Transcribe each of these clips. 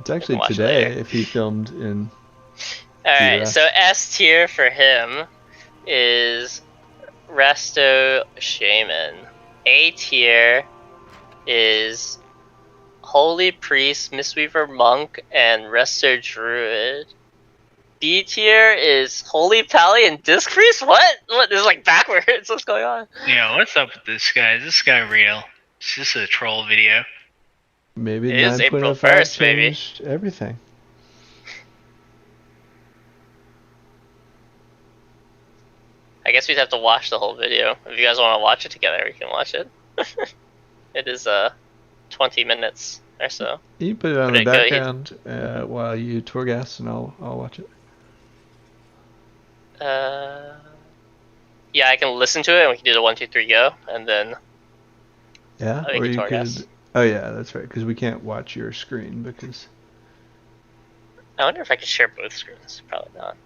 It's actually today if he filmed in. Alright, so S tier for him is Resto Shaman. A tier is Holy Priest, Mistweaver Monk, and Resto Druid. B tier is Holy Pally and Disc Priest? What? What? This is like backwards. What's going on? Yeah, what's up with this guy? Is this guy real? It's just a troll video. Maybe It is April 9.05 1st, maybe. changed everything. I guess we'd have to watch the whole video. If you guys want to watch it together, we can watch it. It is 20 minutes or so. You put it on the background while you tour gas, and I'll watch it. Yeah, I can listen to it, and we can do the 1, 2, 3 go, and then. Yeah, or you could. Oh yeah, that's right. Because we can't watch your screen because. I wonder if I could share both screens. Probably not.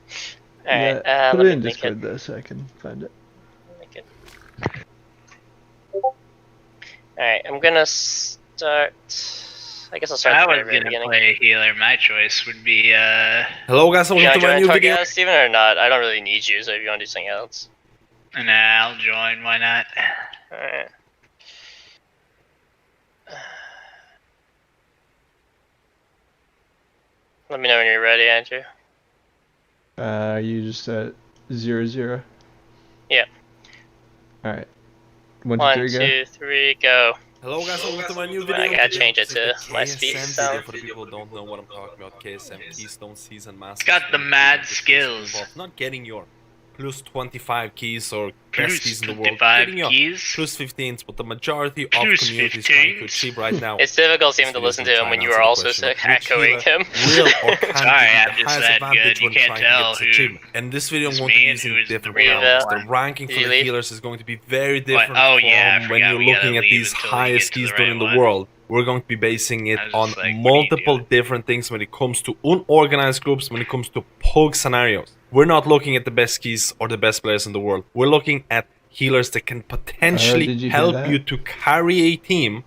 All right. Yeah, put it in Discord though, so I can find it. Alright, I'm gonna start. I guess I'll start. I was gonna play a healer. My choice would be. Hello guys, welcome to my new video. Steven, or not? I don't really need you, so if you want to do something else. Nah, I'll join. Why not? Alright. Let me know when you're ready, Andrew. You just at 0-0? Yeah. Alright. 1, 2, 2, 3, go. Hello guys, welcome to my new video. I gotta change it to my speed sound. For the people who don't know what I'm talking about, KSM, Keystone Season Master. Got the mad skills. Not getting your plus 25 keys or best keys in the world. Getting your plus 15s, but the majority of community is trying to achieve right now. It's difficult even to listen to him when you are also echoing him. Will or can Sorry, I'm just that good. You can't tell who. In this video, I'm going to be using different parameters. The ranking for the healers is going to be very different from when you're looking at these highest keys done in the world. We're going to be basing it on multiple different things when it comes to unorganized groups, when it comes to pug scenarios. We're not looking at the best keys or the best players in the world. We're looking at healers that can potentially help you to carry a team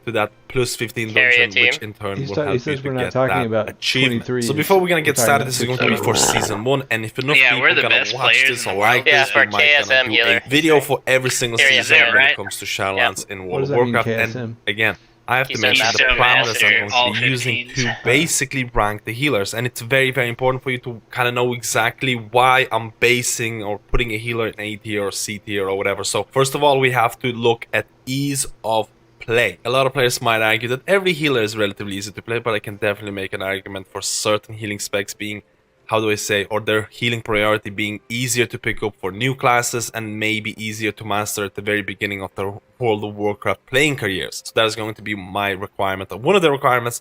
to that plus 15 dungeon, which in turn will help you to get that achievement. So before we're gonna get started, this is going to be for season 1, and if enough people are gonna watch this or like this, we might gonna do a video for every single season when it comes to Shadowlands in World of Warcraft. And again, I have to mention the parameters I'm going to be using to basically rank the healers, and it's very, very important for you to kind of know exactly why I'm basing or putting a healer in A tier or C tier or whatever. So first of all, we have to look at ease of play. A lot of players might argue that every healer is relatively easy to play, but I can definitely make an argument for certain healing specs being, how do I say, or their healing priority being easier to pick up for new classes and maybe easier to master at the very beginning of their World of Warcraft playing careers. So that is going to be my requirement, or one of the requirements.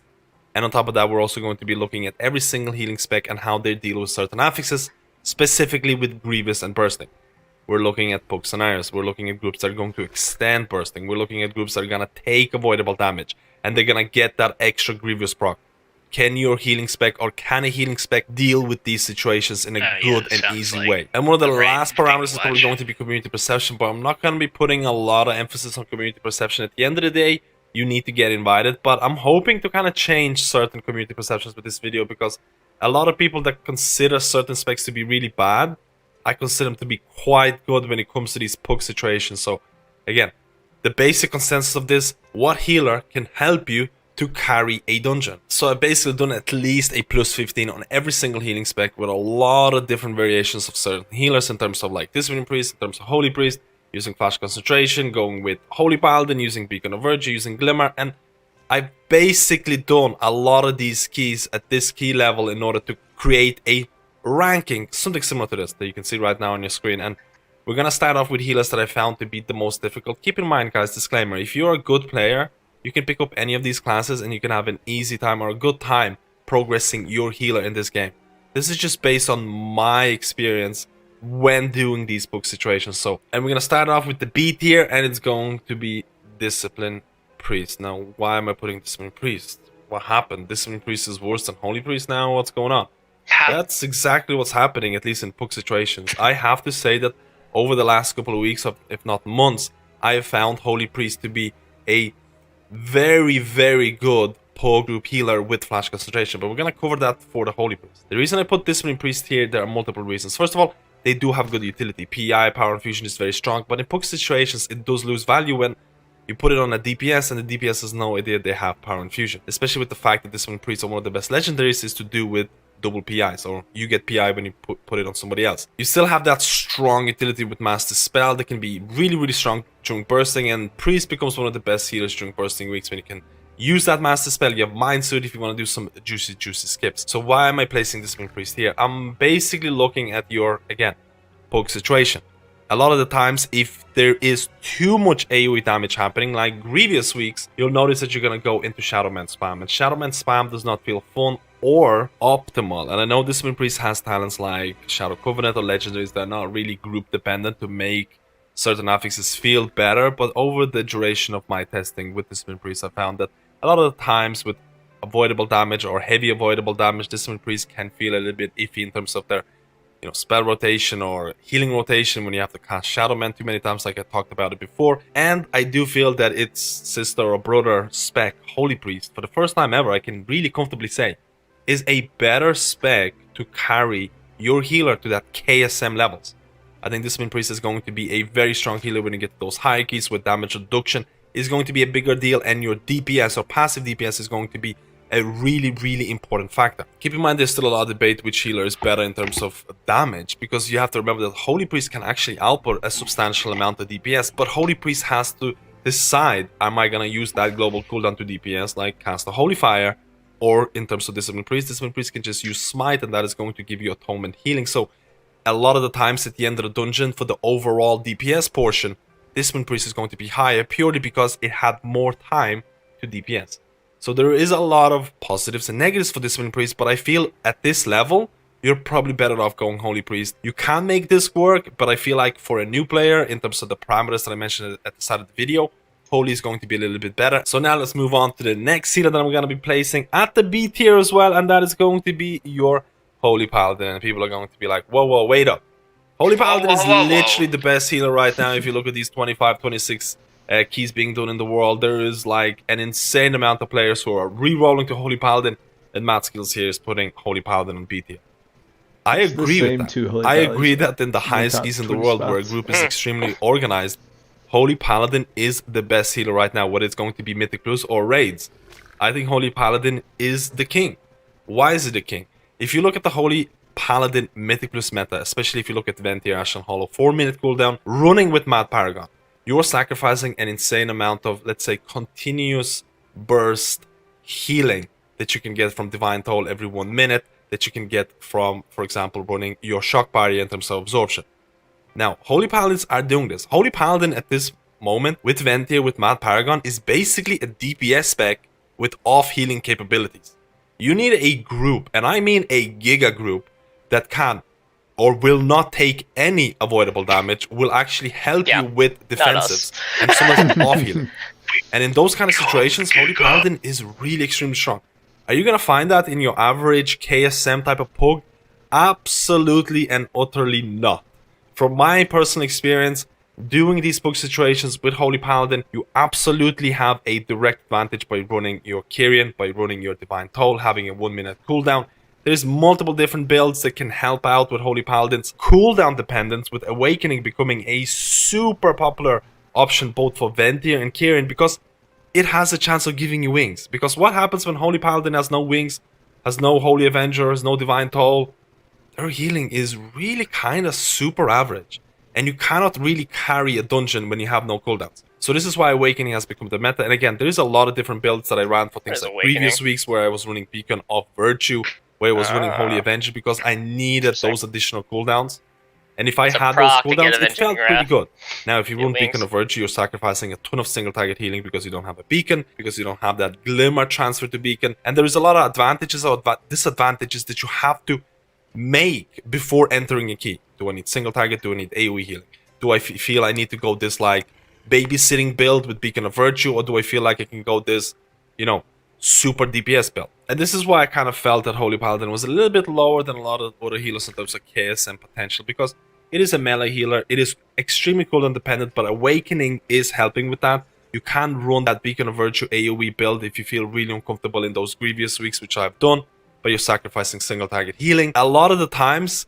And on top of that, we're also going to be looking at every single healing spec and how they deal with certain affixes, specifically with Grievous and Bursting. We're looking at pug scenarios. We're looking at groups that are going to extend Bursting. We're looking at groups that are going to take avoidable damage, and they're going to get that extra Grievous proc. Can your healing spec or can a healing spec deal with these situations in a good and easy way? And one of the last parameters is probably going to be community perception, but I'm not going to be putting a lot of emphasis on community perception. At the end of the day, you need to get invited, but I'm hoping to kind of change certain community perceptions with this video, because a lot of people that consider certain specs to be really bad, I consider them to be quite good when it comes to these pug situations. So again, the basic consensus of this, what healer can help you to carry a dungeon. So I've basically done at least a plus 15 on every single healing spec with a lot of different variations of certain healers in terms of like Discipline Priest, in terms of Holy Priest, using Flash Concentration, going with Holy Paladin, using Beacon of Virtue, using Glimmer, and I've basically done a lot of these keys at this key level in order to create a ranking, something similar to this that you can see right now on your screen. And we're gonna start off with healers that I found to be the most difficult. Keep in mind, guys, disclaimer, if you're a good player, you can pick up any of these classes and you can have an easy time or a good time progressing your healer in this game. This is just based on my experience when doing these book situations. So, and we're gonna start off with the B tier, and it's going to be Discipline Priest. Now, why am I putting Discipline Priest? What happened? Discipline Priest is worse than Holy Priest now? What's going on? That's exactly what's happening, at least in book situations. I have to say that over the last couple of weeks, if not months, I have found Holy Priest to be a very, very good Poe group healer with flash concentration, but we're gonna cover that for the Holy Priest. The reason I put Discipline Priest here, there are multiple reasons. First of all, they do have good utility. PI, Power Infusion, is very strong, but in poke situations, it does lose value when you put it on a DPS, and the DPS has no idea they have Power Infusion. Especially with the fact that Discipline Priest are one of the best legendaries is to do with double PIs, or you get PI when you put it on somebody else. You still have that strong utility with Master Spell that can be really strong during bursting, and Priest becomes one of the best healers during bursting weeks when you can use that Master Spell. You have Mind Suit if you want to do some juicy skips. So why am I placing Discipline Priest here? I'm basically looking at your, again, poke situation. A lot of the times, if there is too much AoE damage happening, like previous weeks, you'll notice that you're going to go into Shadowman spam. And Shadowman spam does not feel fun or optimal. And I know Discipline Priest has talents like Shadow Covenant or Legendaries that are not really group dependent to make certain affixes feel better. But over the duration of my testing with Discipline Priest, I found that a lot of the times with avoidable damage or heavy avoidable damage, Discipline Priest can feel a little bit iffy in terms of their spell rotation or healing rotation when you have to cast Shadow Man too many times, like I talked about it before. And I do feel that its sister or brother spec, Holy Priest, for the first time ever, I can really comfortably say, is a better spec to carry your healer to that KSM levels. I think Discipline Priest is going to be a very strong healer when you get to those hierarchies with damage reduction is going to be a bigger deal, and your DPS or passive DPS is going to be a really important factor. Keep in mind there's still a lot of debate which healer is better in terms of damage, because you have to remember that Holy Priest can actually output a substantial amount of DPS, but Holy Priest has to decide, am I gonna use that global cooldown to DPS, like cast a Holy Fire, or in terms of Discipline Priest can just use Smite, and that is going to give you Atonement healing. So a lot of the times at the end of the dungeon, for the overall DPS portion, Discipline Priest is going to be higher purely because it had more time to DPS. So there is a lot of positives and negatives for Discipline Priest, but I feel at this level, you're probably better off going Holy Priest. You can make this work, but I feel like for a new player, in terms of the parameters that I mentioned at the start of the video, Holy is going to be a little bit better. So now let's move on to the next healer that I'm going to be placing at the B tier as well, and that is going to be your Holy Paladin. And people are going to be like, whoa, wait up. Holy Paladin is literally the best healer right now. If you look at these 25, 26 keys being done in the world, there is like an insane amount of players who are re-rolling to Holy Paladin, and Matt Skills here is putting Holy Paladin on B tier. I agree with that. I agree that in the highest keys in the world, where a group is extremely organized, Holy Paladin is the best healer right now, whether it's going to be Mythic Plus or Raids. I think Holy Paladin is the king. Why is it the king? If you look at the Holy Paladin Mythic Plus meta, especially if you look at Venti, Ashen Hollow, 4-minute cooldown, running with Mad Paragon, you're sacrificing an insane amount of, let's say, continuous burst healing that you can get from Divine Toll every 1 minute, that you can get from, for example, running your Shock Barrier in terms of absorption. Now, Holy Paladins are doing this. Holy Paladin at this moment, with Ventir, with Mad Paragon, is basically a DPS spec with off-healing capabilities. You need a group, and I mean a giga group, that can or will not take any avoidable damage, will actually help you with defensives and some off-healing. And in those kind of situations, Holy Paladin is really extremely strong. Are you going to find that in your average KSM type of poke? Absolutely and utterly not. From my personal experience, doing these poke situations with Holy Paladin, you absolutely have a direct advantage by running your Kyrian, by running your Divine Toll, having a 1-minute cooldown. There's multiple different builds that can help out with Holy Paladin's cooldown dependence, with Awakening becoming a super popular option both for Ventir and Kyrian, because it has a chance of giving you wings. Because what happens when Holy Paladin has no wings, has no Holy Avenger, has no Divine Toll? Their healing is really kind of super average, and you cannot really carry a dungeon when you have no cooldowns. So this is why Awakening has become the meta. And again, there is a lot of different builds that I ran for things like previous weeks, where I was running Beacon of Virtue, where I was running Holy Avenger, because I needed those additional cooldowns. And if I had those cooldowns, it felt pretty good. Now, if you run Beacon of Virtue, you're sacrificing a ton of single target healing because you don't have a beacon, because you don't have that glimmer transfer to beacon. And there is a lot of advantages or disadvantages that you have to make before entering a key. Do I need single target? Do I need AoE healing? Do I feel I need to go this like babysitting build with Beacon of Virtue, or do I feel like I can go this, super DPS build? And this is why I kind of felt that Holy Paladin was a little bit lower than a lot of other healers in terms of KSM potential, because it is a melee healer. It is extremely cooldown dependent, but Awakening is helping with that. You can run that Beacon of Virtue AoE build if you feel really uncomfortable in those Grievous weeks, which I've done, but you're sacrificing single target healing. A lot of the times,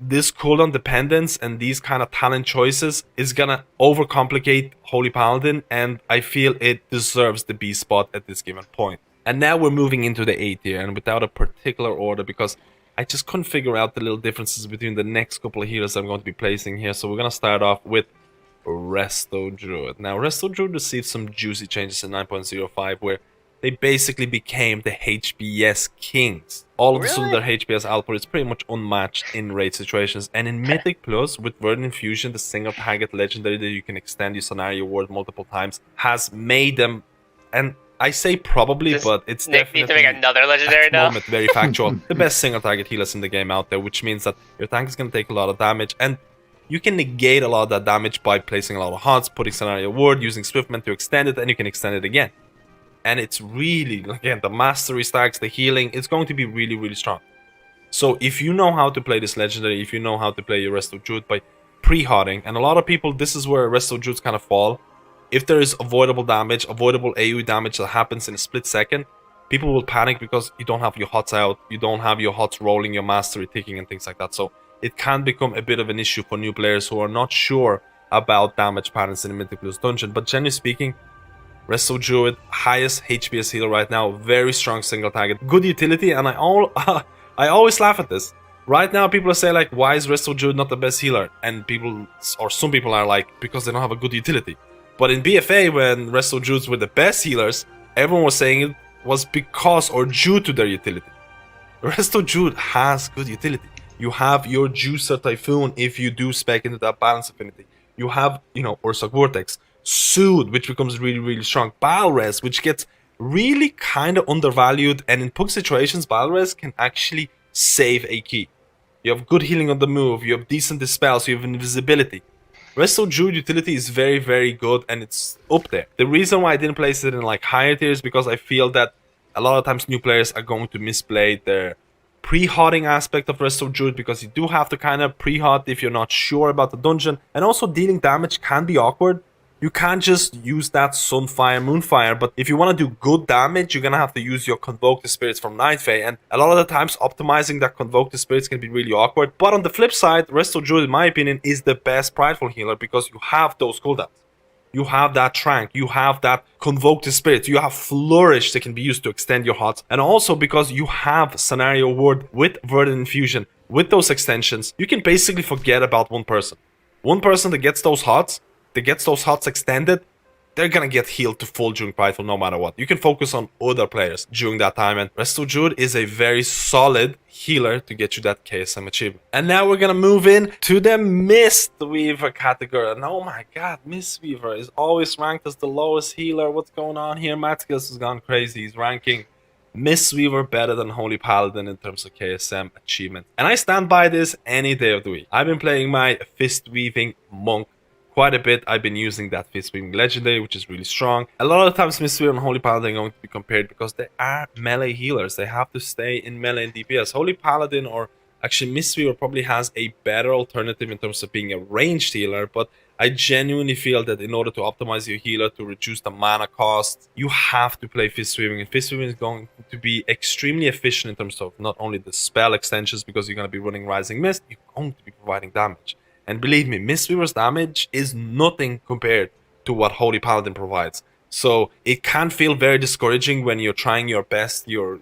this cooldown dependence and these kind of talent choices is gonna overcomplicate Holy Paladin, and I feel it deserves the B spot at this given point. And now we're moving into the A tier, and without a particular order, because I just couldn't figure out the little differences between the next couple of healers I'm going to be placing here. So we're gonna start off with Resto Druid. Now, Resto Druid received some juicy changes in 9.05 where they basically became the HPS kings. All of a sudden, their HPS output is pretty much unmatched in raid situations. And in Mythic Plus, with Verdant Infusion, the single target legendary that you can extend your scenario word multiple times, has made them, and I say probably, but it's Nick definitely need to make another legendary now. Moment, very factual. The best single target healers in the game out there, which means that your tank is going to take a lot of damage, and you can negate a lot of that damage by placing a lot of HOTS, putting scenario word, using Swiftman to extend it, and you can extend it again. And it's really, again, the mastery stacks, the healing, it's going to be really, really strong. So if you know how to play this legendary, if you know how to play your Resto Druid by pre-hotting, and a lot of people, this is where Resto Druids kind of fall. If there is avoidable damage, avoidable AoE damage that happens in a split second, people will panic because you don't have your HOTS out, you don't have your HOTS rolling, your mastery ticking and things like that. So it can become a bit of an issue for new players who are not sure about damage patterns in a Mythic Plus dungeon. But generally speaking, Resto Druid, highest HPS healer right now, very strong single target, good utility, and I always laugh at this. Right now, people are saying like, why is Resto Druid not the best healer? And people, or some people are like, because they don't have a good utility. But in BFA, when Resto Druids were the best healers, everyone was saying it was because or due to their utility. Resto Druid has good utility. You have your Juicer Typhoon if you do spec into that balance affinity. You have, Ursak Vortex. Soothe, which becomes really, really strong. Balres, which gets really kind of undervalued, and in puck situations, Balres can actually save a key. You have good healing on the move, you have decent dispels, you have invisibility. Resto Druid utility is very, very good, and it's up there. The reason why I didn't place it in like higher tiers is because I feel that a lot of times new players are going to misplay their pre-hotting aspect of Resto Druid, because you do have to kind of pre-hot if you're not sure about the dungeon, and also dealing damage can be awkward. You can't just use that Sunfire, Moonfire, but if you want to do good damage, you're going to have to use your Convoke the Spirits from Night Fae, and a lot of the times optimizing that Convoke the Spirits can be really awkward. But on the flip side, Resto Druid, in my opinion, is the best Prideful healer because you have those cooldowns. You have that Trank, you have that Convoke the Spirits, you have Flourish that can be used to extend your HOTS, and also because you have Scenario Word with Verdant Infusion, with those extensions, you can basically forget about one person. One person that gets those HOTS, extended, they're gonna get healed to full during Prideful no matter what. You can focus on other players during that time, and Resto Druid is a very solid healer to get you that KSM achievement. And now we're gonna move in to the Mistweaver category. And oh my god, Mistweaver is always ranked as the lowest healer. What's going on here? Maticus has gone crazy. He's ranking Mistweaver better than Holy Paladin in terms of KSM achievement. And I stand by this any day of the week. I've been playing my Fist Weaving Monk quite a bit. I've been using that Fist Weaving Legendary, which is really strong. A lot of times Mistweaver and Holy Paladin are going to be compared because they are melee healers. They have to stay in melee and DPS. Holy Paladin, or actually Mistweaver, probably has a better alternative in terms of being a ranged healer, but I genuinely feel that in order to optimize your healer, to reduce the mana cost, you have to play Fist Weaving. And Fist Weaving is going to be extremely efficient in terms of not only the spell extensions, because you're going to be running Rising Mist, you're going to be providing damage. And believe me, Mistweaver's damage is nothing compared to what Holy Paladin provides. So it can feel very discouraging when you're trying your best, you're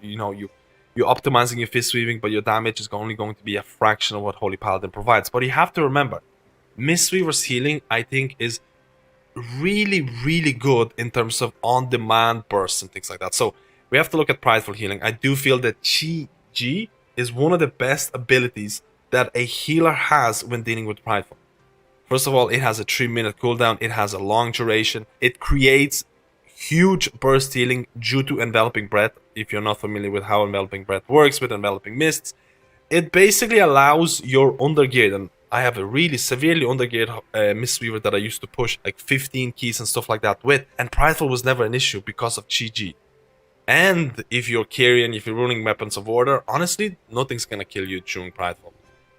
optimizing your Fist Weaving, but your damage is only going to be a fraction of what Holy Paladin provides. But you have to remember, Mistweaver's healing, I think, is really, really good in terms of on-demand bursts and things like that. So we have to look at Prideful healing. I do feel that Chi G is one of the best abilities that a healer has when dealing with Prideful. First of all, it has a 3-minute cooldown, it has a long duration, it creates huge burst healing due to Enveloping Breath. If you're not familiar with how Enveloping Breath works with Enveloping Mists, it basically allows your undergeared, and I have a really severely undergeared Mistweaver that I used to push like 15 keys and stuff like that with, and Prideful was never an issue because of Chi G. And if you're carrying, if you're running Weapons of Order, honestly, nothing's gonna kill you during Prideful.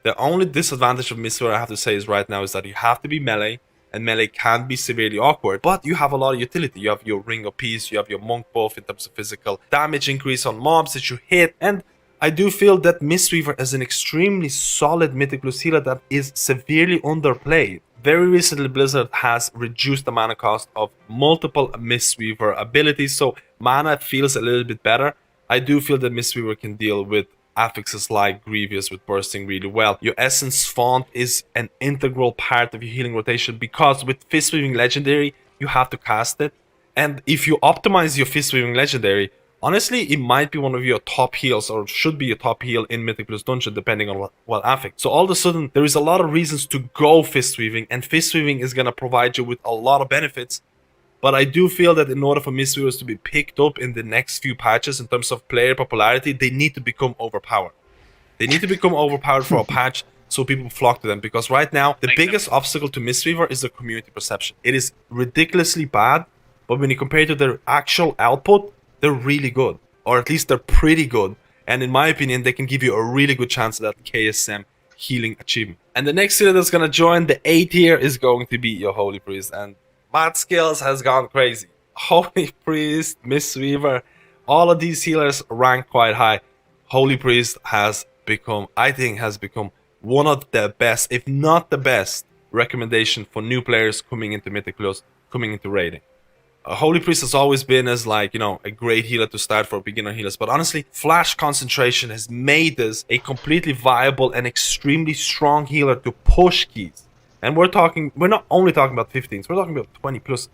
The only disadvantage of Mistweaver, I have to say, is right now is that you have to be melee, and melee can be severely awkward, but you have a lot of utility. You have your Ring of Peace, you have your Monk buff in terms of physical damage increase on mobs that you hit, and I do feel that Mistweaver is an extremely solid Mythic Plus healer that is severely underplayed. Very recently, Blizzard has reduced the mana cost of multiple Mistweaver abilities, so mana feels a little bit better. I do feel that Mistweaver can deal with affixes like Grievous with bursting really well. Your Essence Font is an integral part of your healing rotation because with Fistweaving Legendary, you have to cast it. And if you optimize your Fistweaving Legendary, honestly, it might be one of your top heals, or should be your top heal in Mythic Plus Dungeon, depending on what affix. So all of a sudden, there is a lot of reasons to go Fistweaving, and Fistweaving is going to provide you with a lot of benefits. But I do feel that in order for Mistweavers to be picked up in the next few patches in terms of player popularity, they need to become overpowered. They need to become overpowered for a patch so people flock to them. Because right now, the biggest obstacle to Mistweaver is the community perception. It is ridiculously bad, but when you compare it to their actual output, they're really good. Or at least they're pretty good. And in my opinion, they can give you a really good chance at that KSM healing achievement. And the next healer that's going to join the A tier is going to be your Holy Priest. And Mad Skills has gone crazy. Holy Priest, Mistweaver, all of these healers rank quite high. Holy Priest has become, I think, one of the best, if not the best, recommendation for new players coming into Mythic Plus, coming into raiding. Holy Priest has always been as like, a great healer to start for beginner healers. But honestly, Flash Concentration has made this a completely viable and extremely strong healer to push keys. And we're not only talking about 15s, we're talking about 20 pluses.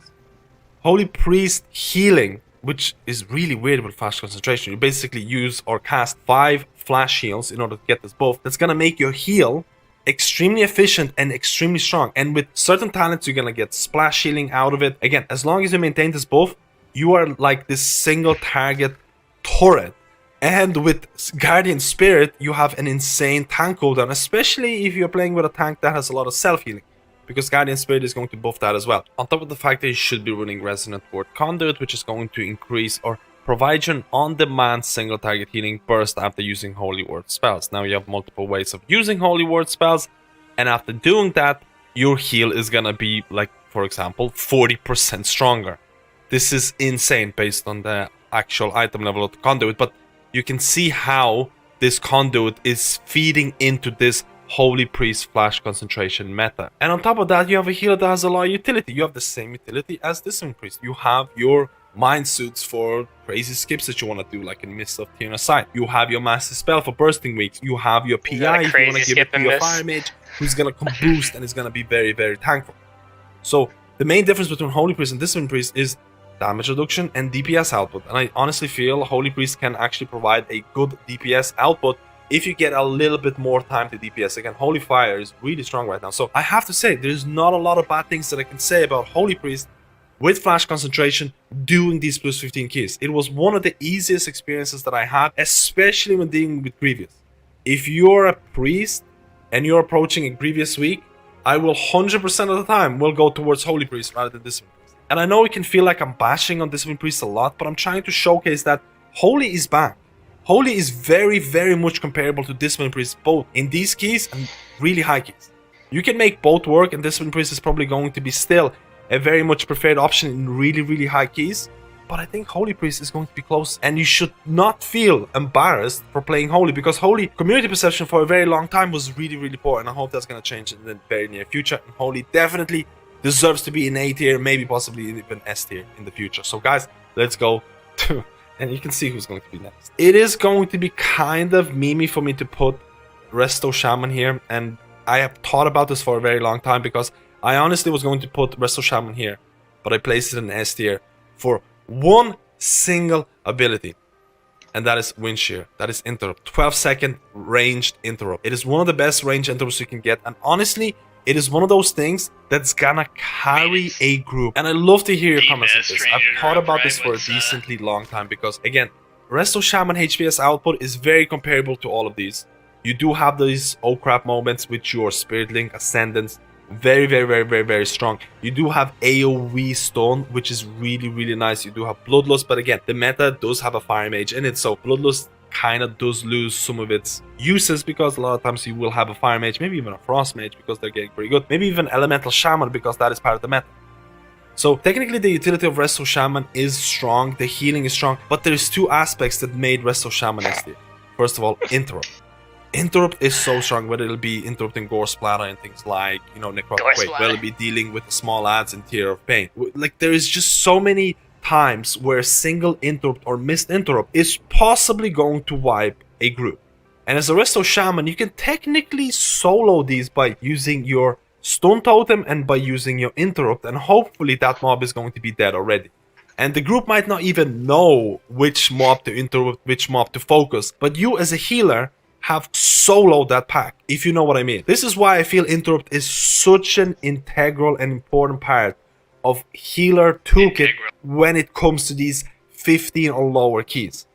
Holy Priest healing, which is really weird with Flash Concentration. You basically use or cast 5 flash heals in order to get this buff. That's going to make your heal extremely efficient and extremely strong. And with certain talents, you're going to get splash healing out of it. Again, as long as you maintain this buff, you are like this single target turret. And with Guardian Spirit, you have an insane tank cooldown, especially if you're playing with a tank that has a lot of self-healing, because Guardian Spirit is going to buff that as well. On top of the fact that you should be running Resonant Ward Conduit, which is going to increase or provide you an on-demand single target healing burst after using Holy Word spells. Now you have multiple ways of using Holy Word spells, and after doing that, your heal is gonna be, like, for example, 40% stronger. This is insane based on the actual item level of the Conduit, but you can see how this Conduit is feeding into this Holy Priest Flash Concentration meta. And on top of that, you have a healer that has a lot of utility. You have the same utility as Discipline Priest. You have your Mind Suits for crazy skips that you want to do, like in Mist of Tirna Sight. You have your Master Spell for bursting weeks. You have your PI if you want to give it to your Fire Mage, who's going to come boost and is going to be very, very tankful. So the main difference between Holy Priest and Discipline Priest is damage reduction and DPS output. And I honestly feel Holy Priest can actually provide a good DPS output if you get a little bit more time to DPS. Again, Holy Fire is really strong right now. So I have to say, there's not a lot of bad things that I can say about Holy Priest with Flash Concentration doing these plus 15 keys. It was one of the easiest experiences that I had, especially when dealing with Grievous. If you're a priest and you're approaching a Grievous week, I will 100% of the time will go towards Holy Priest rather than Discipline Priest. And I know it can feel like I'm bashing on Discipline Priest a lot, but I'm trying to showcase that Holy is back. Holy is very, very much comparable to Discipline Priest, both in these keys and really high keys. You can make both work, and Discipline Priest is probably going to be still a very much preferred option in really, really high keys. But I think Holy Priest is going to be close, and you should not feel embarrassed for playing Holy, because Holy community perception for a very long time was really, really poor, and I hope that's going to change in the very near future. And Holy definitely deserves to be in A tier, maybe possibly even S tier in the future. So guys, let's go to, and you can see who's going to be next. It is going to be kind of memey for me to put Resto Shaman here, and I have thought about this for a very long time, because I honestly was going to put Resto Shaman here, but I placed it in S tier for one single ability, and that is Wind Shear. That is Interrupt. 12-second ranged Interrupt. It is one of the best ranged interrupts you can get, and honestly, it is one of those things that's gonna carry a group. And I love to hear your comments on this. I've thought about this for a decently long time, because again, Resto Shaman HPS output is very comparable to all of these. You do have these oh crap moments with your Spirit Link, Ascendance, very, very, very, very, very strong. You do have AoE Stone, which is really, really nice. You do have Bloodlust, but again, the meta does have a Fire Mage in it, so Bloodlust kind of does lose some of its uses, because a lot of times you will have a fire mage, maybe even a frost mage because they're getting pretty good, maybe even elemental shaman because that is part of the meta. So technically the utility of Resto Shaman is strong, the healing is strong, but there's two aspects that made Resto Shaman S tier. First of all, interrupt. Interrupt is so strong, whether it'll be interrupting Gore Splatter and things like, you know, Necrotic Quake, whether it'll be dealing with the small adds in Tier of Pain. Like, there is just so many times where a single interrupt or missed interrupt is possibly going to wipe a group. And as a Resto Shaman, you can technically solo these by using your Stun Totem and by using your interrupt, and hopefully that mob is going to be dead already. And the group might not even know which mob to interrupt, which mob to focus, but you as a healer have soloed that pack, if you know what I mean. This is why I feel interrupt is such an integral and important part of healer toolkit when it comes to these 15 or lower keys.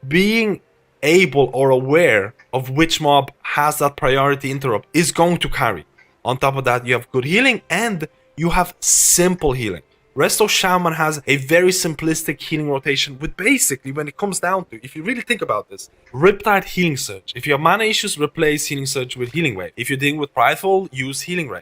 Being able or aware of which mob has that priority interrupt is going to carry. On top of that, you have good healing and you have simple healing. Resto Shaman has a very simplistic healing rotation with basically, when it comes down to, if you really think about this, Riptide Healing Surge. If you have mana issues, replace Healing Surge with Healing Wave. If you're dealing with Prideful, use Healing Ray.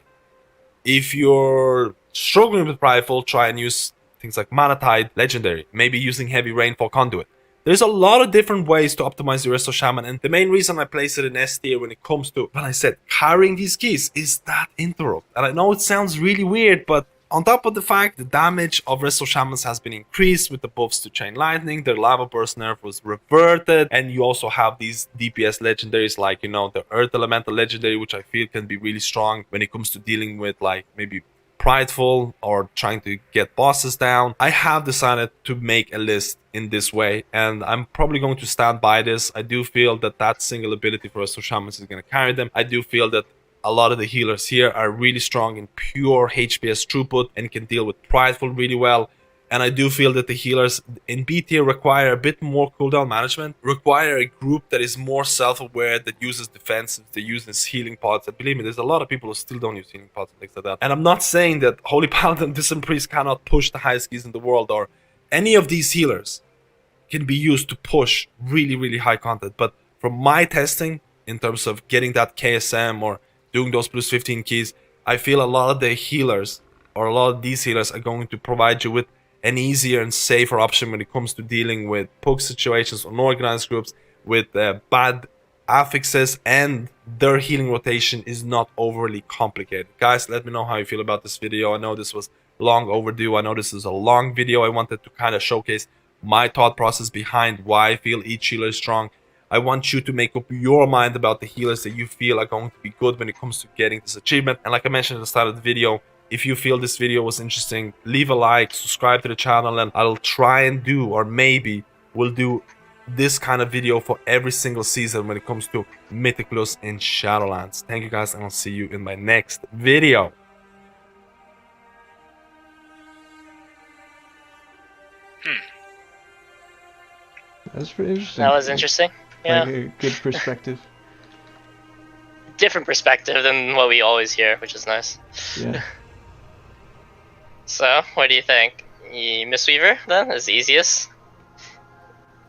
If you're struggling with Prideful, try and use things like Mana Tide, Legendary, maybe using Heavy Rainfall Conduit. There's a lot of different ways to optimize the Resto Shaman, and the main reason I place it in S tier when it comes to, well, I said, carrying these keys is that interrupt. And I know it sounds really weird, but on top of the fact, the damage of Resto Shamans has been increased with the buffs to Chain Lightning, their Lava Burst nerf was reverted, and you also have these DPS legendaries like, you know, the Earth Elemental legendary, which I feel can be really strong when it comes to dealing with, like, maybe Prideful or trying to get bosses down. I have decided to make a list in this way, and I'm probably going to stand by this. I do feel that that single ability for Resto Shamans is going to carry them. I do feel that a lot of the healers here are really strong in pure HPS throughput and can deal with Prideful really well. And I do feel that the healers in B tier require a bit more cooldown management, require a group that is more self-aware, that uses defensives, that uses healing pods. And believe me, there's a lot of people who still don't use healing pods and things like that. And I'm not saying that Holy Paladin, Discipline Priest cannot push the highest keys in the world, or any of these healers can be used to push really, really high content. But from my testing, in terms of getting that KSM or doing those plus 15 keys, I feel a lot of the healers, or a lot of these healers, are going to provide you with an easier and safer option when it comes to dealing with poke situations, unorganized groups, with bad affixes, and their healing rotation is not overly complicated. Guys, let me know how you feel about this video. I know this was long overdue. I know this is a long video. I wanted to kind of showcase my thought process behind why I feel each healer is strong. I want you to make up your mind about the healers that you feel are going to be good when it comes to getting this achievement. And like I mentioned at the start of the video, if you feel this video was interesting, leave a like, subscribe to the channel, and I'll try and do, or maybe we'll do, this kind of video for every single season when it comes to Mythic Plus in Shadowlands. Thank you guys, and I'll see you in my next video. That's pretty interesting. That was interesting. Yeah. Like a good perspective. Different perspective than what we always hear, which is nice. Yeah. So, what do you think? Mistweaver, then, is the easiest?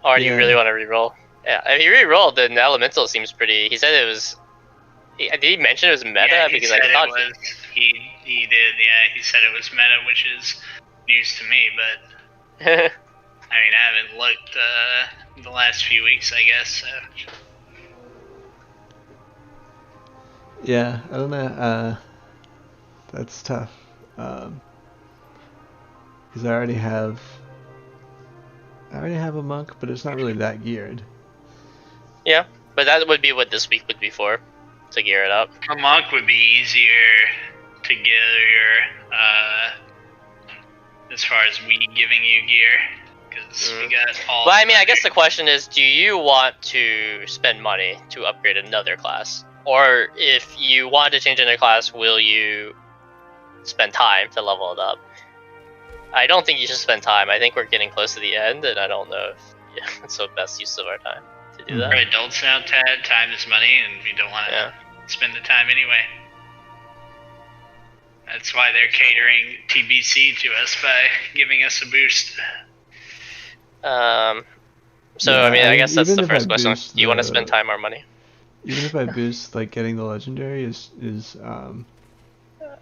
Or do you really want to reroll? Yeah, if you reroll, then the Elemental seems pretty... He said it was... Did he mention it was meta? Yeah, because I thought... He did, yeah. He said it was meta, which is news to me, but... I mean, I haven't looked the last few weeks, I guess, so... Yeah, I don't know. That's tough. Because I already have a monk, but it's not really that geared. Yeah, but that would be what this week would be for, to gear it up. A monk would be easier to gear, as far as we giving you gear, because we got all... Well, I mean, I guess the question is, do you want to spend money to upgrade another class? Or if you want to change into class, will you spend time to level it up? I don't think you should spend time. I think we're getting close to the end, and I don't know if it's the best use of our time to do that. For adults now, Tad, time is money, and we don't want to spend the time anyway. That's why they're catering TBC to us by giving us a boost. So yeah, I mean, I guess that's the first question. Do you want to spend time or money? Even if I boost, like, getting the legendary is oh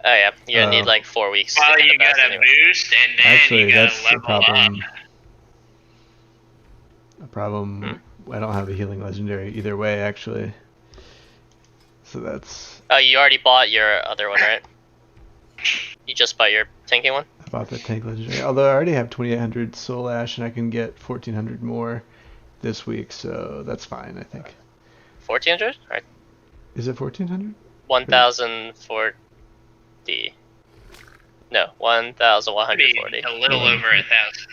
yeah, you're gonna need like 4 weeks. Well, you gotta boost and then actually, you gotta that's level a problem. up. A problem. I don't have a healing legendary either way, actually. So that's. Oh, you already bought your other one, right? You just bought your tanking one? I bought the tank legendary. Although I already have 2800 soul ash and I can get 1400 more this week, so that's fine, I think. 1400? Right. Is it 1400? 1040. No, 1140. A little over 1,000.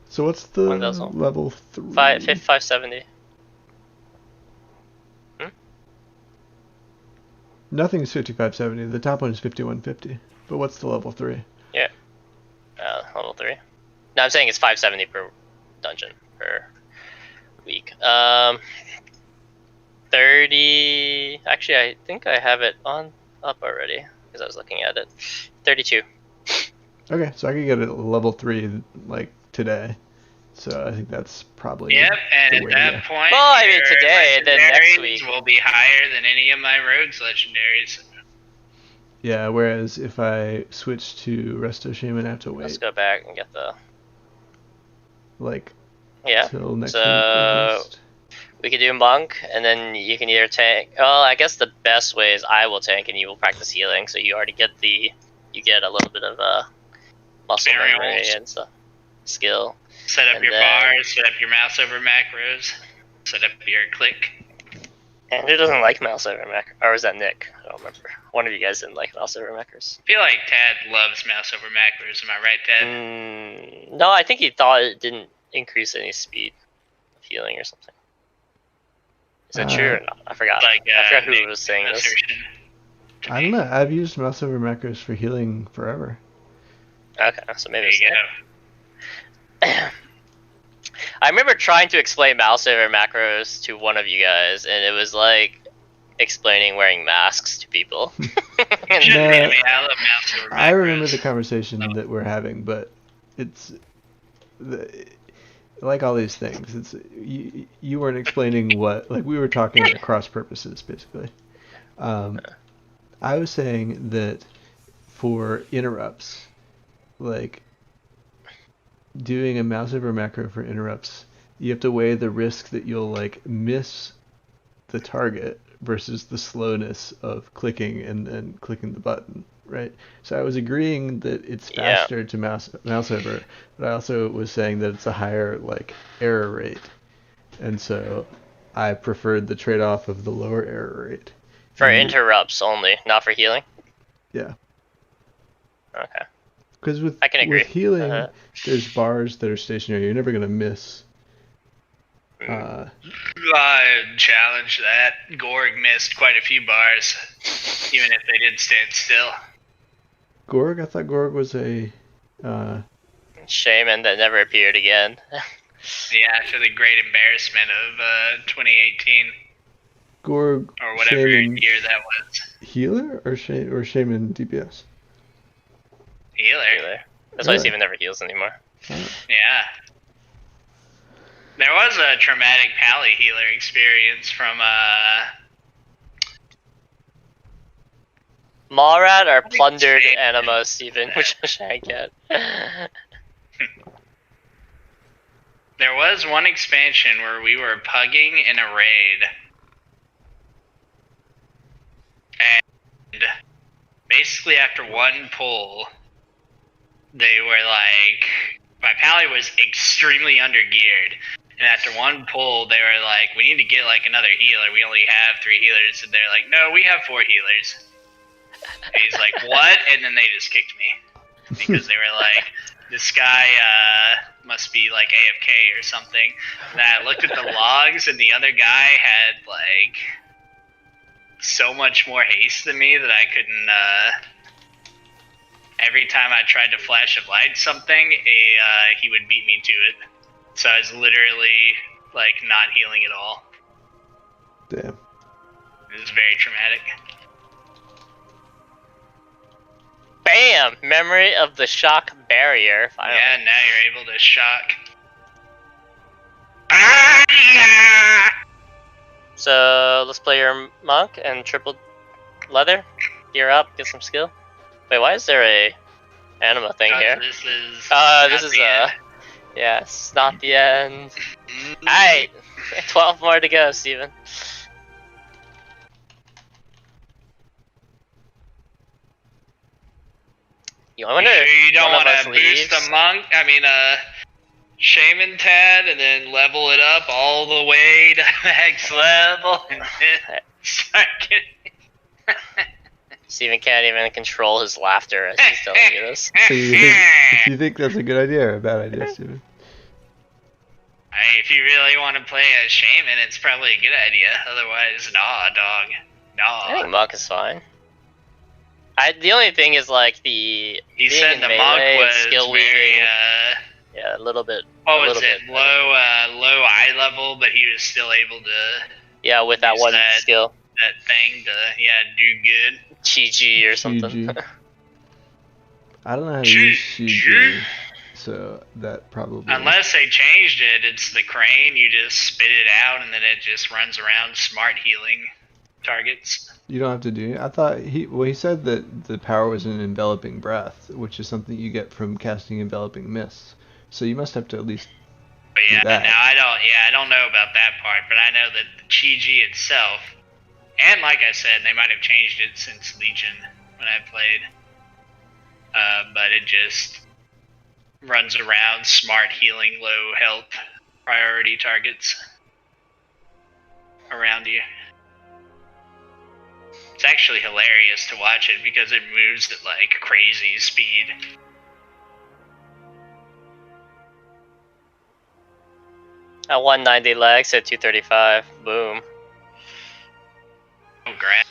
So what's the level 3? 570. Nothing's 5570. The top one is 5150. But what's the level 3? Yeah. Level 3. No, I'm saying it's 570 per dungeon per week. 30. Actually, I think I have it up already because I was looking at it. 32. Okay, so I could get it level 3 like today. So I think that's probably. Yep, and at that point, well, I mean today, then next week will be higher than any of my rogues legendaries. Yeah, whereas if I switch to Resto Shaman, I have to wait. Let's go back and get the. Like. Yeah. Till next week. We could do monk, and then you can either tank. Oh, I guess the best way is I will tank, and you will practice healing. So you already get you get a little bit of muscle memory and stuff, skill. Set up your bars, set up your mouse over macros, set up your click. Andrew doesn't like mouse over macros, or was that Nick? I don't remember. One of you guys didn't like mouse over macros. I feel like Tad loves mouse over macros. Am I right, Tad? No, I think he thought it didn't increase any speed of healing or something. Is that true or not? I forgot. I forgot who was saying this. I don't know. I've used mouse over macros for healing forever. Okay, so maybe it's I remember trying to explain mouse over macros to one of you guys, and it was like explaining wearing masks to people. I remember the conversation that we're having, but it's like all these things. It's you weren't explaining what, like, we were talking at cross purposes basically. I was saying that for interrupts, like, doing a mouse over macro for interrupts, you have to weigh the risk that you'll like miss the target versus the slowness of clicking and then clicking the button, right? So I was agreeing that it's faster to mouse over, but I also was saying that it's a higher like error rate, and so I preferred the trade-off of the lower error rate. For interrupts only, not for healing? Yeah. Okay. Because with healing, there's bars that are stationary. You're never going to miss. I challenge that. Gorg missed quite a few bars, even if they did stand still. Gorg? I thought Gorg was a... shaman that never appeared again. Yeah, after the great embarrassment of 2018. Gorg, or whatever year that was. Healer or shaman DPS? Healer. That's why Steven never heals anymore. Yeah. There was a traumatic pally healer experience from Malrad or plundered Anima, Steven, which I get. There was one expansion where we were pugging in a raid. And basically after one pull, they were like, my pally was extremely undergeared, and after one pull, they were like, we need to get like another healer. We only have 3 healers, and they're like, no, we have 4 healers. And he's like, what? And then they just kicked me because they were like, this guy must be like AFK or something. And I looked at the logs, and the other guy had like so much more haste than me that I couldn't. Every time I tried to flash of light something, he would beat me to it. So I was literally like not healing at all. Damn. It was very traumatic. Bam! Memory of the shock barrier. Finally. Yeah, now you're able to shock. So let's play your monk and triple leather. Gear up, get some skill. Wait, why is there a anima thing here? This is yeah, it's not the end. Alright, 12 more to go, Steven. You don't want to boost the monk? I mean, shaman Tad, and then level it up all the way to max level, and then start getting. Steven can't even control his laughter as he's telling you this. So you think that's a good idea or a bad idea, Steven? I mean, if you really want to play a shaman, it's probably a good idea. Otherwise, nah, dog. Nah. I think monk is fine. The only thing is like he said the monk was skill very yeah, a little bit. What was it? Low eye level, but he was still able to. With that one skill. That thing to do good. Chi or something. I don't know how to use Chi, so that probably. Unless they changed it, it's the crane. You just spit it out, and then it just runs around smart healing targets. You don't have to do it. I thought he said that the power was an enveloping breath, which is something you get from casting enveloping mists. So you must have to at least. But yeah, do that. Now I don't know about that part, but I know that the Chi itself, and like I said, they might have changed it since Legion when I played. But it just runs around smart healing low health priority targets around you. It's actually hilarious to watch it because it moves at like crazy speed. At 190 legs at 235. Boom. Oh, crap.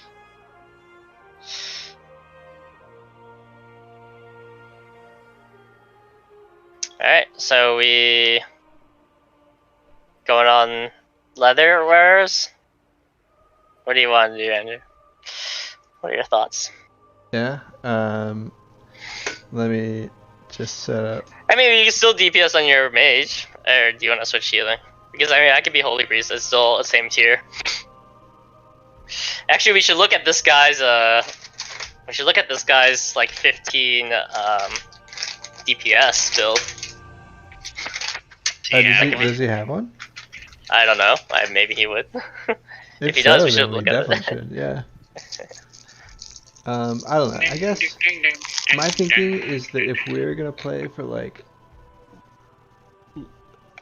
Alright, so we going on leather wearers? What do you want to do, Andrew? What are your thoughts? Yeah, let me just set up. I mean, you can still DPS on your mage, or do you want to switch healing? Because I mean, I could be Holy Priest, it's still the same tier. Actually, we should look at this guy's, like 15, DPS build. Does he have one? I don't know, maybe he would. If he does, we should look at it. Should, yeah. I don't know. I guess my thinking is that if we're gonna play for like.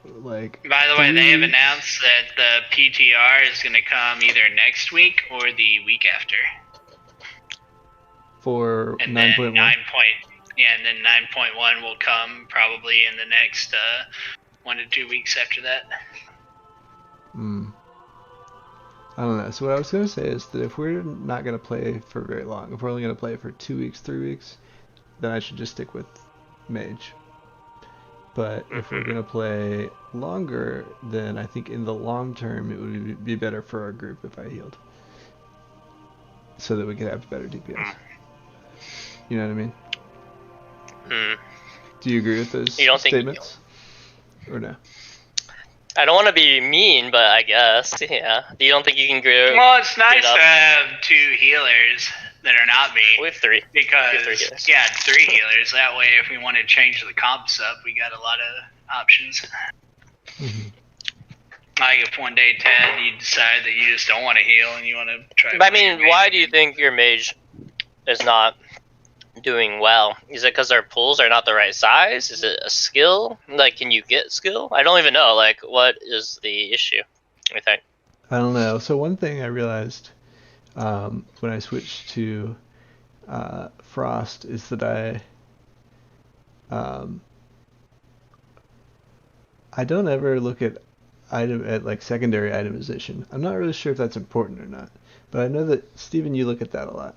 By the way, they have announced that the PTR is gonna come either next week or the week after. For 9.1. And then 9.1 will come probably in the next 1 to 2 weeks after that. I don't know. So what I was going to say is that if we're not going to play for very long, if we're only going to play for 2 weeks, 3 weeks, then I should just stick with Mage. But if we're going to play longer, then I think in the long term it would be better for our group if I healed. So that we could have better DPS. You know what I mean? Do you agree with those statements? Or no? I don't want to be mean, but I guess, yeah. You don't think you can grow? Well, it's nice to have 2 healers that are not me. We have 3. Because, 3 healers. That way, if we want to change the comps up, we got a lot of options. Like if one day, Ted, you decide that you just don't want to heal and you want to try. But I mean, why do you think your mage is not doing well? Is it because their pools are not the right size? Is it a skill? Like, can you get skill? I don't even know. Like, what is the issue? What do you think? I don't know. So one thing I realized when I switched to Frost is that I don't ever look at like secondary itemization. I'm not really sure if that's important or not, but I know that Steven, you look at that a lot.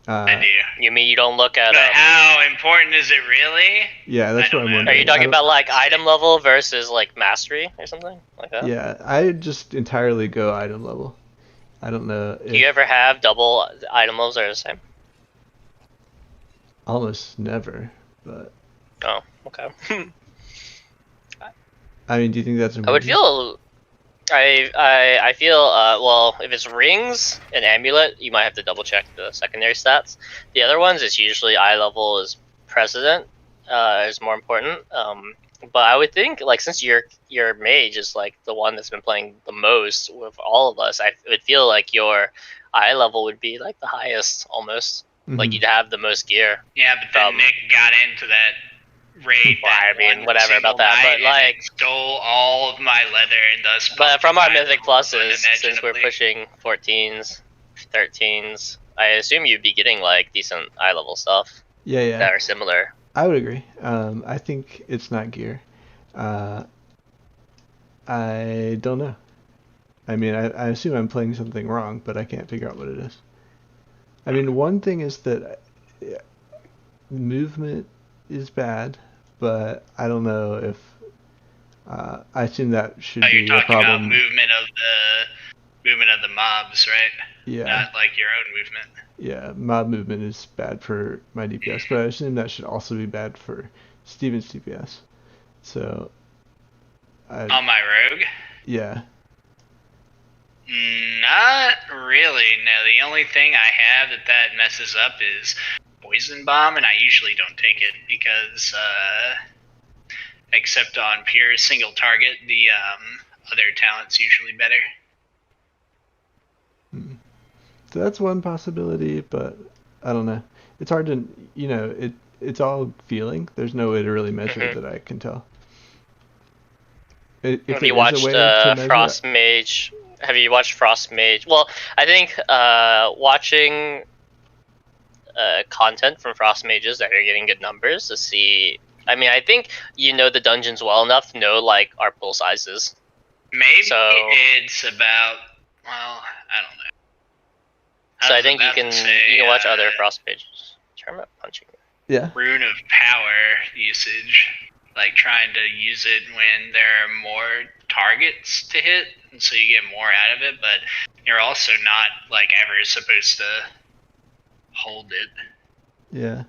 I do. You mean you don't look at? But how important is it really? Yeah, that's what I'm wondering. Are you talking about like item level versus like mastery or something like that? Yeah, I just entirely go item level. I don't know. Do you ever have double item levels that are the same? Almost never, but. Oh, okay. I mean, do you think that's important? I would feel. I feel well, if it's rings and amulet, you might have to double check the secondary stats. The other ones, it's usually eye level is president is more important. But I would think, like, since your mage is like the one that's been playing the most with all of us, I would feel like your eye level would be like the highest almost. Like you'd have the most gear. Yeah, but then Nick got into that raid. Well, I mean, whatever about that, but like stole all of my leather and thus. But from our mythic pluses, since we're pushing 14s, 13s, I assume you'd be getting like decent eye level stuff. Yeah. That are similar. I would agree. I think it's not gear. I don't know. I mean, I assume I'm playing something wrong, but I can't figure out what it is. I mean, one thing is that movement is bad, but I don't know if I assume that should be a problem. You're talking about movement of the mobs, right? Yeah. Not like your own movement. Yeah, mob movement is bad for my DPS, but I assume that should also be bad for Steven's DPS. So. On my rogue? Yeah. Not really, no. The only thing I have that messes up is Poison Bomb, and I usually don't take it because, except on pure single target, the other talent's usually better. So that's one possibility, but I don't know. It's hard to, it's all feeling. There's no way to really measure it that I can tell. Have you watched Frost Mage? Have you watched Frost Mage? Well, I think watching content from Frost Mages that are getting good numbers to see. I mean, I think you know the dungeons well enough to know like our pull sizes. Maybe it's about. Well, I don't know. So I think you can watch other Frost Mages. Tournament punching. Yeah. Rune of Power usage. Like trying to use it when there are more targets to hit, and so you get more out of it, but you're also not like ever supposed to hold it. Yeah.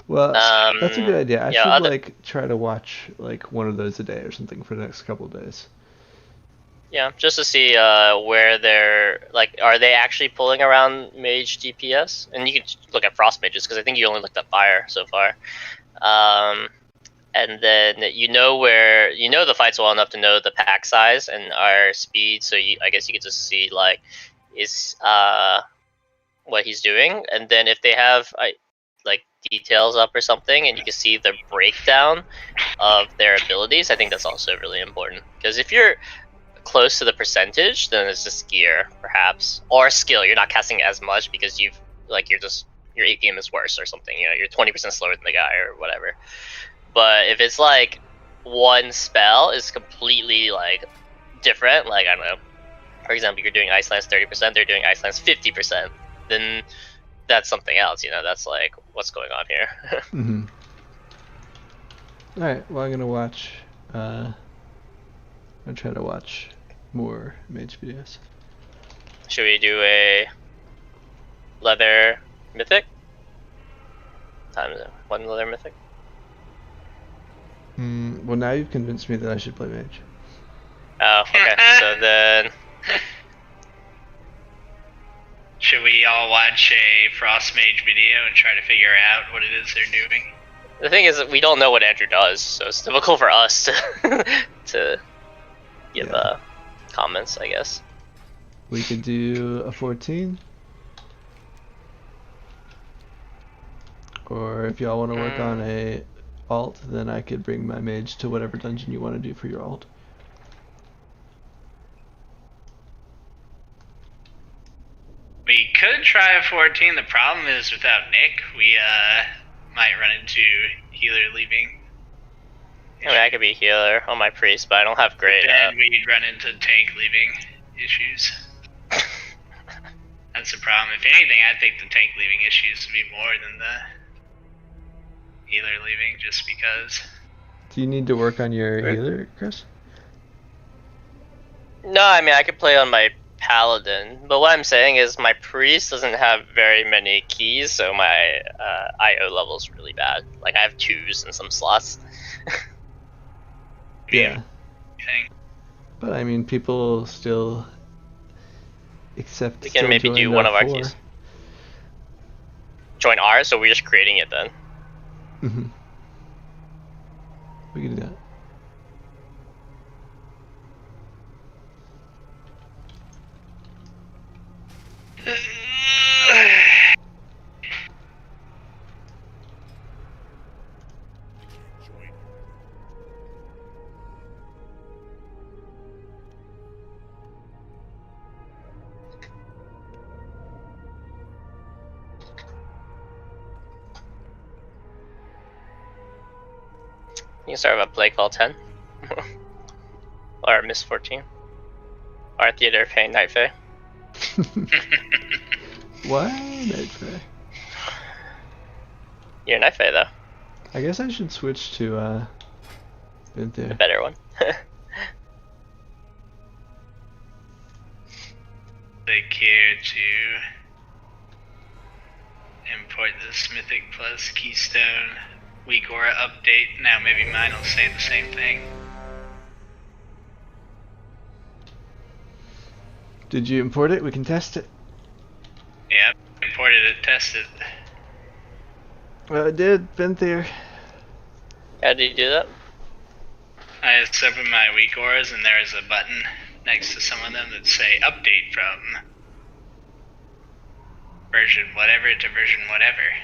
Well, that's a good idea. I should like try to watch like one of those a day or something for the next couple of days. Yeah, just to see where they're like, are they actually pulling around mage DPS? And you can look at Frost Mages because I think you only looked at fire so far. And then where the fights well enough to know the pack size and our speed, so I guess you get to see like is what he's doing, and then if they have like details up or something, and you can see the breakdown of their abilities, I think that's also really important because if you're close to the percentage, then it's just gear perhaps or skill. You're not casting as much because your 8 game is worse or something. You're 20% slower than the guy or whatever. But if it's like one spell is completely like different, like I don't know, for example, you're doing Ice Lance 30%, they're doing Ice Lance 50%, then that's something else. That's like what's going on here. Mm-hmm. All right. Well, I'm gonna watch. I'm gonna try to watch more mage videos. Should we do a leather mythic? One leather mythic. Well, now you've convinced me that I should play mage. Oh, okay. So then, should we all watch a Frost Mage video and try to figure out what it is they're doing? The thing is that we don't know what Andrew does, so it's difficult for us to give comments, I guess. We could do a 14. Or if y'all want to work on a alt, then I could bring my mage to whatever dungeon you want to do for your alt. We could try a 14. The problem is without Nick, we might run into healer leaving. I mean, I could be healer on my priest, but I don't have great. Then we'd run into tank leaving issues. That's the problem. If anything, I think the tank leaving issues would be more than the healer leaving, just because. Do you need to work on your healer, Chris? No, I mean I could play on my paladin, but what I'm saying is my priest doesn't have very many keys, so my IO level is really bad. Like I have 2s in some slots. Yeah. anything. But I mean, people still accept. We can maybe do one of our keys. Join ours, so we're just creating it then. Mm-hmm. We can do that. You can start with a play call 10. Or Miss 14. Our theater paying Night Fae. What? Night Fae? You're Night Fae though. I guess I should switch to Venthyr. A better one. Click here to import this Mythic Plus Keystone Weak Aura update. Now maybe mine will say the same thing. Did you import it? We can test it. Yep, imported it, tested. Well, I did, Venthyr. How did you do that? I just opened my Weak Auras and there is a button next to some of them that say update from version whatever to version whatever.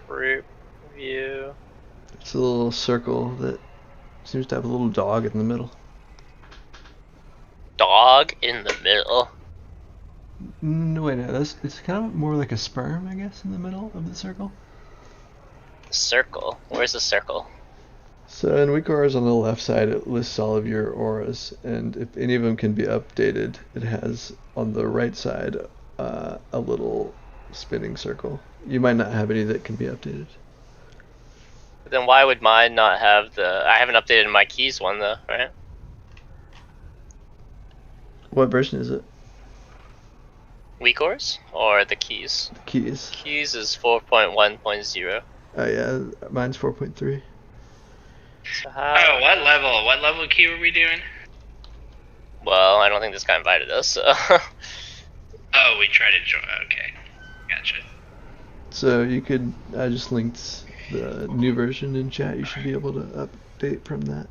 Group view. It's a little circle that seems to have a little dog in the middle. Dog in the middle? No, wait, no, it's kind of more like a sperm, I guess, in the middle of the circle. Circle? Where's the circle? So in Weak Auras on the left side, it lists all of your auras, and if any of them can be updated, it has on the right side a little spinning circle. You might not have any that can be updated. Then why would mine not have the... I haven't updated my keys one though, right? What version is it? Weak Auras? Or the keys? The keys. Keys is 4.1.0. Oh yeah, mine's 4.3. So how... Oh, what level? What level key were we doing? Well, I don't think this guy invited us, so... Oh, we tried to join. Okay, gotcha. So you could... I just linked the new version in chat. You should be able to update from that.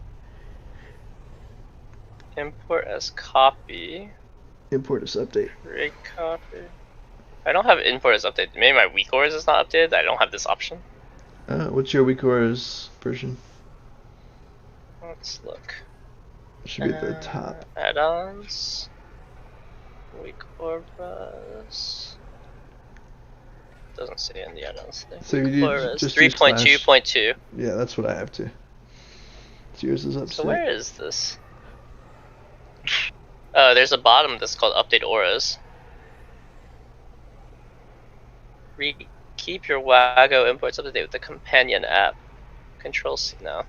Import as copy. Import as update. Create copy. I don't have import as update. Maybe my Weak Auras is not updated. I don't have this option. What's your Weak Auras version? Let's look. It should be at the top. Add-ons. Weak Auras. Doesn't say in the add-ons thing. So you just 3.2.2. Yeah, that's what I have too. So yours is update. So where is this? Oh, there's a bottom that's called Update Auras. Keep your Wago imports up to date with the companion app. Control C now.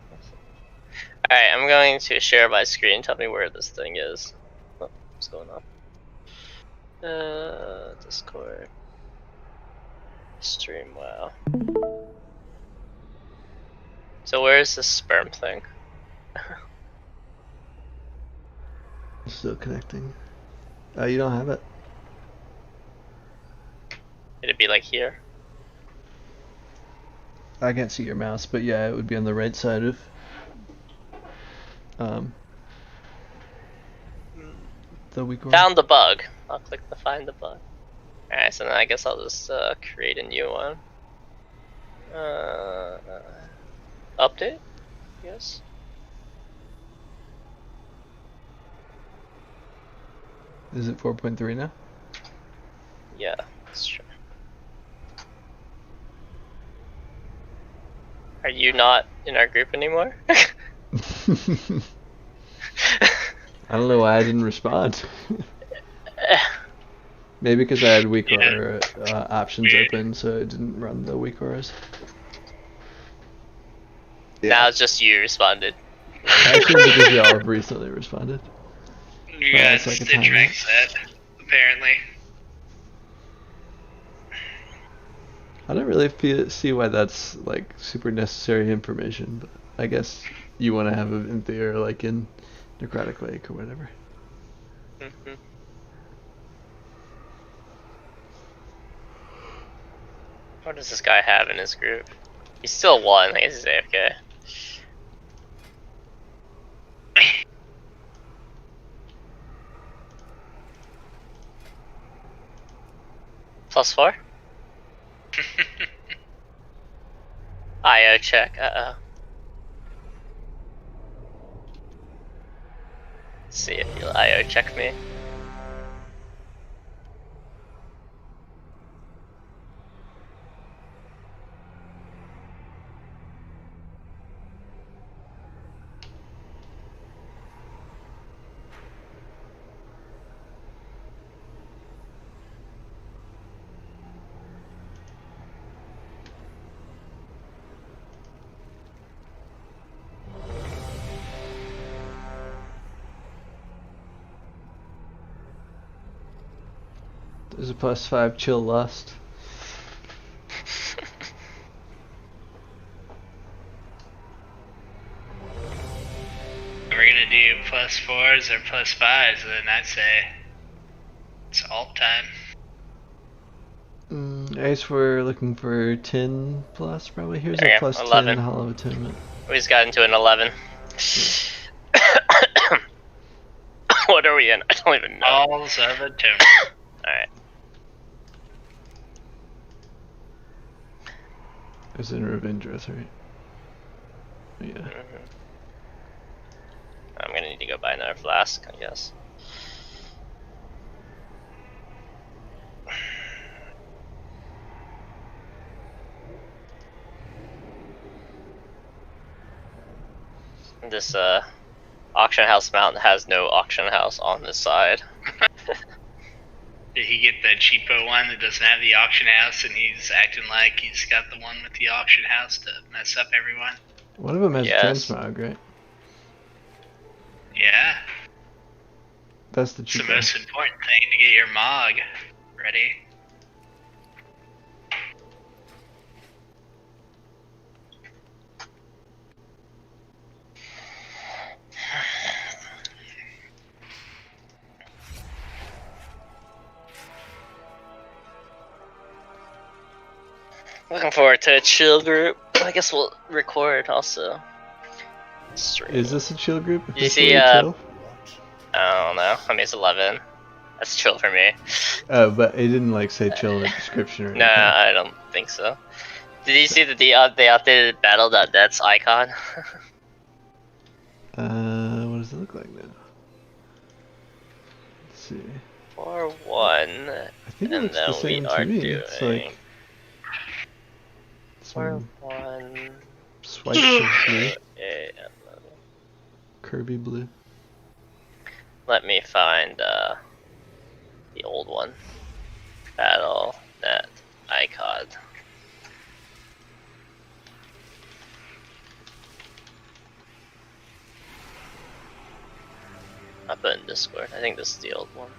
Alright, I'm going to share my screen. Tell me where this thing is. Oh, what's going on? Discord. Stream, wow. So where's this sperm thing? Still connecting. You don't have it. It'd be like here. I can't see your mouse, but yeah, it would be on the right side of the Weak Aura. Found the bug. I'll click the find the bug. Alright, so then I guess I'll just create a new one. Update? Yes. Is it 4.3 now? Yeah, that's true. Are you not in our group anymore? I don't know why I didn't respond. Maybe because I had Weak Aura options open, so it didn't run the Weak Auras. Yeah. Now it's just you responded. Actually, because y'all have recently responded. Yeah, it's the direct set, apparently. I don't really see why that's like super necessary information, but I guess you want to have a Venthyr like in Necrotic Lake or whatever. Mm-hmm. What does this guy have in his group? He's still 1. I guess he's AFK. +4? IO check. Uh-oh. Let's see if he'll IO check me. There's a +5 chill lust. We're gonna do +4s or +5s, then I'd say it's alt time. I guess we're looking for 10 plus probably. Here's There a plus 11. 10 Hollow Attunement. We just got into an 11. What are we in? I don't even know. Halls of Attunement. Alright. It's in Revendreth, right? Yeah. Mm-hmm. I'm gonna need to go buy another flask, I guess. This auction house mountain has no auction house on this side. Did he get the cheapo one that doesn't have the auction house, and he's acting like he's got the one with the auction house to mess up everyone? One of them has Yes. transmog, right? Yeah. That's the It's the cheapo. most important thing to get your Mog ready. Looking forward to a chill group. I guess we'll record also. Stream. Is this a chill group? You see, chill? I don't know. I mean, it's 11. That's chill for me. Oh, but it didn't like say chill in the description or anything. No, I don't think so. Did you see that they updated Battle.net's icon? What does it look like now? Let's see. 4-1. I think it And looks the then same we to are me. doing It's like 4-1. Swipes of blue. Yeah. Kirby blue. Let me find the old one. Battle.net icon. I put in Discord. I think this is the old one.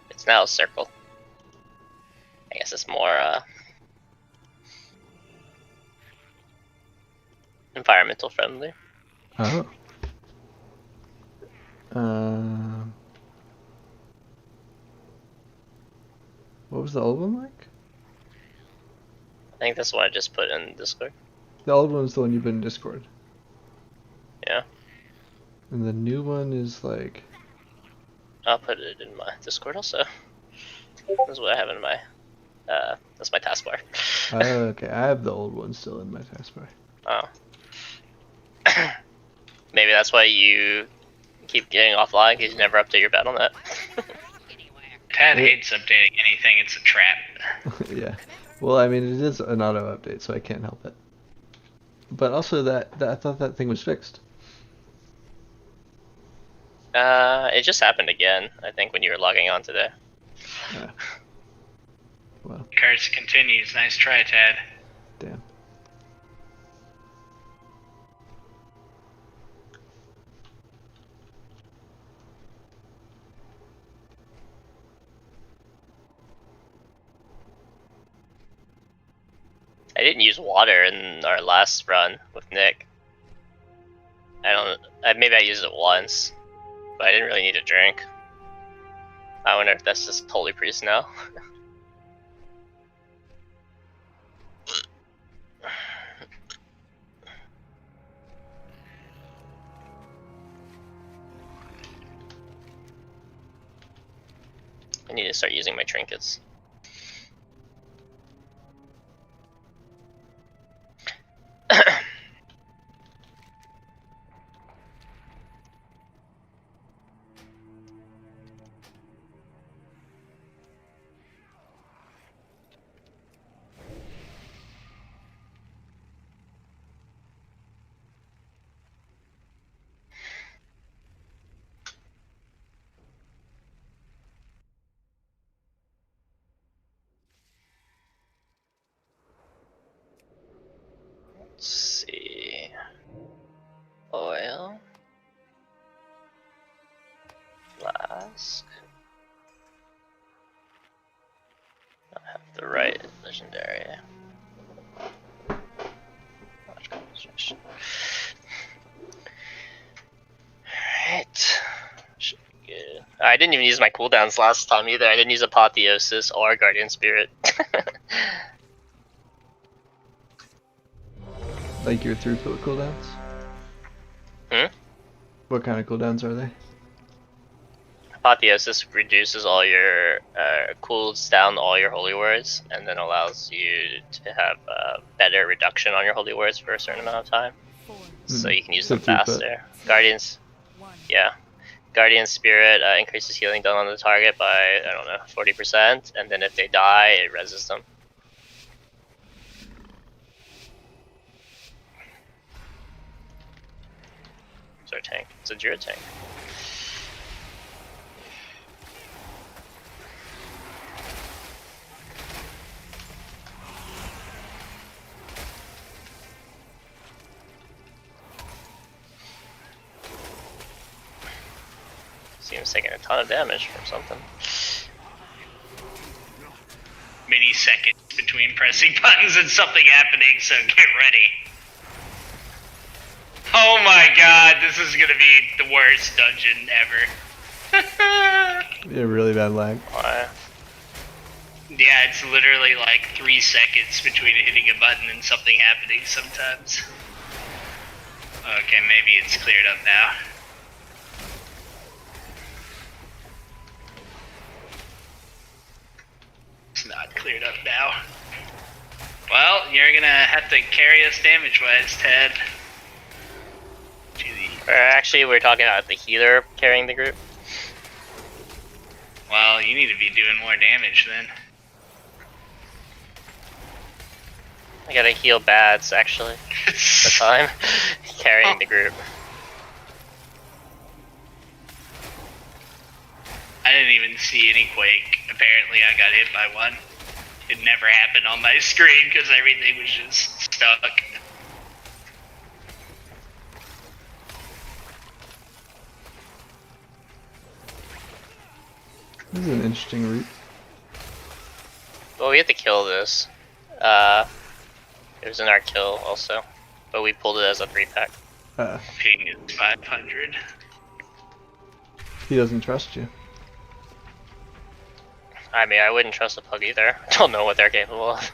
It's now a circle. I guess it's more environmental friendly. Oh. What was the old one like? I think that's what I just put in Discord. The old one's the one you put in Discord. Yeah. And the new one is like... I'll put it in my Discord also. That's what I have in my that's my taskbar. Oh, okay. I have the old one still in my taskbar. Oh. Maybe that's why you keep getting offline, because you never update your Battle.net. Tad hates updating anything, it's a trap. Yeah. Well, I mean, it is an auto update, so I can't help it. But also that I thought that thing was fixed. It just happened again, I think, when you were logging on today. Yeah. Well, Curse continues. Nice try, Tad. damn. I didn't use water in our last run with Nick. Maybe I used it once, but I didn't really need a drink. I wonder if that's just Holy Priest now. I need to start using my trinkets. Let's see. Oil. Flask. I have the right legendary. Alright. Should be good. I didn't even use my cooldowns last time either. I didn't use Apotheosis or Guardian Spirit. Like your throughput cooldowns? What kind of cooldowns are they? Apotheosis reduces all your cools down all your holy words, and then allows you to have better reduction on your holy words for a certain amount of time, so you can use them faster. Guardians, Guardian Spirit increases healing done on the target by 40%, and then if they die, it reses them. It's our tank. It's a Jira tank. Seems taking a ton of damage from something. Many seconds between pressing buttons and something happening, so get ready. Oh my god, this is gonna be the worst dungeon ever. Yeah, really bad lag. Why? Yeah, it's literally like 3 seconds between hitting a button and something happening sometimes. Okay, maybe it's cleared up now. It's not cleared up now. Well, you're gonna have to carry us damage-wise, Ted. Actually, we're talking about the healer carrying the group. Well, you need to be doing more damage then. I gotta heal bads, actually. The time. Carrying the group. I didn't even see any quake. Apparently I got hit by one. It never happened on my screen because everything was just stuck. This is an interesting route. Well, we have to kill this. It was in our kill also, but we pulled it as a 3-pack. Ping is 500. He doesn't trust you. I mean, I wouldn't trust a pug either. I don't know what they're capable of.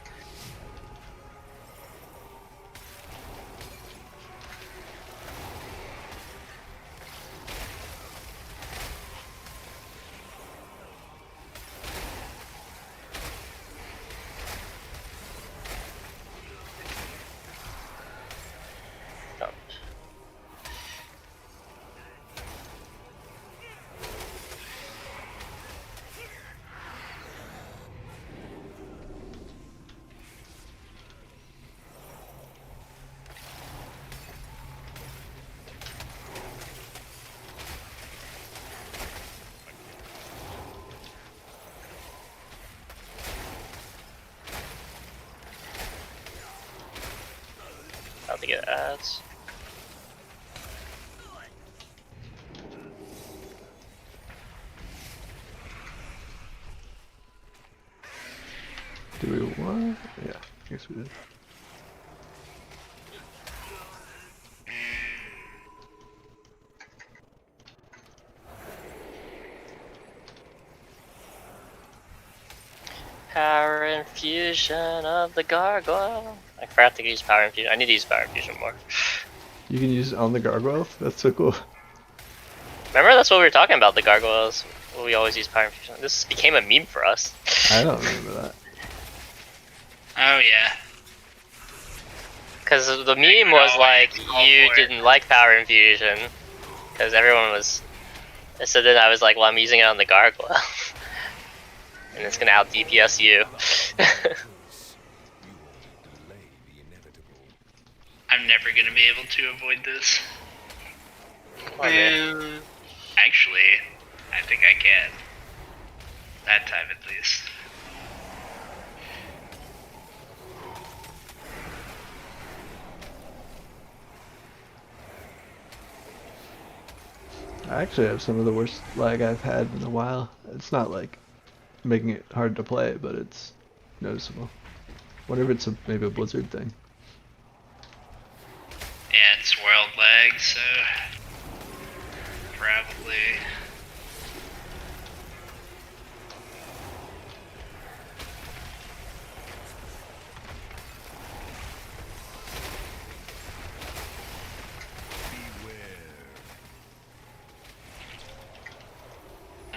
To get ads. Do we want? Yeah, I guess we did. Power infusion of the gargoyle. I forgot to use power infusion. I need to use power infusion more. You can use it on the gargoyle? That's so cool. Remember, that's what we were talking about, the gargoyles. We always use power infusion. This became a meme for us. I don't remember that. Oh, yeah. Because the meme was like, you didn't like power infusion. Because everyone was... So then I was like, well, I'm using it on the gargoyle. And it's gonna out DPS you. I'm never gonna be able to avoid this. Actually, I think I can. That time at least. I actually have some of the worst lag I've had in a while. It's not like making it hard to play, but it's noticeable. Wonder if it's maybe a Blizzard thing. Yeah, it's world lag, so probably.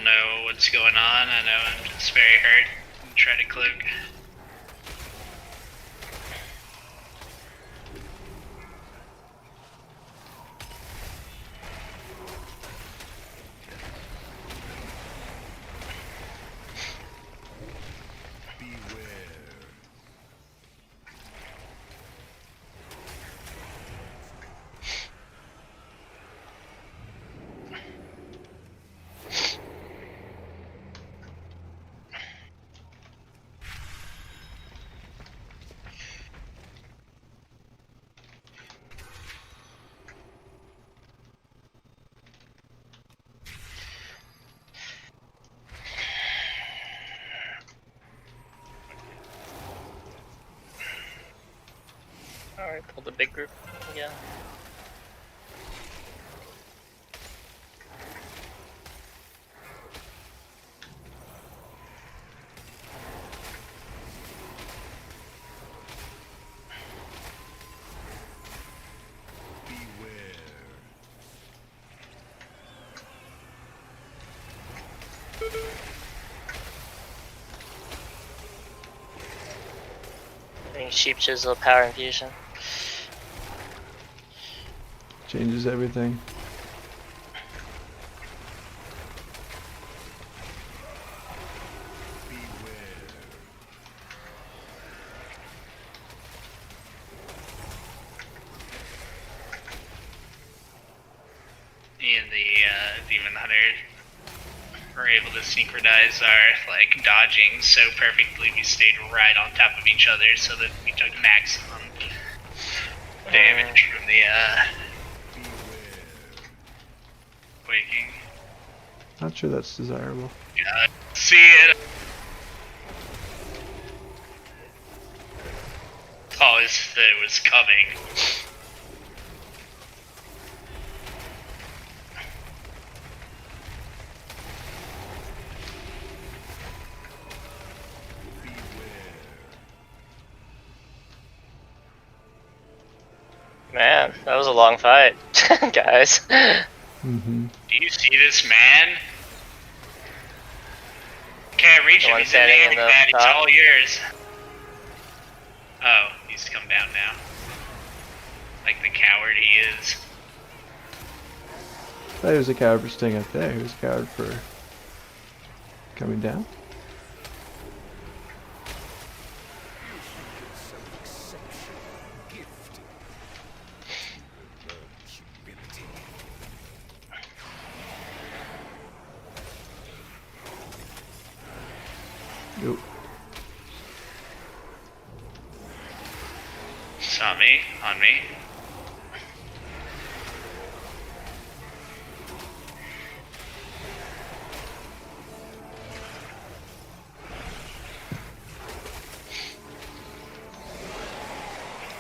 Know what's going on. I know I'm just very hurt. I'm trying to cloak. Alright, pull the big group again. Sheep chisel, power infusion. Changes everything. Me and the Demon Hunter were able to synchronize our like dodging so perfectly we stayed right on top of each other so that we took maximum damage from the waking. Not sure that's desirable. Yeah, see it. Oh, it was coming. Man, that was a long fight, guys. Mm-hmm. Do you see this man? Can't reach him, he's in the handicap, it's all yours. Oh, he's come down now. Like the coward he is. I thought he was a coward for staying up there. He was a coward for coming down. Nope. Saw me, on me.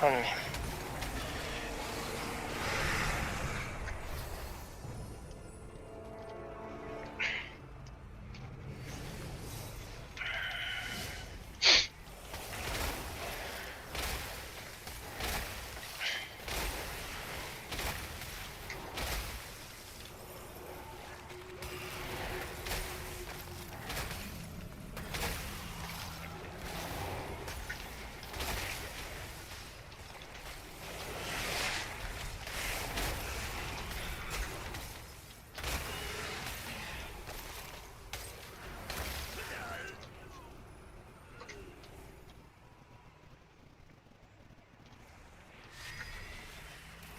On me.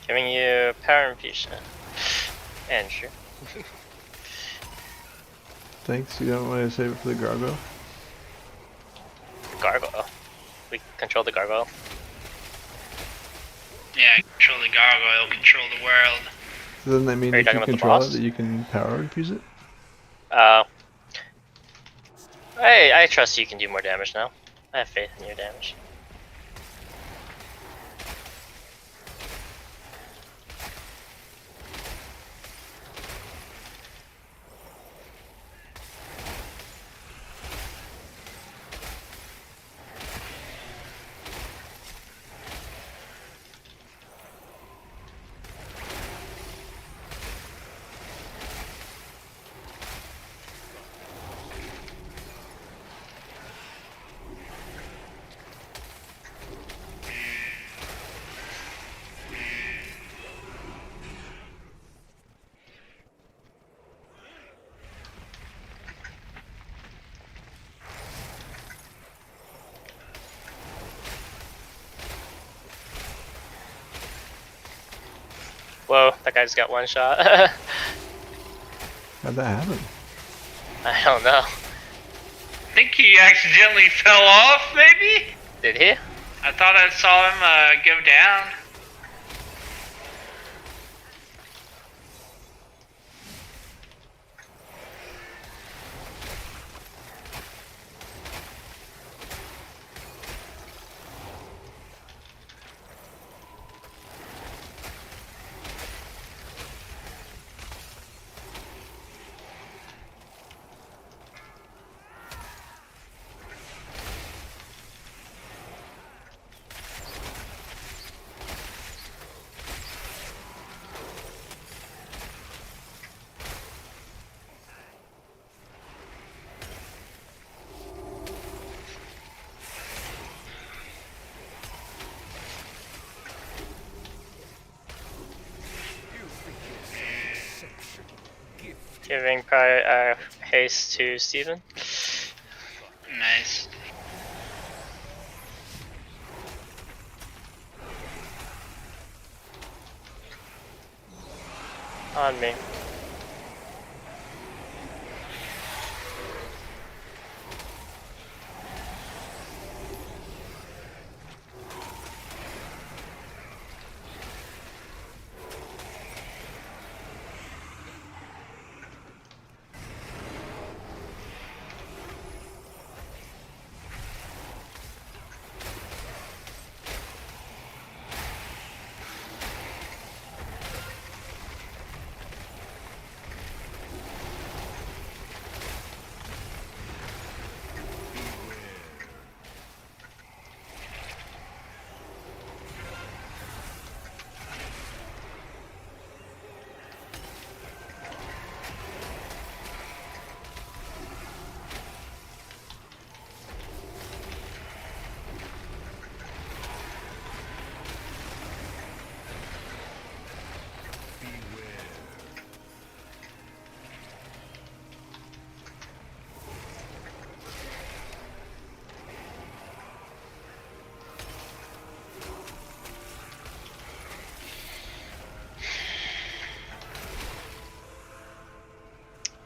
Giving you power infusion. Andrew. Thanks. You don't want to save it for the gargoyle? Gargoyle. We control the gargoyle. Yeah, control the gargoyle, control the world. So doesn't that mean if you control it that you can power infuse it? I trust you can do more damage now. I have faith in your damage. Whoa, that guy just got one shot. How'd that happen? I don't know. I think he accidentally fell off, maybe? Did he? I thought I saw him go down. Giving haste to Steven. Nice. On me.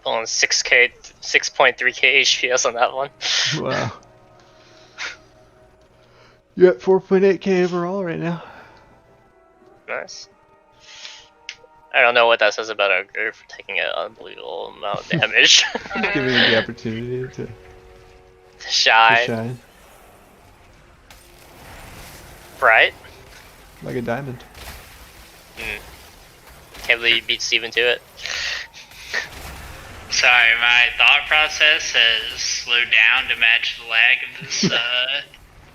Pulling 6k, 6.3k HPS on that one. Wow. You're at 4.8k overall right now. Nice. I don't know what that says about our group for taking an unbelievable amount of damage. Giving you the opportunity to shine. Bright. Like a diamond. Can't believe you beat Steven to it. Sorry, my thought process has slowed down to match the lag of this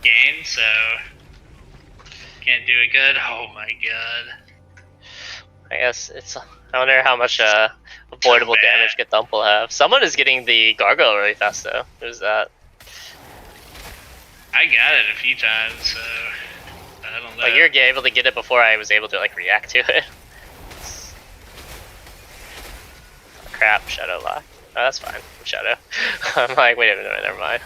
game, so can't do it good. Oh my god. I guess it's. I wonder how much avoidable damage Gethump will have. Someone is getting the gargoyle really fast though. Who's that? I got it a few times, so I don't know. Like you're able to get it before I was able to like react to it. Crap, Shadow lock. Oh, that's fine. Shadow. I'm like, wait a minute, never mind.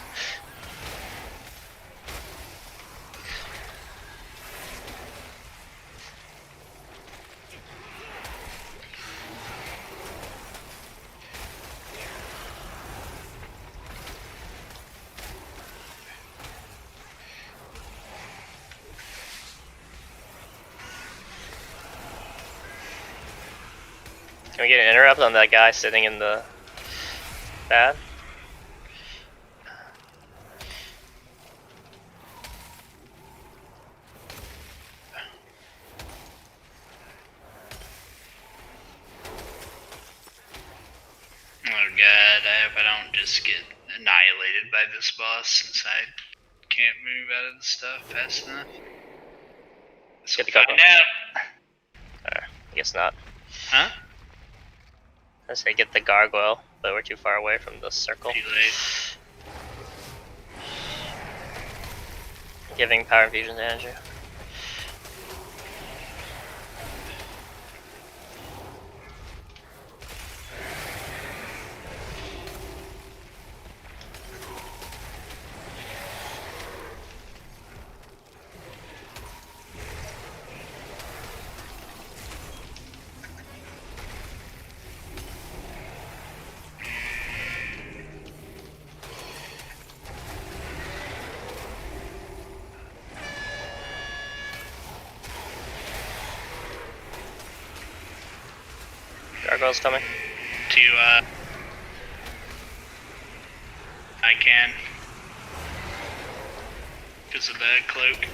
Can we get an interrupt on that guy sitting in the pad? Oh god, I hope I don't just get annihilated by this boss since I can't move out of the stuff fast enough. Let's get the find out. I guess not. Huh? I say get the gargoyle, but we're too far away from the circle. Too late. Giving power infusion to Andrew. Gargoyle's coming. I can. Because of the cloak.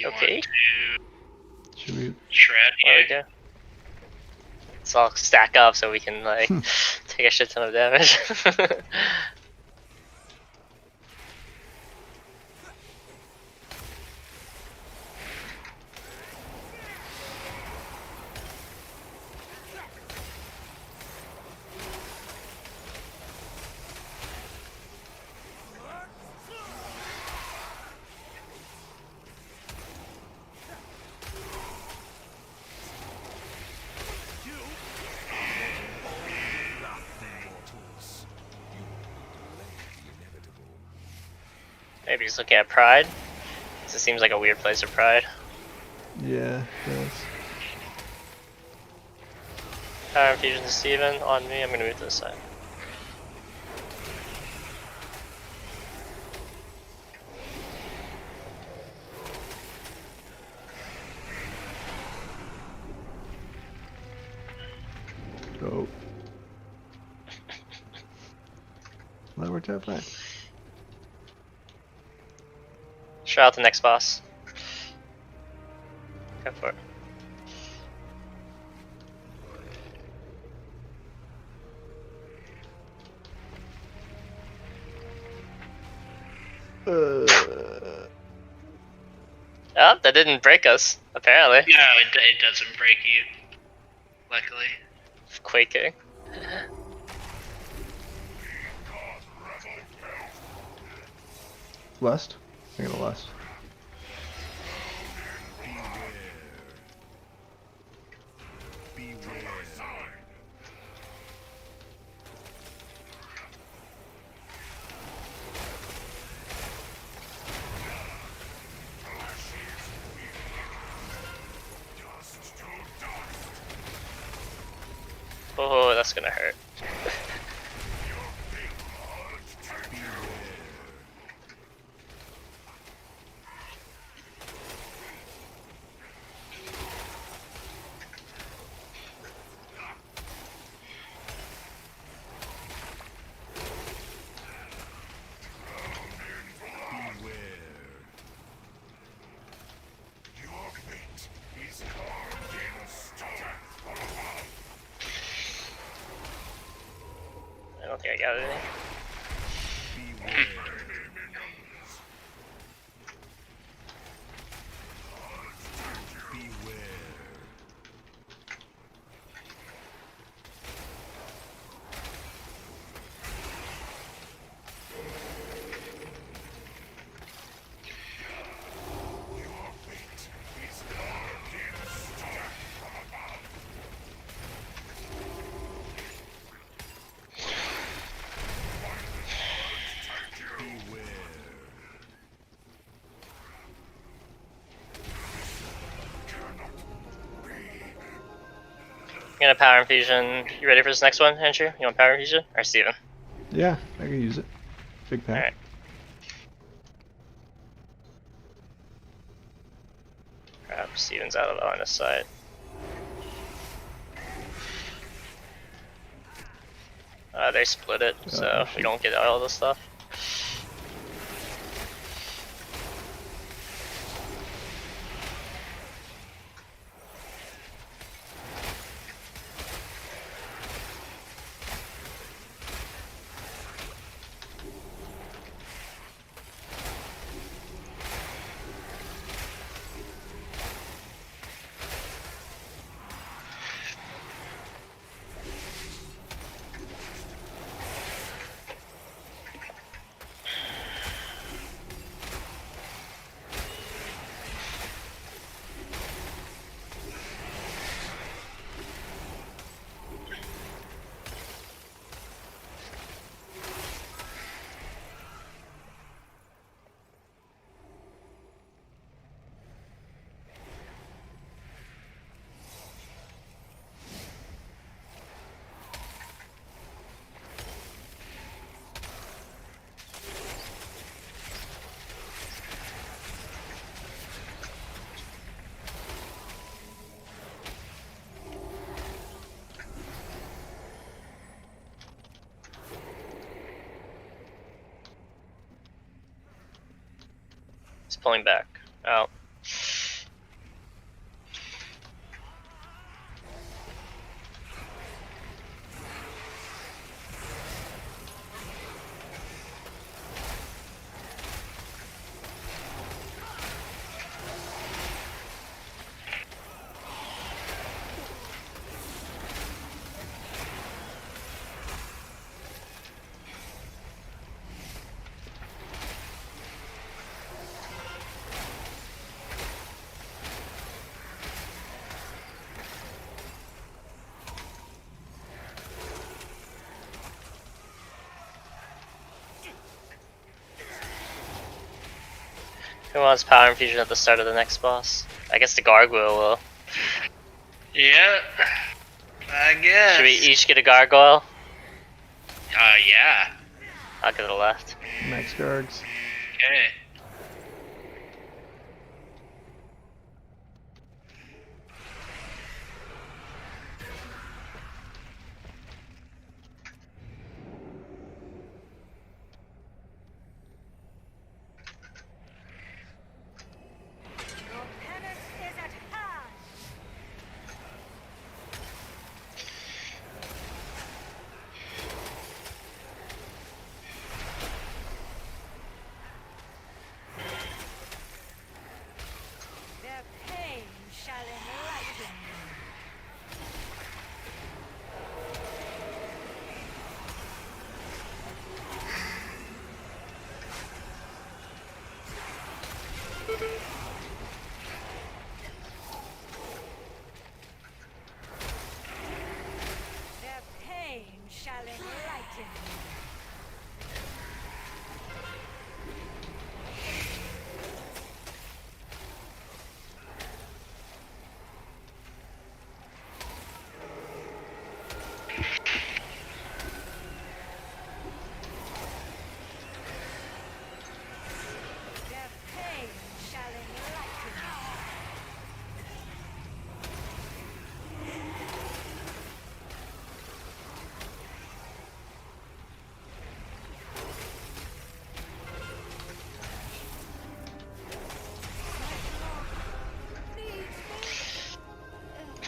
Okay. Should we shred here? Let's all stack up so we can like take a shit ton of damage. Maybe just looking at Pride. This seems like a weird place for Pride. Yeah, it does. Power infusion to Steven on me. I'm gonna move to the side. Oh. That worked out fine. Try out the next boss. Go for it. Oh, that didn't break us, apparently. No, it doesn't break you. Luckily. Quaking. Lust? I'm gonna lust. Oh, that's gonna hurt. I don't think I got anything. gonna power infusion. You ready for this next one, Andrew? You want power infusion or Steven? Yeah, I can use it. Big pack. Alright. Crap, Steven's out of the line of sight. They split it, so we don't get all this stuff. He's pulling back. Out. Who wants power infusion at the start of the next boss? I guess the gargoyle will. Yeah, I guess. Should we each get a gargoyle? Yeah. I'll go to the left. Max guards. Okay.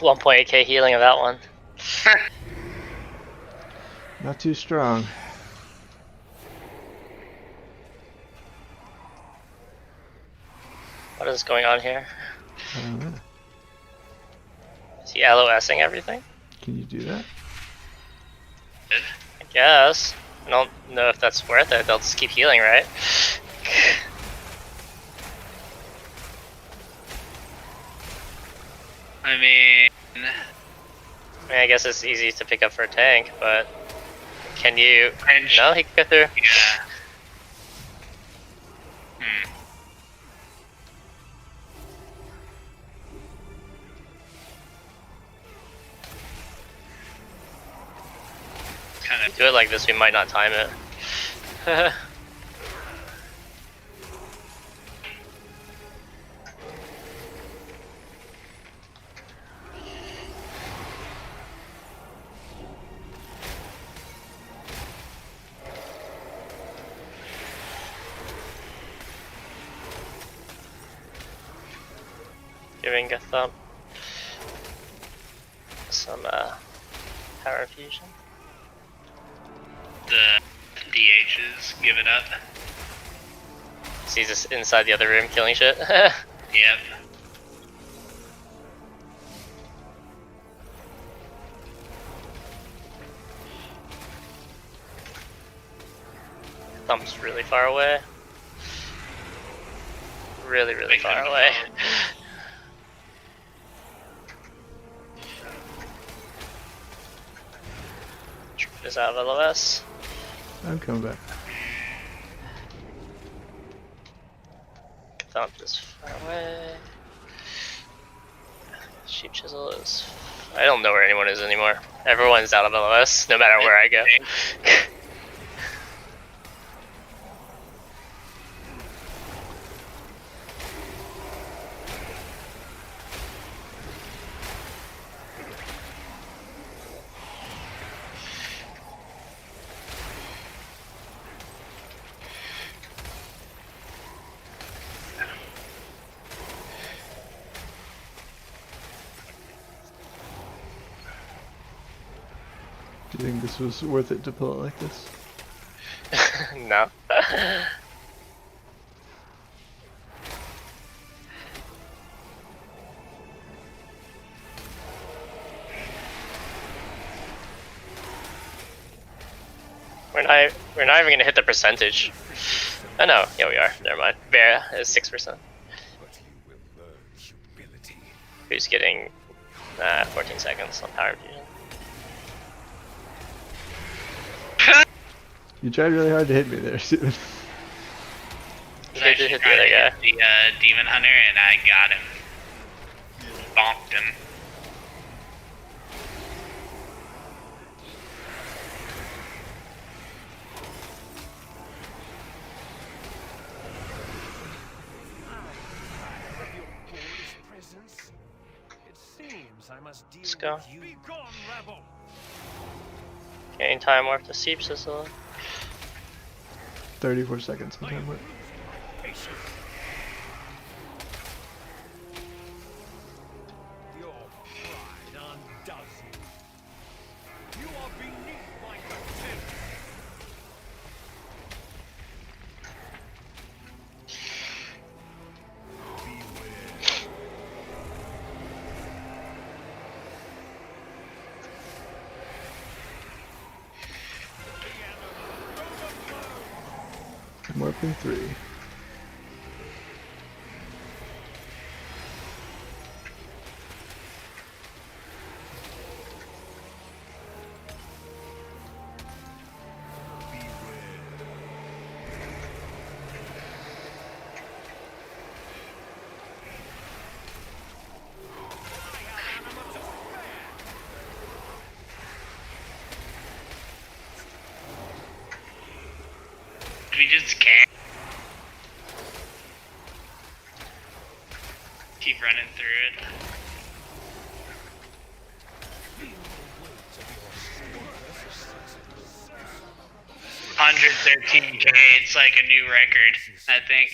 $1.8k healing of that one. Not too strong. What is going on here? I don't know. Is he LOSing everything? Can you do that? I guess. I don't know if that's worth it. They'll just keep healing, right? I mean, I guess it's easy to pick up for a tank, but can you? No, he can go through. Yeah. we do it like this, we might not time it. Giving a thump some power infusion. The DHs give it up. He's just inside the other room killing shit. Yep. Thump's really far away. Really far away. Is out of LOS. I'm coming back. Thump is far away. Sheep Chisel is... I don't know where anyone is anymore. Everyone's out of LOS, no matter where I go. Do you think this was worth it to pull it like this? No. We're not even gonna hit the percentage. Oh no, yeah we are. Never mind. Vera is 6%. Who's getting 14 seconds on power infusion? You tried really hard to hit me there, Steven. I did hit the other guy. The Demon Hunter, and I got him. Bonked him. Let's go. Gain time warp to Sheep Chisel. 34 seconds in time warp. I'm warping 3. We just can't. Keep running through it. 113K, it's like a new record, I think.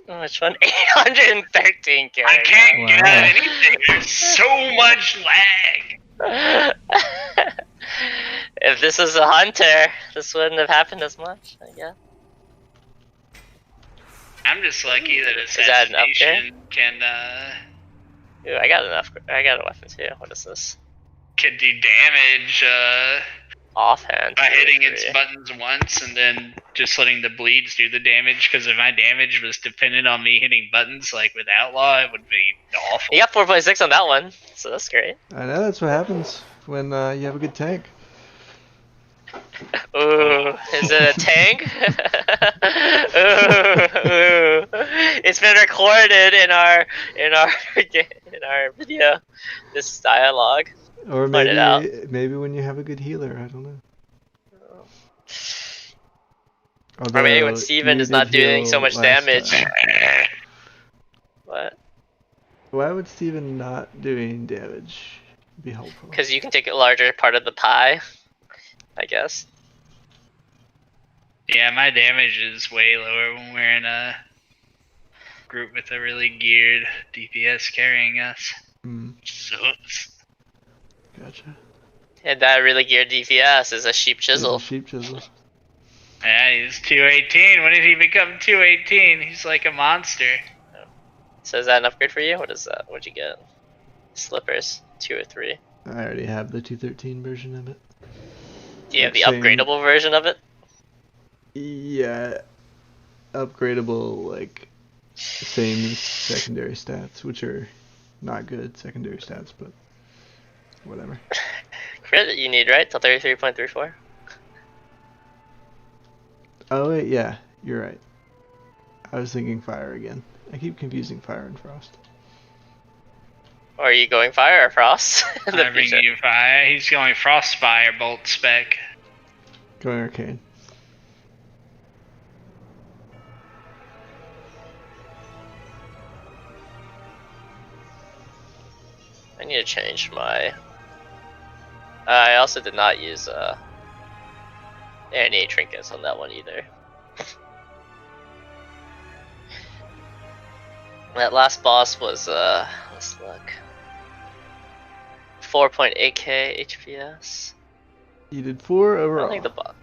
Oh, which one? 813K. I can't get out of anything, there's so much lag. If this was a hunter, this wouldn't have happened as much, I guess. I'm just lucky that Assassination can, Ooh, I got a weapon too. What is this? Can do damage, Offhand. by hitting its buttons once and then just letting the bleeds do the damage, because if my damage was dependent on me hitting buttons, like with Outlaw, it would be awful. You got 4.6 on that one, so that's great. I know, that's what happens when you have a good tank. Ooh, is it a tank? ooh. It's been recorded in our video. This dialogue. Or maybe when you have a good healer, I don't know. Although, or maybe when Steven is not doing so much damage. What? Why would Steven not doing damage be helpful? Because you can take a larger part of the pie, I guess. Yeah, my damage is way lower when we're in a group with a really geared DPS carrying us. Sucks. Gotcha. And that really geared DPS is a sheep chisel. Sheep chisel. Yeah, he's 218. When did he become 218? He's like a monster. So is that an upgrade for you? What is that? What'd you get? Slippers, 2 or 3. I already have the 213 version of it. Do you have the upgradable version of it? Yeah, upgradable, like, same as secondary stats, which are not good secondary stats, but whatever. Crit you need, right? Till 33.34? Oh wait, yeah, you're right. I was thinking fire again. I keep confusing fire and frost. Or are you going fire or frost? I'm bringing you fire. He's going frost, fire, bolt spec. Going arcane. I need to change my... I also did not use any trinkets on that one either. That last boss was, let's look. 4.8k HPS. You did 4 overall. I don't think the boss.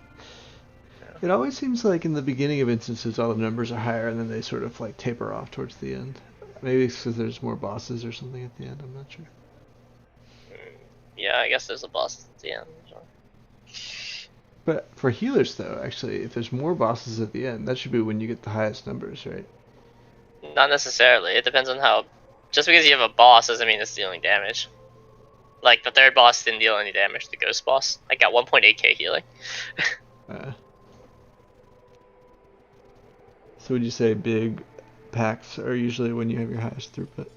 It always seems like in the beginning of instances all the numbers are higher and then they sort of like taper off towards the end. Maybe it's because there's more bosses or something at the end, I'm not sure. Yeah, I guess there's a boss at the end. But for healers though, actually, if there's more bosses at the end, that should be when you get the highest numbers, right? Not necessarily. It depends on how... Just because you have a boss doesn't mean it's dealing damage. Like, the third boss didn't deal any damage, the ghost boss. I got 1.8k healing. So would you say big packs are usually when you have your highest throughput?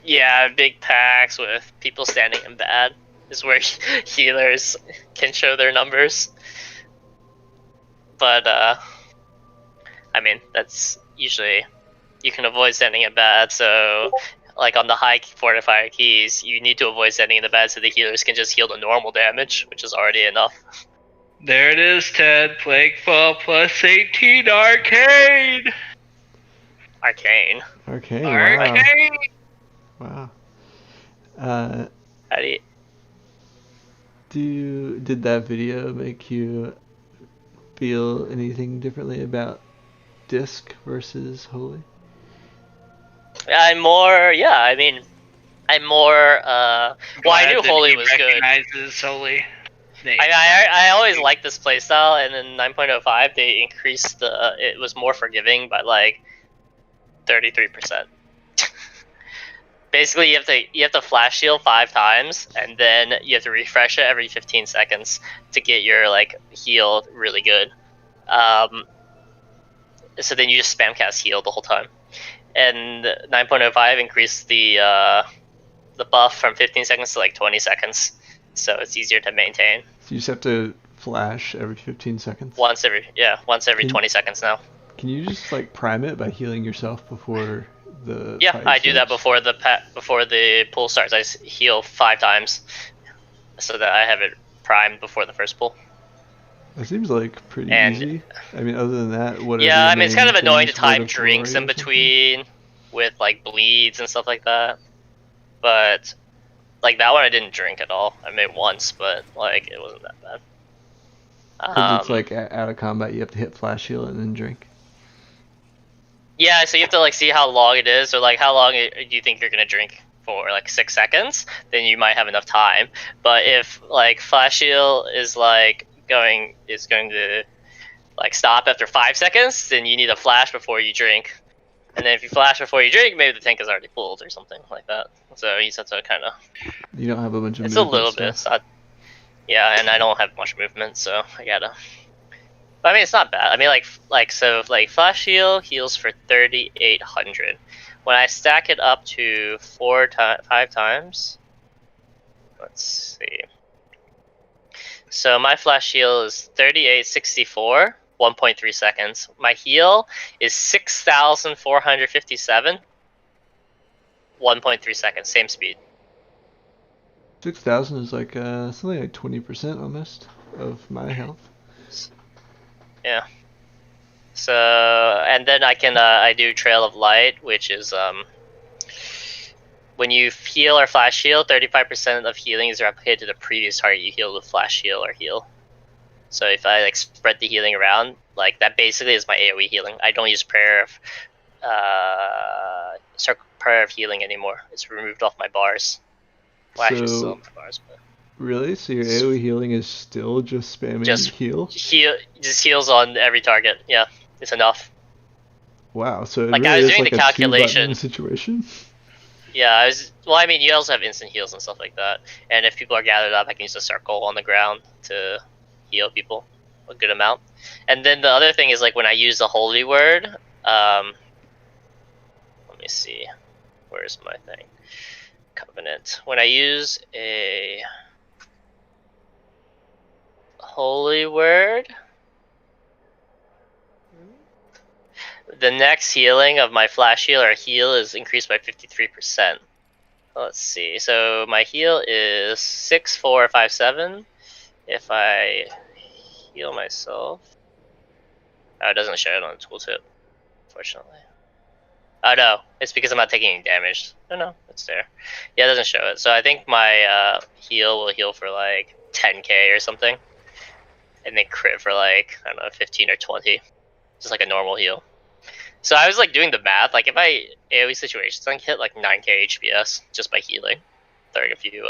Yeah, big packs with people standing in bad is where healers can show their numbers. But, I mean, that's usually... You can avoid standing in bad, so... Like on the high fortifier keys, you need to avoid standing in the bad so the healers can just heal the normal damage, which is already enough. There it is, Ted. Plaguefall plus 18 arcane! Arcane. Arcane, Arcane! Wow. How do you... Did that video make you feel anything differently about Disc versus Holy? I'm more, I knew Holy was good. Recognizes Holy. I always liked this playstyle, and in 9.05 they increased it was more forgiving by like 33%. Basically, you have to flash heal 5 times, and then you have to refresh it every 15 seconds to get your like heal really good. So then you just spam cast heal the whole time. And 9.05 increased the buff from 15 seconds to like 20 seconds, so it's easier to maintain. So you just have to flash every 15 seconds? Once every 20 seconds now. Can you just like prime it by healing yourself before the Yeah, I do that before the pull starts. I heal 5 times so that I have it primed before the first pull. That seems like pretty easy. I mean, other than that, what? Yeah, I mean, it's kind of annoying to time drinks in between with like bleeds and stuff like that. But like that one, I didn't drink at all. I made once, but like it wasn't that bad. Because it's like out of combat, you have to hit flash heal and then drink. Yeah, so you have to like see how long it is, or like how long do you think you're gonna drink for? Like 6 seconds, then you might have enough time. But if like flash heal is like going to like stop after 5 seconds, then you need a flash before you drink. And then if you flash before you drink, maybe the tank is already pulled or something like that. So you just have to kind of... You don't have a bunch of It's a little bit. It's not, yeah, and I don't have much movement, so I gotta... But I mean, it's not bad. I mean, like flash heal heals for 3,800. When I stack it up to 5 times... Let's see... So my flash heal is 3864, 1.3 seconds. My heal is 6457, 1.3 seconds, same speed. 6,000 is like something like 20% almost of my health. Yeah. So, and then I do Trail of Light, which is when you heal or flash heal, 35% of healing is replicated to the previous target you healed with flash heal or heal. So if I like spread the healing around, like that basically is my AoE healing. I don't use prayer of healing anymore. It's removed off my bars. Well, actually, still on my bars, but... Really? So your AoE healing is still just spamming heal? Just heals on every target. Yeah, it's enough. Wow. So it like really I was is doing like the a calculation situation. Yeah, well, I mean, you also have instant heals and stuff like that. And if people are gathered up, I can use a circle on the ground to heal people a good amount. And then the other thing is like when I use the holy word, let me see, where's my thing? Covenant. When I use a holy word, the next healing of my flash heal or heal is increased by 53%. Let's see. So my heal is 6457. If I heal myself, oh, it doesn't show it on the tooltip, unfortunately. Oh no, it's because I'm not taking any damage. No, it's there. Yeah, it doesn't show it. So I think my heal will heal for like 10k or something, and then crit for like, I don't know, 15 or 20, just like a normal heal. So I was like doing the math, like if I AoE situations, I can hit like 9k HPS just by healing, throwing a few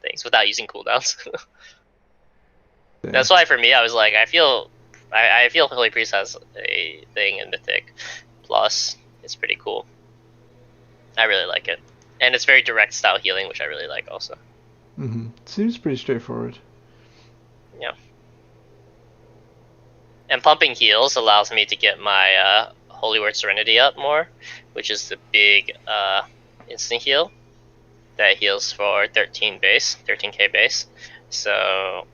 things without using cooldowns. That's why for me, I was like, I feel Holy Priest has a thing in Mythic Plus. It's pretty cool. I really like it, and it's very direct style healing, which I really like also. Seems pretty straightforward. Yeah. And pumping heals allows me to get my Holy Word Serenity up more, which is the big instant heal that heals for 13k base. So,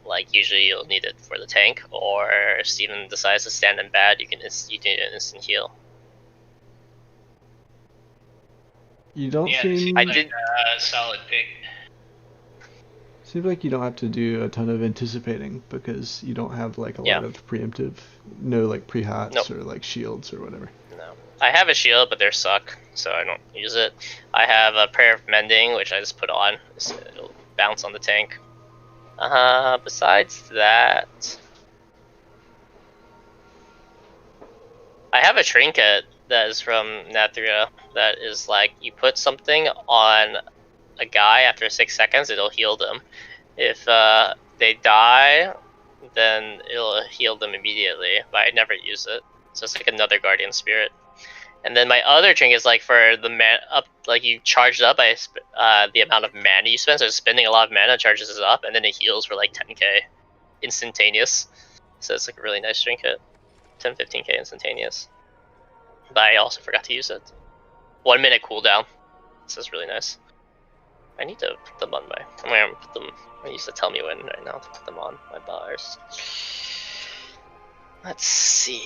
like, usually you'll need it for the tank, or if Steven decides to stand in bad, you can do an instant heal. You don't seem... I did a solid pick. Seems like you don't have to do a ton of anticipating because you don't have like a lot of preemptive, no like pre-hots or like shields or whatever. No, I have a shield, but they suck, so I don't use it. I have a Prayer of Mending, which I just put on. So it'll bounce on the tank. Besides that, I have a trinket that is from Nathria that is like, you put something on a guy after 6 seconds, it'll heal them. If they die, then it'll heal them immediately, but I never use it. So it's like another guardian spirit. And then my other trinket is like for the like you charge it up by the amount of mana you spend. So spending a lot of mana charges it up, and then it heals for like 10k instantaneous. So it's like a really nice trinket, 10-15k instantaneous. But I also forgot to use it. 1 minute cooldown. So it's really nice. I need to put them on my... I'm gonna put them... I used to tell me when right now to put them on my bars. Let's see.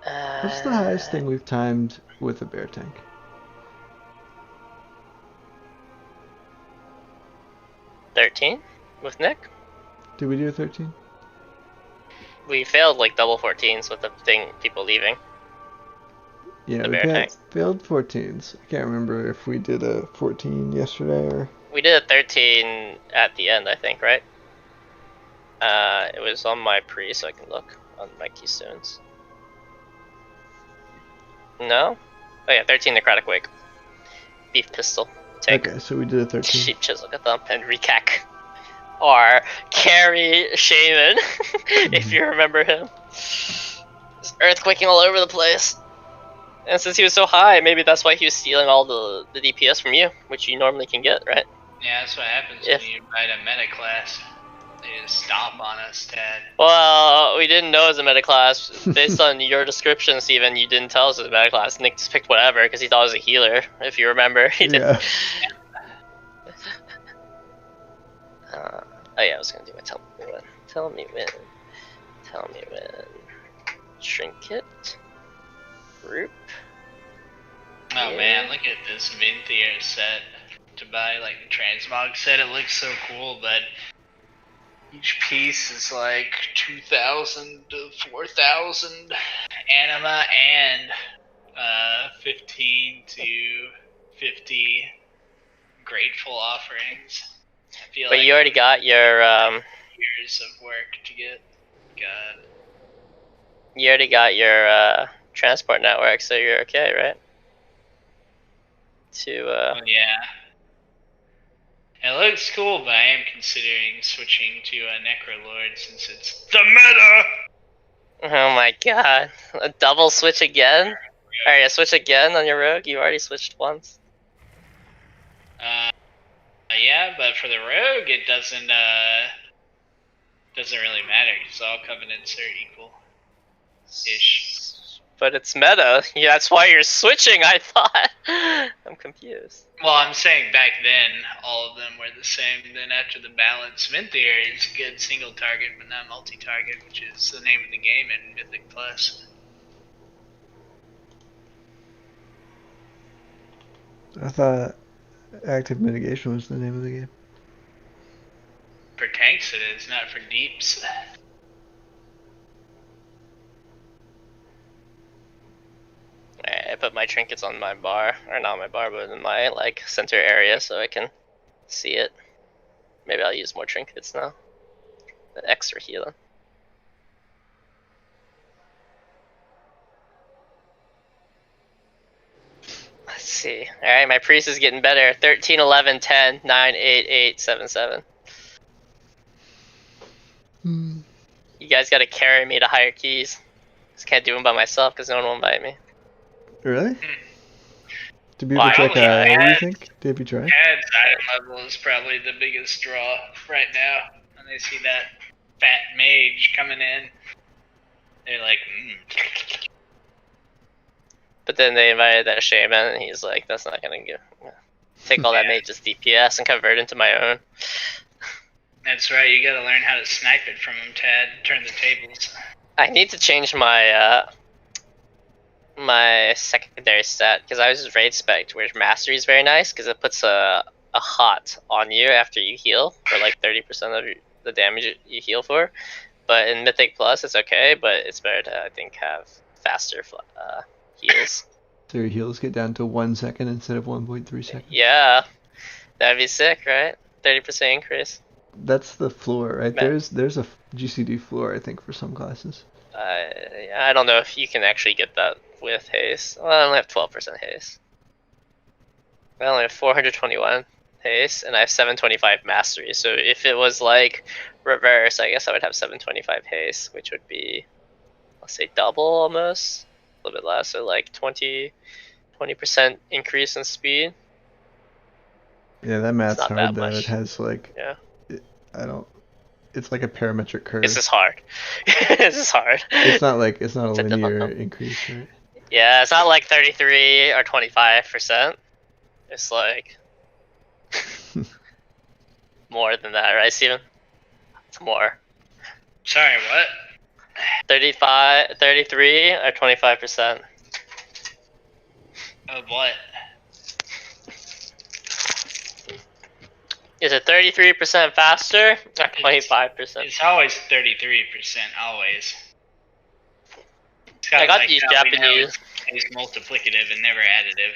What's the highest thing we've timed with a bear tank? $13 with Nick. Did we do a 13? We failed like double 14s with the thing, people leaving. Yeah, we failed 14s. I can't remember if we did a 14 yesterday or... We did a 13 at the end, I think, right? It was on my pre, so I can look on my keystones. No? Oh yeah, 13 Necrotic Wake. Beef Pistol. Tank. Okay, so we did a 13. Sheep Chisel Thump and Rekak. Or Carry Shaman, if you remember him. He's earthquaking all over the place. And since he was so high, maybe that's why he was stealing all the DPS from you, which you normally can get, right? Yeah, that's what happens when you ride a meta class. They just stomp on us, Tad. Well, we didn't know it was a meta class. Based on your description, Steven, you didn't tell us it was a meta class. Nick just picked whatever because he thought it was a healer, if you remember. He did. Oh yeah, I was gonna do my tell me when. Tell me when. Tell me when. Trinket. Group. Oh man, look at this Vinthier set to buy, like the Transmog set. It looks so cool, but each piece is like 2,000 to 4,000 anima and 15 to 50 grateful offerings. But like you already got your years of work to get. God. You already got your transport network, so you're okay, right? Oh yeah. It looks cool, but I am considering switching to a Necrolord since it's the meta. Oh my god. A double switch again? Alright, switch again on your rogue? You already switched once. Yeah, but for the rogue it doesn't really matter because all covenants are equal ish. But it's meta. Yeah, that's why you're switching, I thought. I'm confused. Well, I'm saying back then all of them were the same. Then after the balance, Vinthier is good single target but not multi-target, which is the name of the game in Mythic Plus. I thought active mitigation was the name of the game. For tanks it is, not for deeps. I put my trinkets on my bar, or not my bar, but in my like center area so I can see it. Maybe I'll use more trinkets now. The extra healing. Let's see. Alright, my priest is getting better. 13, 11, 10, 9, 8, 8, 7, 7. You guys gotta carry me to higher keys. Just can't do them by myself because no one will invite me. Really? Do people check what do you think? Did you try? Cad's item level is probably the biggest draw right now. When they see that fat mage coming in, they're like, But then they invited that shaman and he's like, that's not gonna take all that mage's DPS and convert into my own. That's right, you gotta learn how to snipe it from him, Tad. Turn the tables. I need to change my my secondary stat because I was just raid spec where mastery is very nice because it puts a hot on you after you heal for like 30% of the damage you heal for. But in Mythic Plus it's okay, but it's better to I think have faster heals. So your heals get down to 1 second instead of 1.3 seconds. Yeah, that'd be sick, right? 30% increase. That's the floor, right? There's a GCD floor, I think, for some classes. I don't know if you can actually get that with haste. Well, I only have 12% haste. I only have 421 haste, and I have 725 mastery. So if it was like reverse, I guess I would have 725 haste, which would be, let's say, double almost. A little bit less, so like 20% increase in speed. Yeah, that math's hard though. It has like, it's like a parametric curve. This is hard. This is hard. It's not a linear increase, right? Yeah, it's not like 33 or 25%. It's like more than that, right, Steven? It's more. Sorry, what? 33 or 25%. Of what? Is it 33% faster or 25%? It's always 33%, always. I got these Japanese. It's multiplicative and never additive.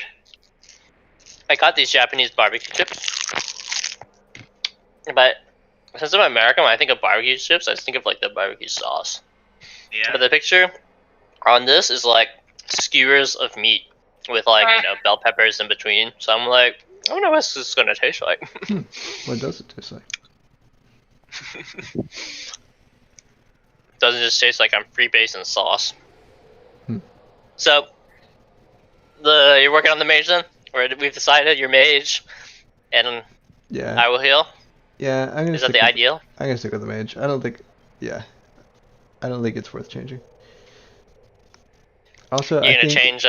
I got these Japanese barbecue chips. But since I'm American, when I think of barbecue chips, I just think of like the barbecue sauce. Yeah. But the picture on this is like skewers of meat with like, bell peppers in between. So I'm like, I wonder what this is gonna taste like. What does it taste like? Doesn't just taste like I'm freebasing sauce. So, you're working on the mage then? Or we've decided you're mage, and I will heal? Yeah, I'm gonna. Is that the ideal? I'm gonna stick with the mage. I don't think it's worth changing. Also, you're gonna change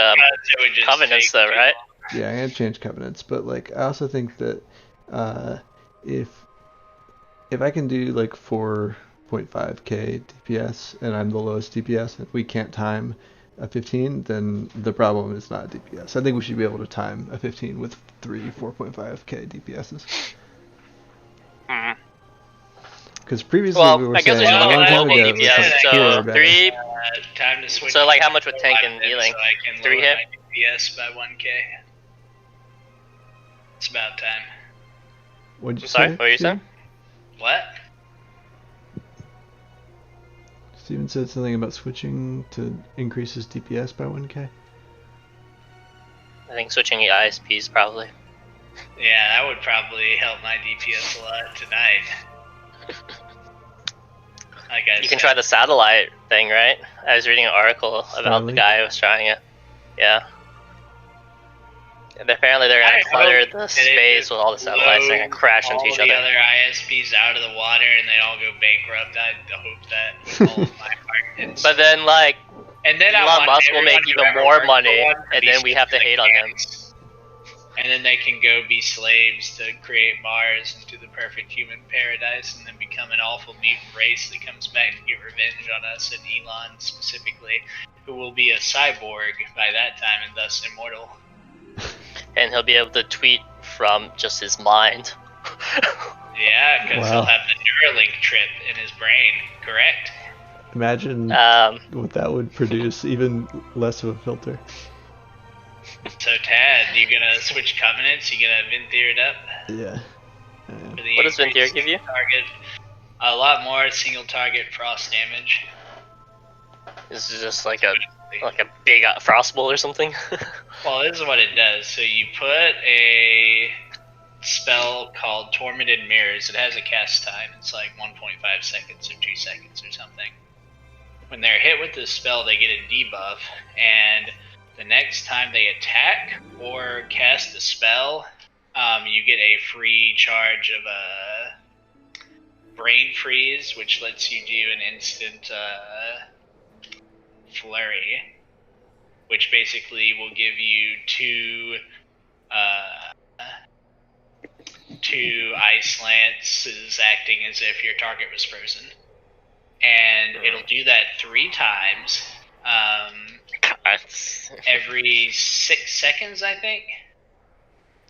covenants though, right? Yeah, I'm gonna change covenants, but like I also think that if if I can do like 4.5k DPS and I'm the lowest DPS and we can't time a 15, then the problem is not DPS. I think we should be able to time a 15 with 4.5k DPSs. Because previously we were saying a long time ago it was like 4 3. Time to switch. So like how much would tank and healing? So I can 3 hit? DPS by 1k. It's about time. What'd you Sorry, say? what were you saying? What? Steven said something about switching to increase his DPS by 1k. I think switching the ISPs probably. Yeah, that would probably help my DPS a lot tonight. Like you can try the satellite thing, right? I was reading an article about the guy who was trying it. Yeah. And apparently they're gonna clutter the space with all the satellites. They're gonna crash into each other. All the other ISPs out of the water and they all go bankrupt. I hope that all of my markets. But then like, and then Elon Musk will make even more money, and then we have to hate on him. And then they can go be slaves to create Mars into the perfect human paradise, and then become an awful mutant race that comes back to get revenge on us and Elon specifically, who will be a cyborg by that time and thus immortal. And he'll be able to tweet from just his mind. Yeah, because he'll have the Neuralink trip in his brain, correct? Imagine what that would produce, even less of a filter. So Tad, you gonna switch covenants? You gonna Venthyr it up? Yeah. What does Venthyr give you? Target, a lot more single target frost damage. This is just like a big frost bolt or something. Well, this is what it does. So you put a spell called Tormented Mirrors. It has a cast time. It's like 1.5 seconds or 2 seconds or something. When they're hit with this spell, they get a debuff, and the next time they attack or cast a spell, you get a free charge of a Brain Freeze, which lets you do an instant flurry, which basically will give you two ice lances acting as if your target was frozen. And it'll do that 3 times. Every 6 seconds, I think.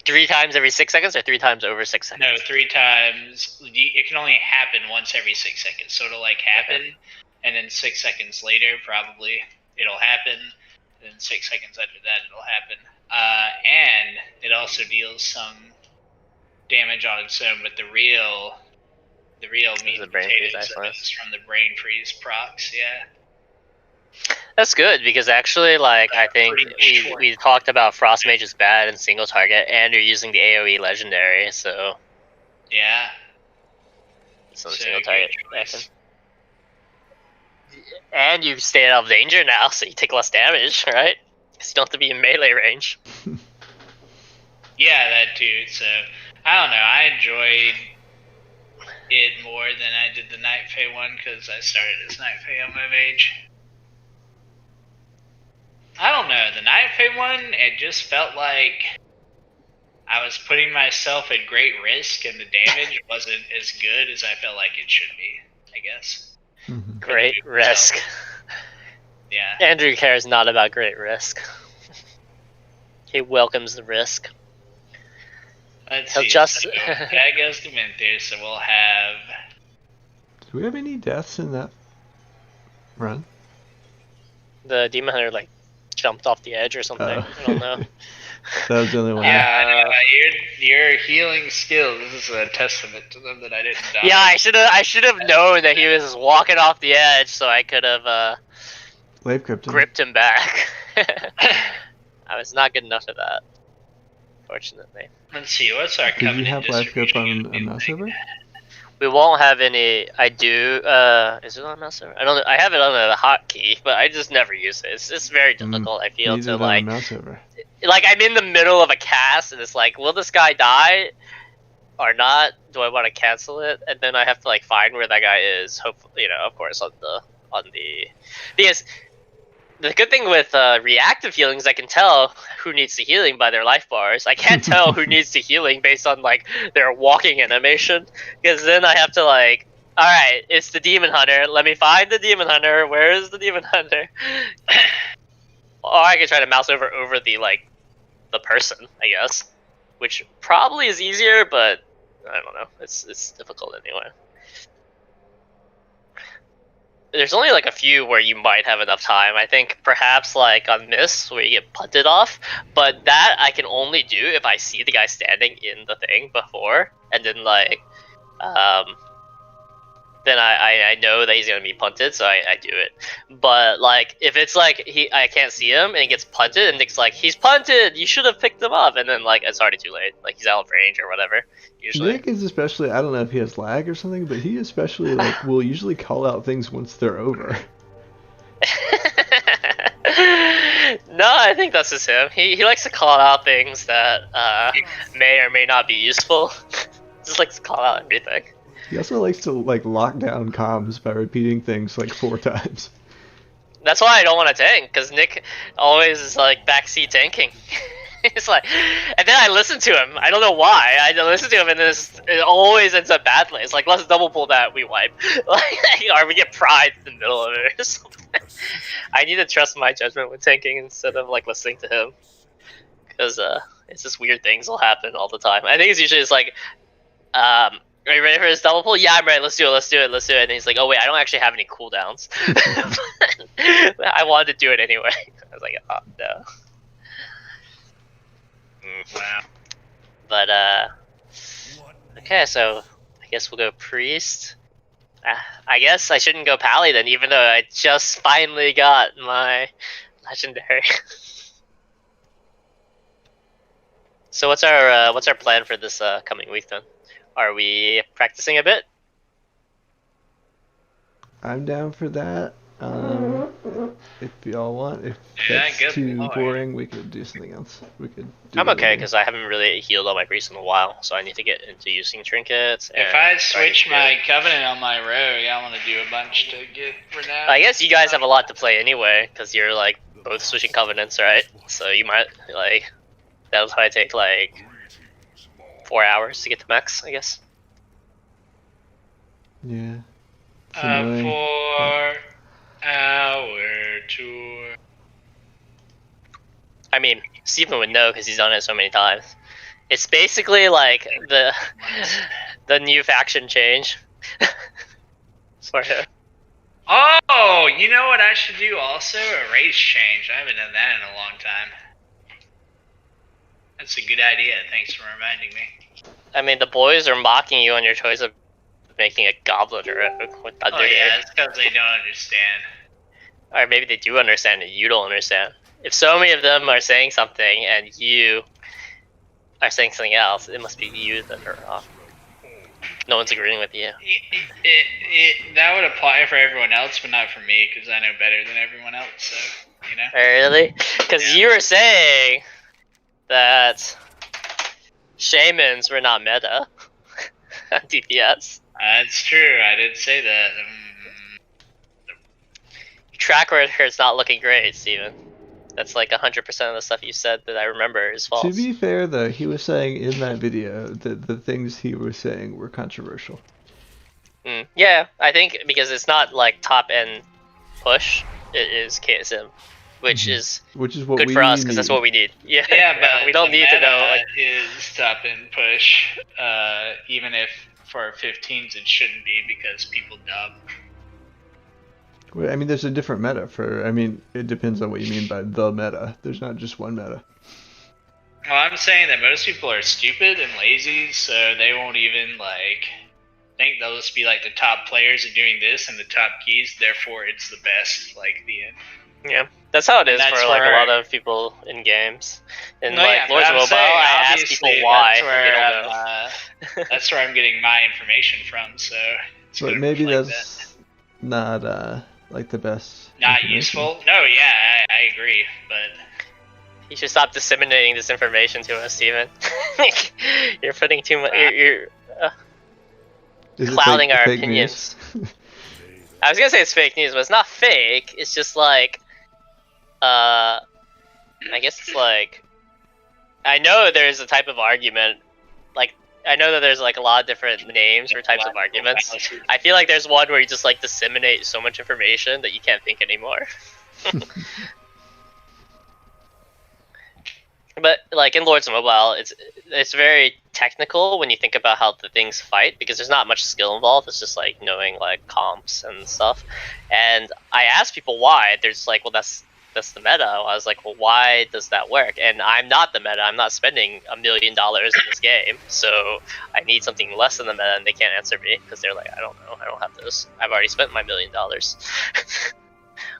3 times every 6 seconds, or 3 times over 6 seconds? No, 3 times. It can only happen once every 6 seconds. So it'll like happen, and then 6 seconds later, probably it'll happen. And then 6 seconds after that, it'll happen. And it also deals some damage on its own, but the real meat and potatoes is from the Brain Freeze procs. Yeah. That's good, because actually, like, I think we talked about Frost Mage is bad in single target, and you're using the AoE legendary, so yeah. So single target action. And you stay out of danger now, so you take less damage, right? Because you don't have to be in melee range. Yeah, that too. So I don't know. I enjoyed it more than I did the Night Fae one, because I started as Night Fae on my mage. I don't know, the Night Fae one, it just felt like I was putting myself at great risk, and the damage wasn't as good as I felt like it should be, I guess. Great risk. Yeah. Andrew cares not about great risk. He welcomes the risk. Let's see. So that goes to Venthyr, so we'll have... Do we have any deaths in that run? The Demon Hunter, like, jumped off the edge or something. I don't know. That was the only one. Yeah, your healing skills. This is a testament to them that I didn't die. Yeah, I should have known that he was walking off the edge, so I could have gripped him back. I was not good enough for that, fortunately. Let's see, what's our covenant? Do you have life grip on a mouse over? We won't have any. I do. Is it on mouse server? I don't know. I have it on a hotkey, but I just never use it. It's very difficult. I feel to like. Like I'm in the middle of a cast, and it's like, will this guy die or not? Do I want to cancel it? And then I have to like find where that guy is. Hopefully, of course, on the because the good thing with reactive healing is I can tell who needs the healing by their life bars. I can't tell who needs the healing based on like their walking animation, because then I have to like, all right, it's the demon hunter. Let me find the demon hunter. Where is the demon hunter? Or I can try to mouse over the like the person, I guess, which probably is easier, but I don't know. It's difficult anyway. There's only like a few where you might have enough time. I think perhaps like on Miss where you get punted off, but that I can only do if I see the guy standing in the thing before, and then like, then I know that he's gonna be punted, so I do it. But like if it's like I can't see him and he gets punted, and Nick's like, he's punted, you should have picked him up, and then like it's already too late, like he's out of range or whatever. Usually. Nick is especially, I don't know if he has lag or something, but he especially like will usually call out things once they're over. No, I think that's just him. He likes to call out things that may or may not be useful. Just likes to call out everything. He also likes to like lock down comms by repeating things like 4 times. That's why I don't want to tank, because Nick always is like backseat tanking. It's like, and then I listen to him. I don't know why. I listen to him, and it always ends up badly. It's like, let's double pull that, we wipe, like, or we get pride in the middle of it or something. I need to trust my judgment with tanking instead of like listening to him, because it's just weird things will happen all the time. I think it's usually just like, are you ready for this double pull? Yeah, I'm ready. Let's do it. And he's like, oh wait, I don't actually have any cooldowns. I wanted to do it anyway. I was like, oh no. Wow. But okay, so I guess we'll go priest. I guess I shouldn't go pally then, even though I just finally got my legendary. So what's our plan for this coming week then? Are we practicing a bit? I'm down for that. If y'all want, if that's too boring, we could do something else. I'm okay because I haven't really healed on my priest in a while, so I need to get into using trinkets. If I switch my covenant on my rogue, I want to do a bunch to get renowned. I guess you guys have a lot to play anyway, because you're like both switching covenants, right? So you might like that'll probably take like 4 hours to get to max, I guess. Yeah. 4 hour tour. I mean, Steven would know because he's done it so many times. It's basically like the new faction change. Sort of. Oh, you know what I should do also? A race change. I haven't done that in a long time. That's a good idea. Thanks for reminding me. I mean, the boys are mocking you on your choice of making a goblin rogue with thunder. Oh yeah, it's because they don't understand. Or maybe they do understand and you don't understand. If so many of them are saying something and you are saying something else, it must be you that are off. No one's agreeing with you. That would apply for everyone else, but not for me, because I know better than everyone else, so, you know? Really? Because you were saying that shamans were not meta on DPS. That's true, I did say that. Track record's not looking great, Steven. That's like 100% of the stuff you said that I remember is false. To be fair, though, he was saying in that video that the things he was saying were controversial. Yeah, I think because it's not like top end push, it is KSM, which is what good we for us because need. that's what we need. Yeah, but we don't need to know. Like, is top end push, even if for 15s it shouldn't be because people dub. Well, I mean, there's a different meta for. I mean, it depends on what you mean by the meta. There's not just one meta. Well, I'm saying that most people are stupid and lazy, so they won't even like think they'll just be like the top players are doing this and the top keys. Therefore, it's the best. Like the end. Yeah, that's how it is for like a lot of people in games. And like Lords of Mobile, I ask people why. That's where I'm getting my information from. So. But maybe that's not like the best. Not useful? No, yeah, I agree, but you should stop disseminating this information to us, Steven. You're putting too much. You're clouding our opinions. I was gonna say it's fake news, but it's not fake. It's just like I guess it's like, I know there's a type of argument, like, I know that there's like a lot of different names for types of arguments. I feel like there's one where you just like disseminate so much information that you can't think anymore. But like in Lords Mobile, it's very technical when you think about how the things fight, because there's not much skill involved. It's just like knowing like comps and stuff. And I asked people why. They're just like, well, that's the meta. I was like, well, why does that work? And I'm not the meta. I'm not spending $1 million in this game, so I need something less than the meta, and they can't answer me because they're like, I don't know. I don't have this. I've already spent my $1 million,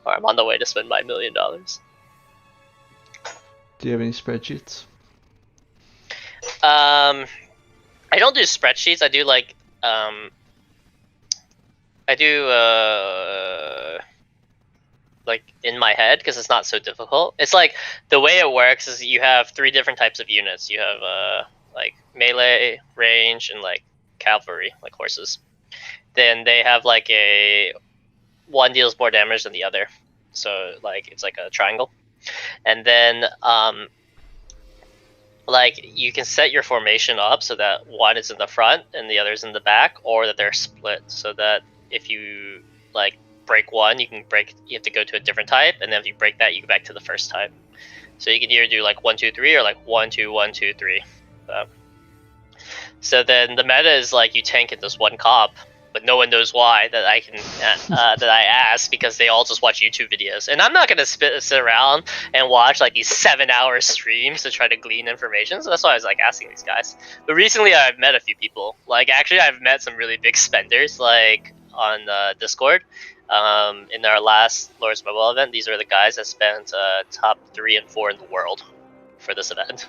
or I'm on the way to spend my $1 million. Do you have any spreadsheets? I don't do spreadsheets. I do like like in my head, because it's not so difficult. It's like the way it works is you have 3 different types of units. You have like melee, range, and like cavalry, like horses. Then they have like one deals more damage than the other, so like it's like a triangle. And then like you can set your formation up so that one is in the front and the other is in the back, or that they're split, so that if you like break one, you have to go to a different type, and then if you break that, you go back to the first type. So you can either do like 1 2 3 or like 1 2 1 2 3. So then the meta is like you tank at this one comp, but no one knows why that I can that I ask, because they all just watch YouTube videos, and I'm not gonna sit around and watch like these 7-hour streams to try to glean information. So that's why I was like asking these guys. But recently I've met a few people. Like actually I've met some really big spenders like on Discord. In our last Lords Mobile event, these are the guys that spent top 3 and 4 in the world for this event.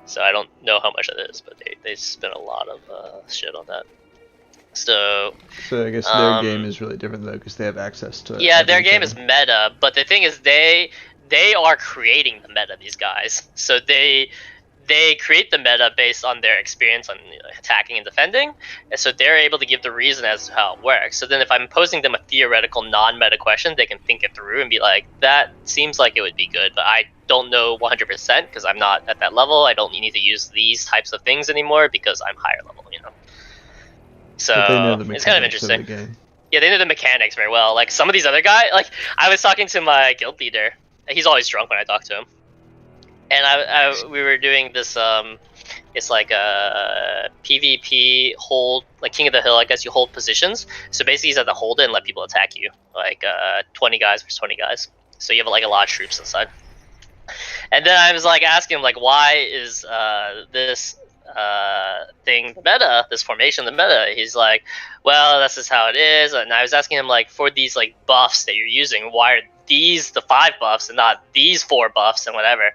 So I don't know how much it is, but they spent a lot of shit on that. So I guess their game is really different though, because they have access to. Yeah, their game is meta, but the thing is, they are creating the meta. These guys, so they create the meta based on their experience on attacking and defending, and so they're able to give the reason as to how it works. So then, if I'm posing them a theoretical non-meta question, they can think it through and be like, "That seems like it would be good, but I don't know 100% because I'm not at that level. I don't need to use these types of things anymore because I'm higher level." So it's kind of interesting. Yeah, they know the mechanics very well. Like some of these other guys, like I was talking to my guild leader. He's always drunk when I talk to him. And we were doing this, it's like a PvP hold, like King of the Hill, I guess you hold positions. So basically he's at the hold it and let people attack you. Like 20 guys versus 20 guys. So you have like a lot of troops inside. And then I was like asking him like, why is this thing the meta, this formation the meta? He's like, well, this is how it is. And I was asking him like, for these like buffs that you're using, why are these the 5 buffs and not these 4 buffs and whatever?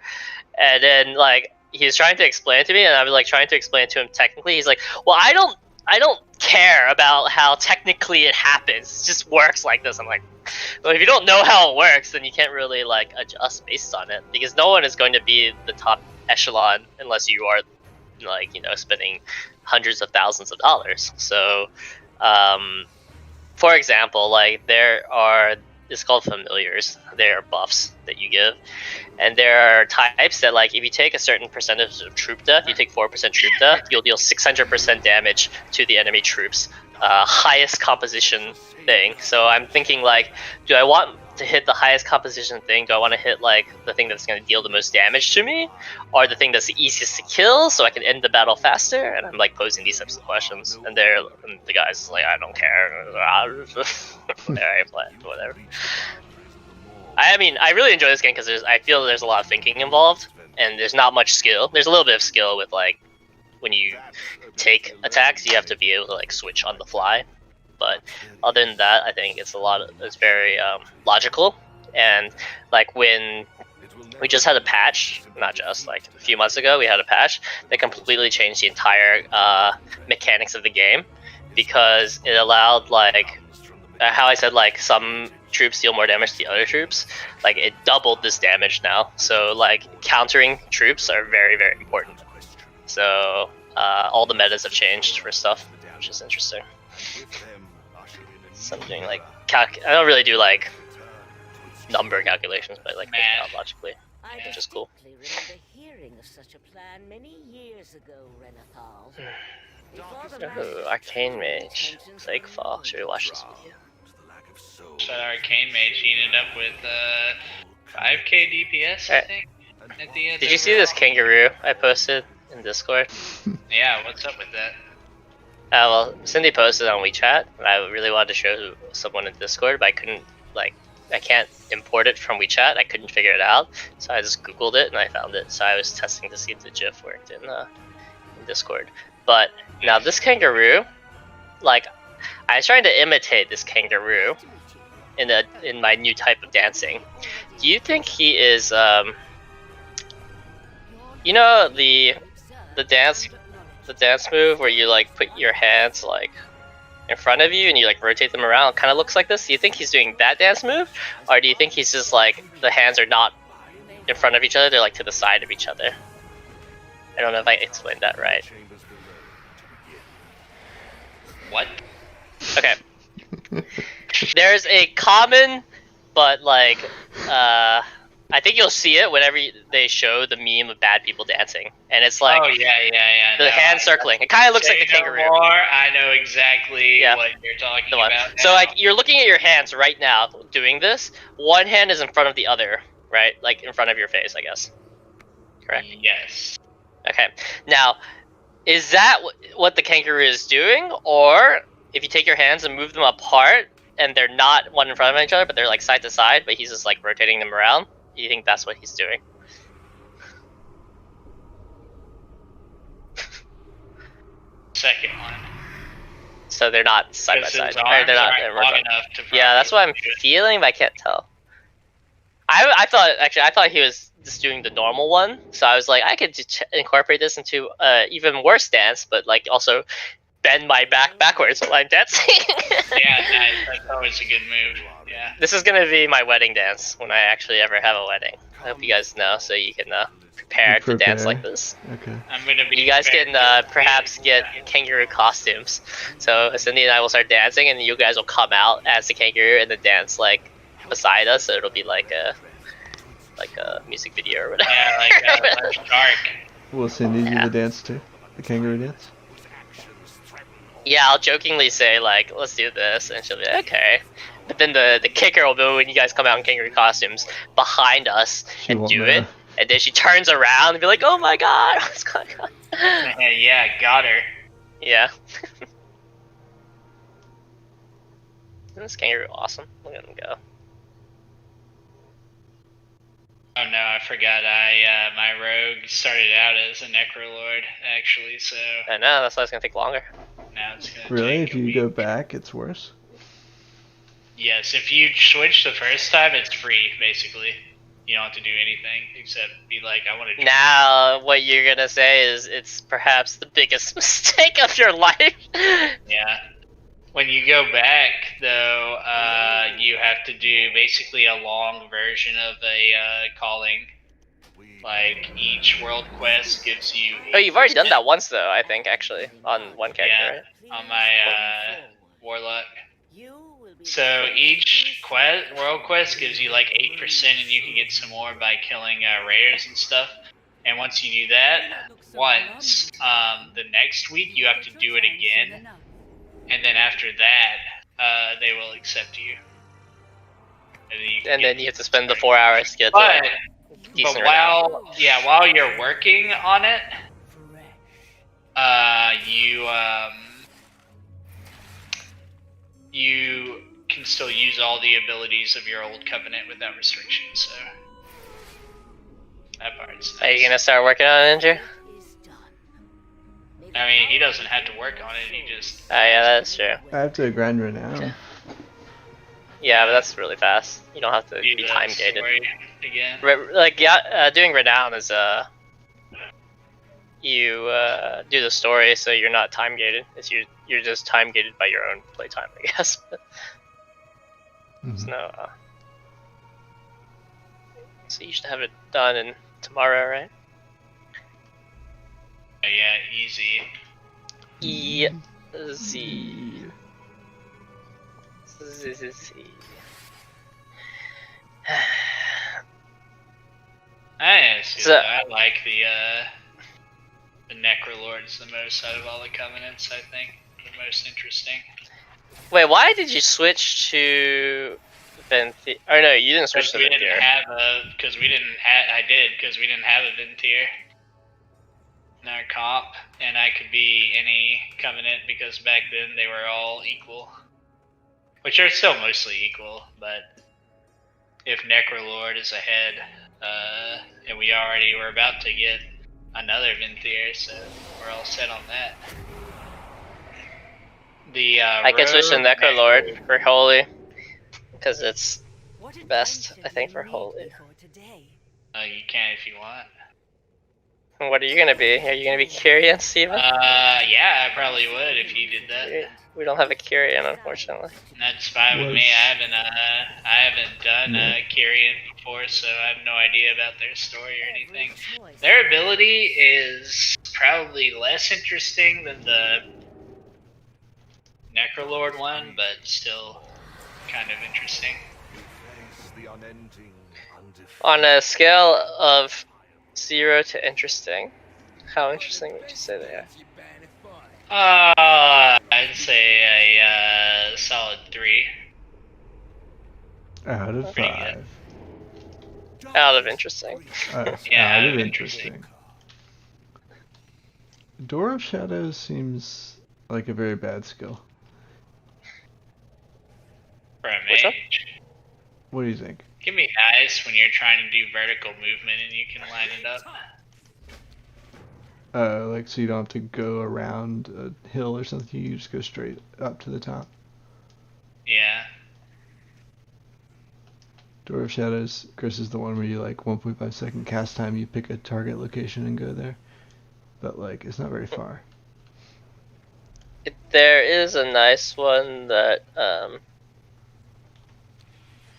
And then like he was trying to explain it to me, and I was like trying to explain it to him technically. He's like, well, I don't care about how technically it happens, it just works like this. I'm like, well, if you don't know how it works, then you can't really like adjust based on it, because no one is going to be the top echelon unless you are like, spending hundreds of thousands of dollars. So for example, like it's called familiars. They are buffs that you give, and there are types that, like, if you take a certain percentage of troop death, you take 4% troop death, you'll deal 600% damage to the enemy troops. Highest composition thing. So I'm thinking like, do I want to hit the highest composition thing? Do I want to hit like the thing that's going to deal the most damage to me, or the thing that's the easiest to kill so I can end the battle faster? And I'm like posing these types of questions, and the guy's like, I don't care. Whatever. I mean, I really enjoy this game because I feel there's a lot of thinking involved, and there's not much skill. There's a little bit of skill with like when you take attacks, you have to be able to like switch on the fly. But other than that, I think it's very logical. And like when we just had a patch, not just like a few months ago, we had a patch that completely changed the entire mechanics of the game, because it allowed like how I said, like some troops deal more damage to the other troops. Like it doubled this damage now. So like countering troops are very, very important. So all the metas have changed for stuff, which is interesting. So I'm doing like I don't really do like number calculations, but like logically, which is cool. I remember hearing of such a plan many years ago, Renathal. Ooh, Arcane Mage. Plague Fall. Should we watch this video? So Arcane Mage, he ended up with 5k DPS, I think. At the end. Did you see this kangaroo I posted in Discord? Yeah, what's up with that? Well, Cindy posted on WeChat, and I really wanted to show someone in Discord, but I couldn't, like, I can't import it from WeChat. I couldn't figure it out, so I just Googled it and I found it. So I was testing to see if the GIF worked in Discord. But now this kangaroo, like, I was trying to imitate this kangaroo in my new type of dancing. Do you think he is, you know, the dance move where you like put your hands like in front of you and you like rotate them around? It kind of looks like this. Do you think he's doing that dance move, or do you think he's just like the hands are not in front of each other, they're like to the side of each other? I don't know if I explained that right. What? Okay. There's a common, but like, I think you'll see it whenever they show the meme of bad people dancing, and it's like, oh yeah, the hand circling. It kind of looks like the kangaroo. I know exactly what you're talking about. Now. So like, you're looking at your hands right now doing this. One hand is in front of the other, right? Like in front of your face, I guess. Correct? Yes. Okay. Now, is that what the kangaroo is doing, or if you take your hands and move them apart, and they're not one in front of each other, but they're like side to side, but he's just like rotating them around? Do you think that's what he's doing? Second one. So they're not side by side. Or they're not long enough to. Yeah, that's what I'm feeling, but I can't tell. I thought he was just doing the normal one, so I was like, I could just incorporate this into even worse dance, but like also bend my back backwards while I'm dancing. Yeah, nice. That's always a good move. Yeah. This is gonna be my wedding dance when I actually ever have a wedding. I hope you guys know, so you can prepare to dance like this. Okay. I'm gonna be. You guys can perhaps get kangaroo costumes. So Cindy and I will start dancing, and you guys will come out as the kangaroo and then dance like beside us. So it'll be like a music video or whatever. Yeah, like dark. Will Cindy do the dance too? The kangaroo dance? Yeah, I'll jokingly say like, let's do this, and she'll be like, okay. But then the kicker will be when you guys come out in kangaroo costumes behind us and do it, and then she turns around and be like, oh my god, what's going on? Yeah, got her. Yeah. Isn't this kangaroo awesome? Look at him go. Oh no, I forgot. My rogue started out as a Necrolord, actually, so. I know, that's why it's gonna take longer. Now it's gonna really? take If you go back, it's worse? Yes, if you switch the first time, it's free, basically. You don't have to do anything except be like, I want to. Now, what you're gonna say is it's perhaps the biggest mistake of your life. Yeah. When you go back, though, you have to do basically a long version of a calling. Like, each world quest gives you... Oh, you've already done that once, though, I think, actually, on one character, right? On my Warlock. So each world quest gives you like 8%, and you can get some more by killing rares and stuff. And once you do that once, the next week you have to do it again. And then after that, they will accept you. And then you have to spend the 4 hours to get decent while you're working on it, you can still use all the abilities of your old covenant without restrictions. So that part's nice. Are you gonna start working on it, Andrew? I mean, he doesn't have to work on it. He just. Oh yeah, that's true. I have to grind Renown. Yeah, but that's really fast. You don't have to be time gated. Again. Doing Renown is you do the story, so you're not time gated. It's you're just time gated by your own playtime, I guess. There's no. So you should have it done in tomorrow, right? Yeah, easy. Easy. I like the Necrolords the most out of all the Covenants. I think the most interesting. Wait, why did you switch to Venthyr? Or no, you didn't switch to Venthyr. Because we didn't have a Venthyr in our comp, and I could be any Covenant because back then they were all equal. Which are still mostly equal, but if Necrolord is ahead, and we already were about to get another Venthyr, so we're all set on that. I can switch to Necrolord for Holy, because it's best, I think, for Holy. You can if you want. What are you gonna be? Are you gonna be Kyrian, Steven? Yeah, I probably would if you did that. We don't have a Kyrian, unfortunately. That's fine with me. I haven't done Kyrian before, so I have no idea about their story or anything. Their ability is probably less interesting than the Necrolord one, but still kind of interesting. On a scale of 0 to interesting, how interesting would you say they are? I'd say a solid 3. Out of 5. Out of interesting. Yeah, out of interesting. Door of Shadows seems like a very bad skill. For a mage? What do you think? It can be nice when you're trying to do vertical movement and you can line it up. Like so you don't have to go around a hill or something, you just go straight up to the top. Yeah. Door of Shadows, Chris, is the one where you like 1.5 second cast time, you pick a target location and go there. But like, it's not very far. There is a nice one that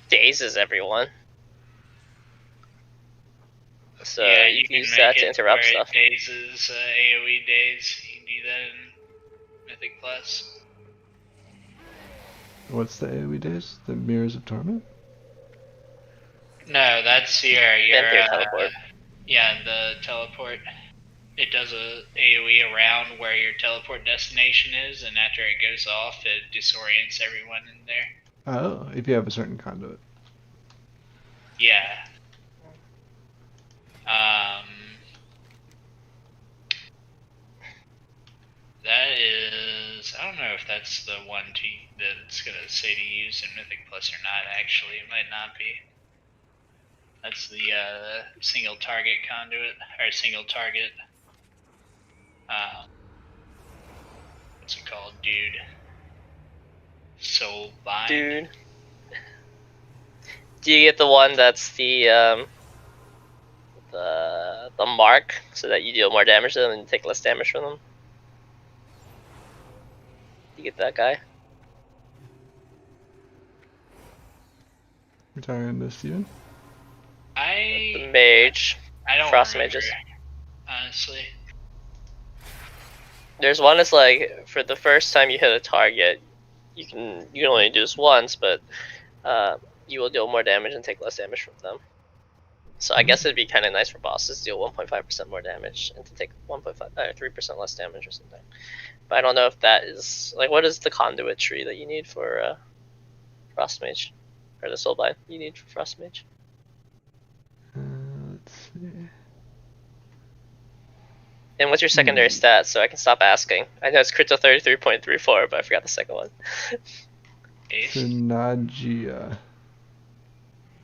dazes everyone. So yeah, you can use that to interrupt stuff. Dazes, AoE daze. You can do that in Mythic Plus. What's the AoE daze? The Mirrors of Torment? No, that's your teleport. Yeah, the teleport. It does a AoE around where your teleport destination is, and after it goes off, it disorients everyone in there. Oh, if you have a certain conduit. Yeah. That is, I don't know if that's the one that's gonna say to use in Mythic Plus or not. Actually, it might not be. That's the single target conduit or single target. What's it called, dude? Soulbind. Dude. Do you get the one that's the mark, so that you deal more damage to them and take less damage from them? You get that guy? You're talking to Steven? The mage. I don't Frost remember, mages. honestly. There's one that's like, for the first time you hit a target, you can only do this once, but you will deal more damage and take less damage from them. So I guess it'd be kind of nice for bosses to deal 1.5% more damage and to take 3% less damage or something. But I don't know if that is, like, what is the conduit tree that you need for Frost Mage? Or the Soulbind you need for Frost Mage? Let's see. And what's your secondary stat, so I can stop asking? I know it's Crypto 33.34, but I forgot the second one. Nagia.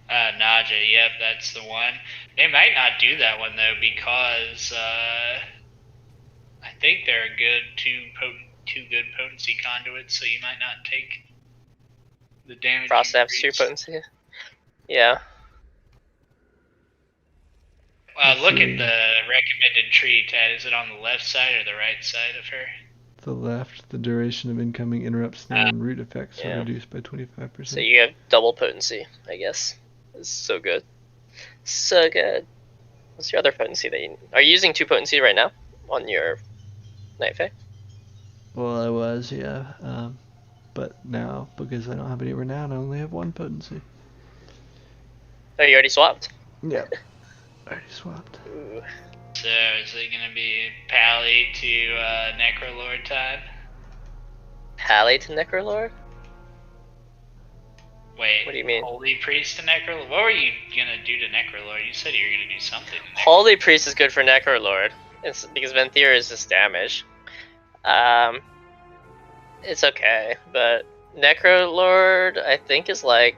Naja, yep, that's the one. They might not do that one though, because I think they're two good potency conduits, so you might not take the damage. Frost has 2 potency. Yeah. Look at the recommended tree, Tad. Is it on the left side or the right side of her? The left, the duration of incoming interrupts and root effects are reduced by 25%. So you have double potency, I guess. It's so good. So good. What's your other potency that you... Are you using 2 potency right now on your Night Fae? Well, I was, yeah. But now, because I don't have any renown, I only have 1 potency. Oh, you already swapped? Yep. Already swapped. Ooh. So is it gonna be Pally to Necrolord time? Pally to Necrolord? Wait, what do you mean? Holy Priest to Necrolord? What were you gonna do to Necrolord? You said you were gonna do something to Necrolord. Holy Priest is good for Necrolord. It's because Venthyr is just damage. It's okay, but Necrolord I think is like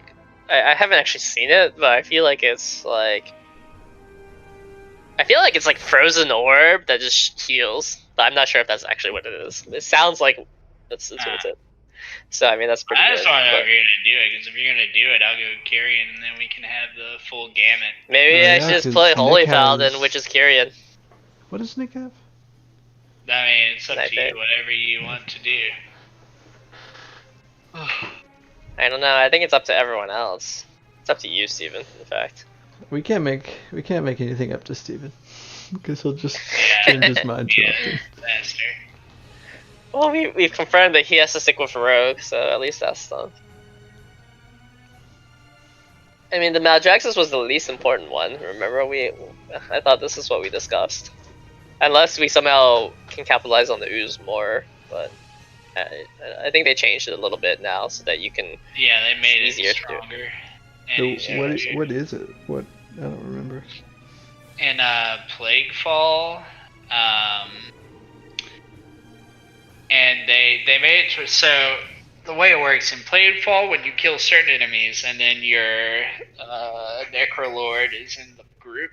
I haven't actually seen it, but I feel like it's like Frozen Orb that just heals. But I'm not sure if that's actually what it is. It sounds like that's what it's it. So I mean that's pretty good. I just want to know if you're gonna do it, because if you're gonna do it, I'll go Kyrian, and then we can have the full gamut. Maybe I should just play Holy Paladin, which is Kyrian. What does Nick have? I mean, it's up to you, whatever you want to do. I don't know. I think it's up to everyone else. It's up to you, Steven, in fact. We can't make anything up to Steven, because he'll just change his mind too often. Faster. Well, we've confirmed that he has to stick with Rogue, so at least that's done. I mean, the Maldraxxus was the least important one. Remember, I thought this is what we discussed. Unless we somehow can capitalize on the ooze more, but I think they changed it a little bit now so that you can. Yeah, they made it stronger. So what is it? What I don't remember. In Plaguefall, and they made it so the way it works in Plaguefall, when you kill certain enemies, and then your Necrolord is in the group,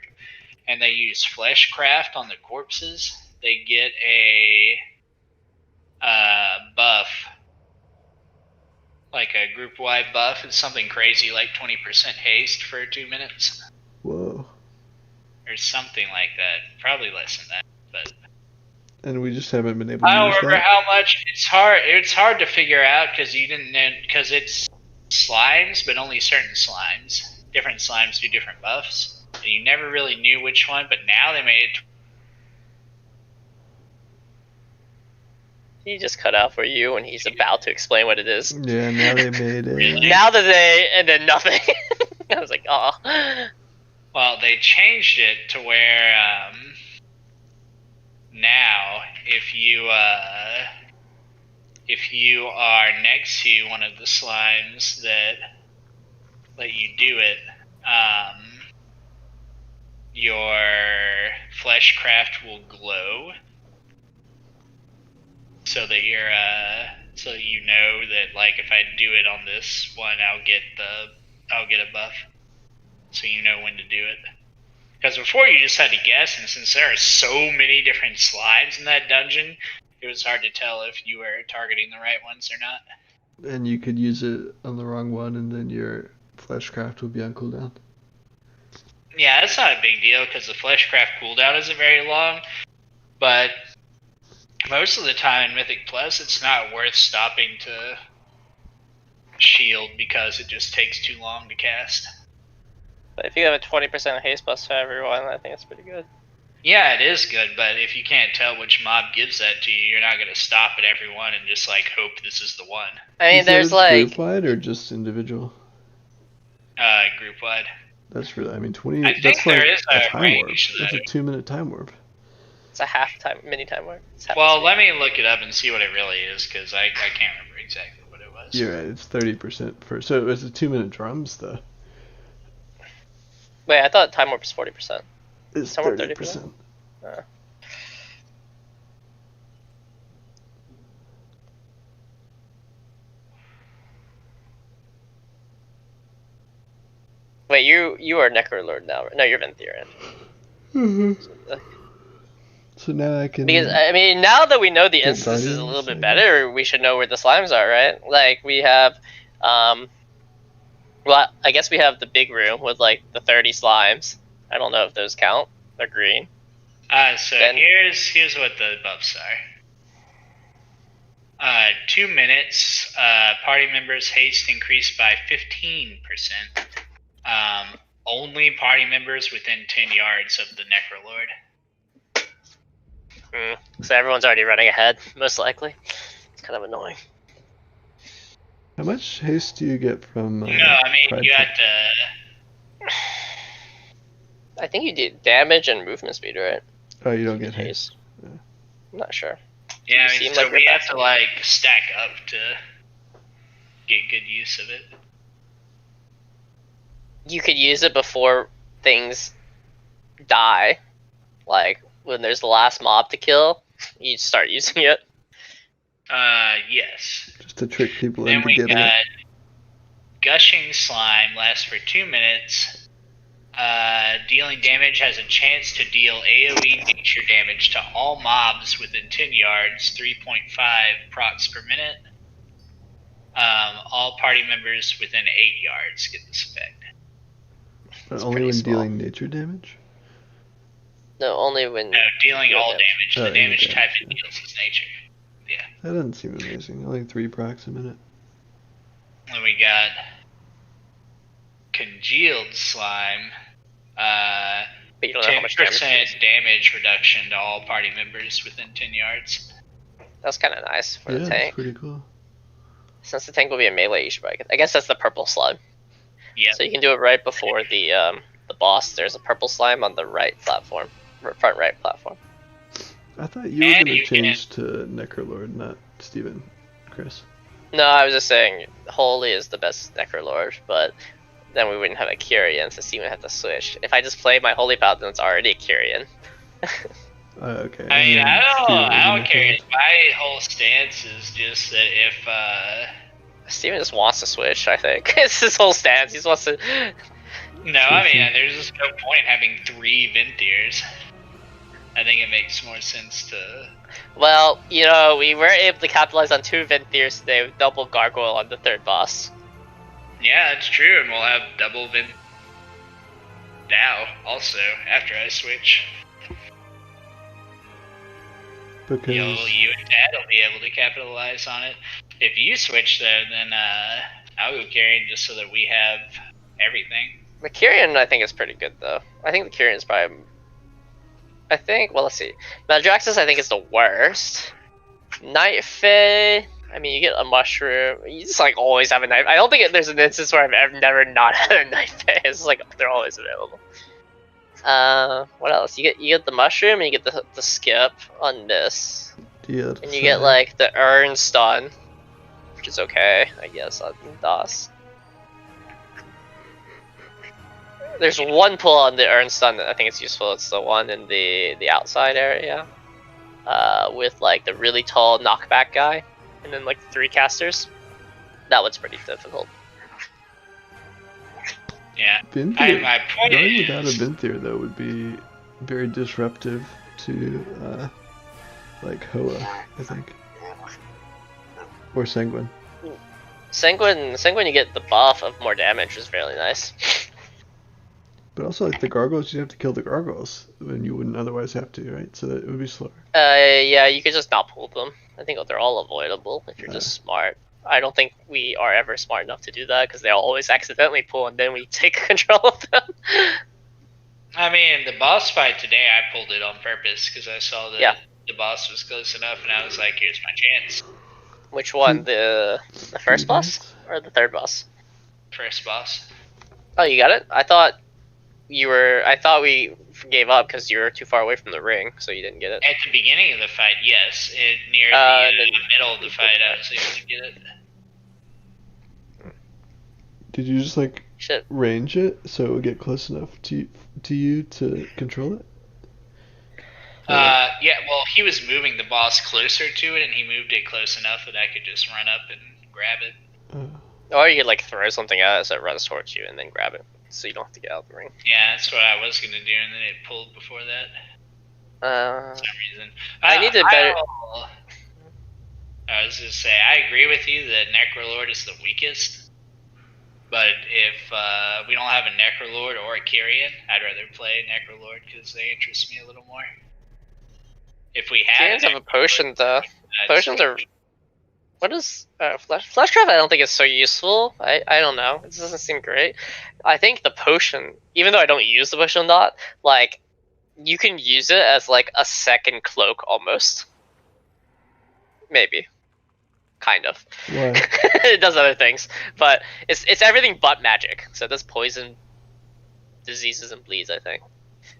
and they use Fleshcraft on the corpses, they get a buff, like a group-wide buff. It's something crazy, like 20% haste for 2 minutes. Whoa. Or something like that. Probably less than that, but. And we just haven't been able to use that. I don't remember how much. It's hard to figure out because you didn't know, because it's slimes, but only certain slimes. Different slimes do different buffs. And you never really knew which one, but now they made it. He just cut out for you when he's about to explain what it is. Yeah, now they made it. Really? Now that and then nothing. I was like, oh. Well, they changed it to where now if you are next to one of the slimes that let you do it, your Fleshcraft will glow. So that you're, so you know that, like, if I do it on this one, I'll get a buff. So you know when to do it. Because before you just had to guess, and since there are so many different slimes in that dungeon, it was hard to tell if you were targeting the right ones or not. And you could use it on the wrong one, and then your Fleshcraft would be on cooldown. Yeah, that's not a big deal, because the Fleshcraft cooldown isn't very long, but most of the time in Mythic Plus, it's not worth stopping to shield because it just takes too long to cast. But if you have a 20% haste plus for everyone, I think it's pretty good. Yeah, it is good, but if you can't tell which mob gives that to you, you're not going to stop at every one and just, like, hope this is the one. I mean, there's, like... Group-wide or just individual? Group-wide. That's really, I mean, 20... I think there is a time warp. It's a 2-minute time warp. It's a mini time warp. Well, let me look it up and see what it really is, because I can't remember exactly what it was. You're right, it's 30% for... So it was a 2-minute drums, though. Wait, I thought time warp was 40%. It's 30%. Wait, you are Necrolord now, right? No, you're Venthyr. Mm-hmm. So now I can... Because, I mean, now that we know the instance is a little bit better, we should know where the slimes are, right? Like, we have, well, I guess we have the big room with, like, the 30 slimes. I don't know if those count. They're green. So then, here's what the buffs are. 2 minutes, party members' haste increased by 15%. Only party members within 10 yards of the Necrolord. So everyone's already running ahead, most likely. It's kind of annoying. How much haste do you get from... no, I mean, you got I think you did damage and movement speed, right? Oh, you don't get haste. Yeah. I'm not sure. Yeah, I mean, so like we have to like stack up to get good use of it. You could use it before things die. Like when there's the last mob to kill, you start using it. Yes. Just to trick people then into getting it. Gushing Slime lasts for 2 minutes. Dealing damage has a chance to deal AoE nature damage to all mobs within 10 yards, 3.5 procs per minute. All party members within 8 yards get this effect. But only when dealing nature damage? No, only when... No, dealing all damage. The damage type it deals is nature. Yeah. That doesn't seem amazing. Only 3 procs a minute. Then we got Congealed Slime. 10% damage reduction to all party members within 10 yards. That's kind of nice for the tank. Yeah, that's pretty cool. Since the tank will be a melee, you should probably get... I guess that's the purple slime. Yeah. So you can do it right before the boss. There's a purple slime on the right platform, front right platform. I thought you were going to change to Necrolord, not Steven, Chris. No, I was just saying Holy is the best Necrolord, but then we wouldn't have a Kyrian, so Steven would have to switch. If I just play my Holy Paladin, it's already a Kyrian. Okay. I mean, I don't care. My whole stance is just that if Steven just wants to switch, I think. It's his whole stance. He just wants to... No, I mean, there's just no point in having 3 Venthirs. I think it makes more sense to... Well, you know, we were able to capitalize on 2 Venthirs today with double Gargoyle on the 3rd boss. Yeah, that's true, and we'll have double Vent now, also, after I switch. Because... You and Dad will be able to capitalize on it. If you switch, though, then I'll go Kyrian just so that we have everything. The Kyrian, I think, is pretty good, though. I think the Kyrian's probably... I think, well, let's see. Maldraxxus, I think, is the worst. Night Fae, I mean, you get a mushroom. You just, like, always have a Night Fae. I don't think there's an instance where I've never not had a Night Fae. It's like, they're always available. What else? You get the mushroom, and you get the skip on this. Yeah, and you get, like, the urn stun, which is okay, I guess, on DOS. There's one pull on the urn stun that I think is useful. It's the one in the outside area, with like the really tall knockback guy, and then like 3 casters. That one's pretty difficult. Yeah. Venthyr, my point going is... without a Venthyr though would be very disruptive to like Hoa, I think, or Sanguine. Sanguine, you get the buff of more damage, which is fairly nice. But also, like, the gargoyles, you'd have to kill the gargoyles when you wouldn't otherwise have to, right? So that it would be slower. Yeah, you could just not pull them. I think they're all avoidable if you're just smart. I don't think we are ever smart enough to do that because they'll always accidentally pull and then we take control of them. I mean, the boss fight today, I pulled it on purpose because I saw that the boss was close enough and I was like, here's my chance. Which one? The first boss? Or the 3rd boss? First boss. Oh, you got it? I thought we gave up because you were too far away from the ring, so you didn't get it. At the beginning of the fight, yes. Near the middle of the fight, I was able to get it. Did you just like range it so it would get close enough to you to control it? Yeah, well, he was moving the boss closer to it, and he moved it close enough that I could just run up and grab it. Or you could like throw something at it so it runs towards you and then grab it, so you don't have to get out of the ring. Yeah, that's what I was gonna do, and then it pulled before that. For some reason. I need to better. I was just say I agree with you that Necrolord is the weakest, but if we don't have a Necrolord or a Kyrian, I'd rather play Necrolord because they interest me a little more. If we had have a potion though. Potions are... What is... Fleshcraft I don't think is so useful. I don't know. It doesn't seem great. I think the potion, even though I don't use the potion a lot, like, you can use it as like a second cloak almost. Maybe. Kind of. Why? It does other things. But it's everything but magic. So it does poison, diseases and bleeds, I think.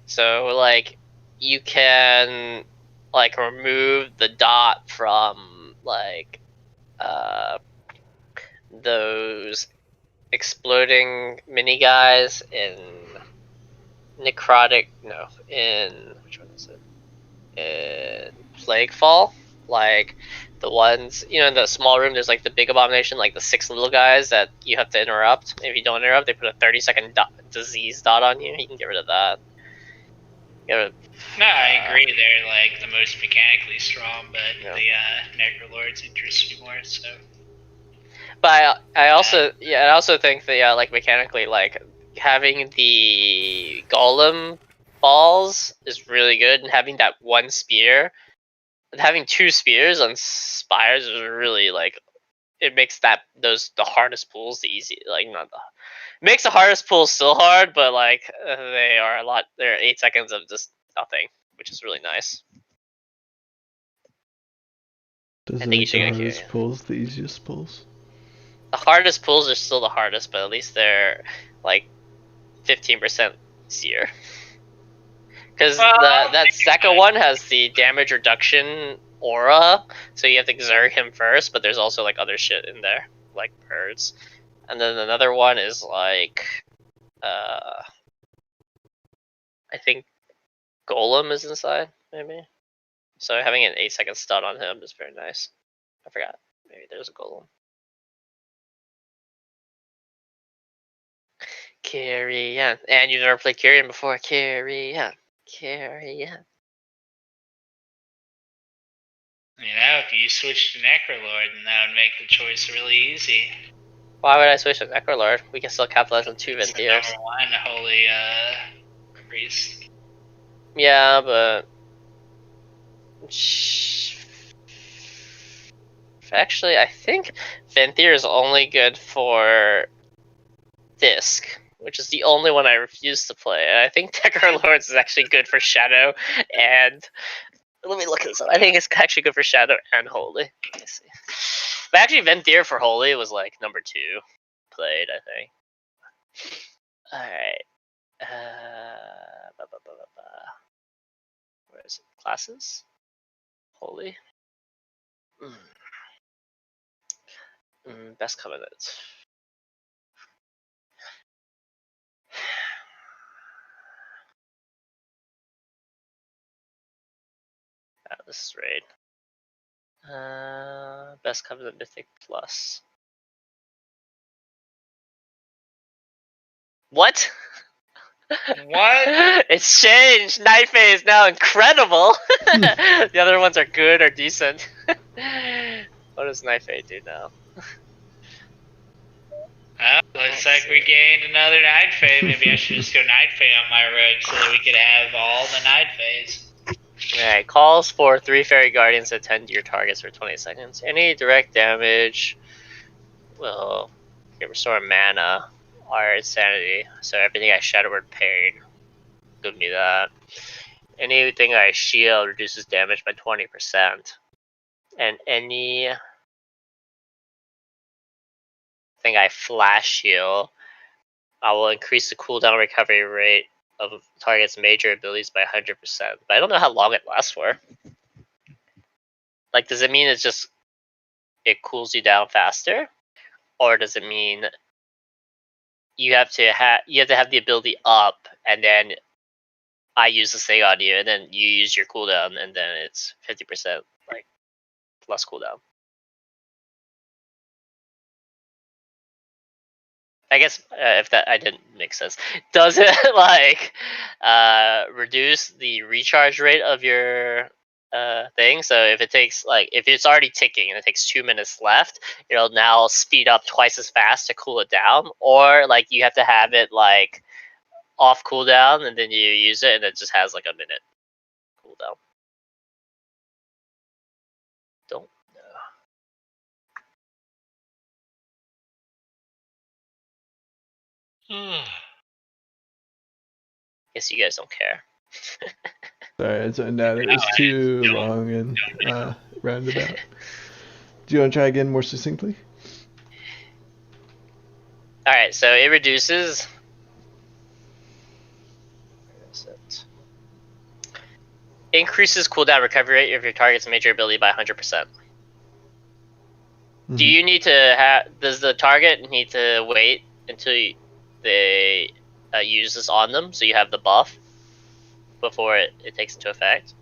So like you can like remove the dot from like those exploding mini guys in necrotic in which one is it? In Plaguefall. Like the ones, in the small room, there's like the big abomination, like the 6 little guys that you have to interrupt. If you don't interrupt, they put a 30-second disease dot on you. You can get rid of that. No, I agree. They're like the most mechanically strong, but the Necrolords interest me more. So, but I also think that like mechanically, like having the golem balls is really good, and having that one spear, having 2 spears on spires is really like it makes the hardest pulls the easy, like not the. It makes the hardest pulls still hard, but like they're 8 seconds of just nothing, which is really nice. Does it make the hardest pulls the easiest pulls? The hardest pulls are still the hardest, but at least they're like 15% easier. Because that second one has the damage reduction aura, so you have to exert him first, but there's also like other shit in there, like birds. And then another one is like, I think Golem is inside, maybe. So having an 8-second stun on him is very nice. I forgot. Maybe there's a Golem. Carry on. And you've never played Carrion before. Carry on. Carry on. If you switch to Necrolord, then that would make the choice really easy. Why would I switch to Necrolord? We can still capitalize on 2 Venthirs. Number 1, Holy Priest. Yeah, but actually, I think Venthyr is only good for Disc, which is the only one I refuse to play. And I think Necrolords is actually good for Shadow and. Let me look this up. I think it's actually good for Shadow and Holy. Let me see. But actually, Venthyr for Holy was like number 2 played, I think. Alright. Where is it? Classes? Holy? Best Covenant. This is raid. Best Covenant Mythic Plus. What? What? It's changed! Night Phase now incredible! The other ones are good or decent. What does Night Phase do now? Well, looks like we gained another Night Phase. Maybe I should just go Night Phase on my road so that we could have all the Night Phase. Alright, calls for 3 Fairy Guardians to attend to your targets for 20 seconds. Any direct damage will restore mana or insanity. So everything I Shadow Word Pain, give me that. Anything I shield reduces damage by 20%. And anything I flash heal, I will increase the cooldown recovery rate of target's major abilities by 100%. But I don't know how long it lasts for. Like, does it mean it cools you down faster? Or does it mean you have to have the ability up, and then I use this thing on you, and then you use your cooldown, and then it's 50% like less cooldown? I guess if that I didn't make sense, does it like reduce the recharge rate of your thing? So if it takes if it's already ticking and it takes 2 minutes left, it'll now speed up twice as fast to cool it down, or like you have to have it like off cooldown and then you use it and it just has like a minute cooldown. Don't know. Guess you guys don't care. Sorry, I zoned out. It was too long and roundabout. Do you want to try again more succinctly? Alright, so it reduces increases cooldown recovery rate of your target's major ability by 100%. Do you need to have? Does the target need to wait until they use this on them, so you have the buff before it takes into effect,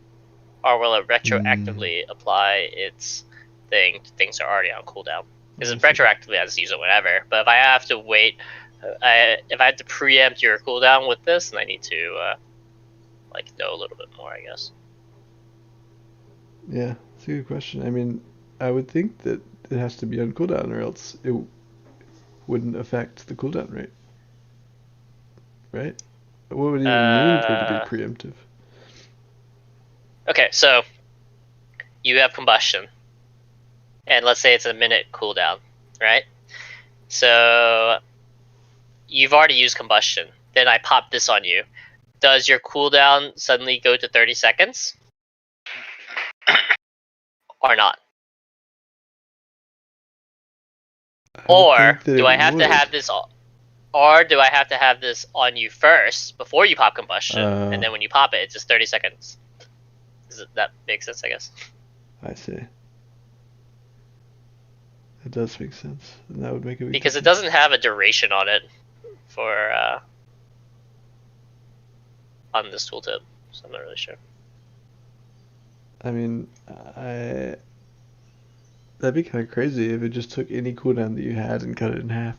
or will it retroactively apply its thing to things that are already on cooldown? Because it retroactively has to use it whenever. But if I have to wait, if I have to preempt your cooldown with this, then I need to know a little bit more, I guess. Yeah, that's a good question. I mean, I would think that it has to be on cooldown, or else it wouldn't affect the cooldown rate, right? What would it even mean for it to be preemptive? Okay, so you have combustion, and let's say it's a minute cooldown, right? So you've already used combustion. Then I pop this on you. Does your cooldown suddenly go to 30 seconds? Or not? Or do I have to have this? Or do I have to have this on you first before you pop combustion, and then when you pop it, it's just 30 seconds? That makes sense, I guess. I see. It does make sense, and that would make it because it doesn't have a duration on it for on this tooltip, so I'm not really sure. I mean, that'd be kind of crazy if it just took any cooldown that you had and cut it in half.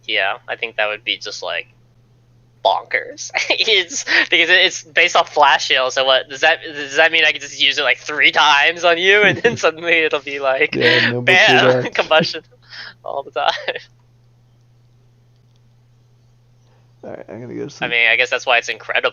Yeah, I think that would be just like bonkers. It's because it's based off flash hail. So what does that mean? I can just use it like 3 times on you, and then suddenly it'll be like bam, combustion all the time. All right, I'm gonna go. I mean, I guess that's why it's incredible.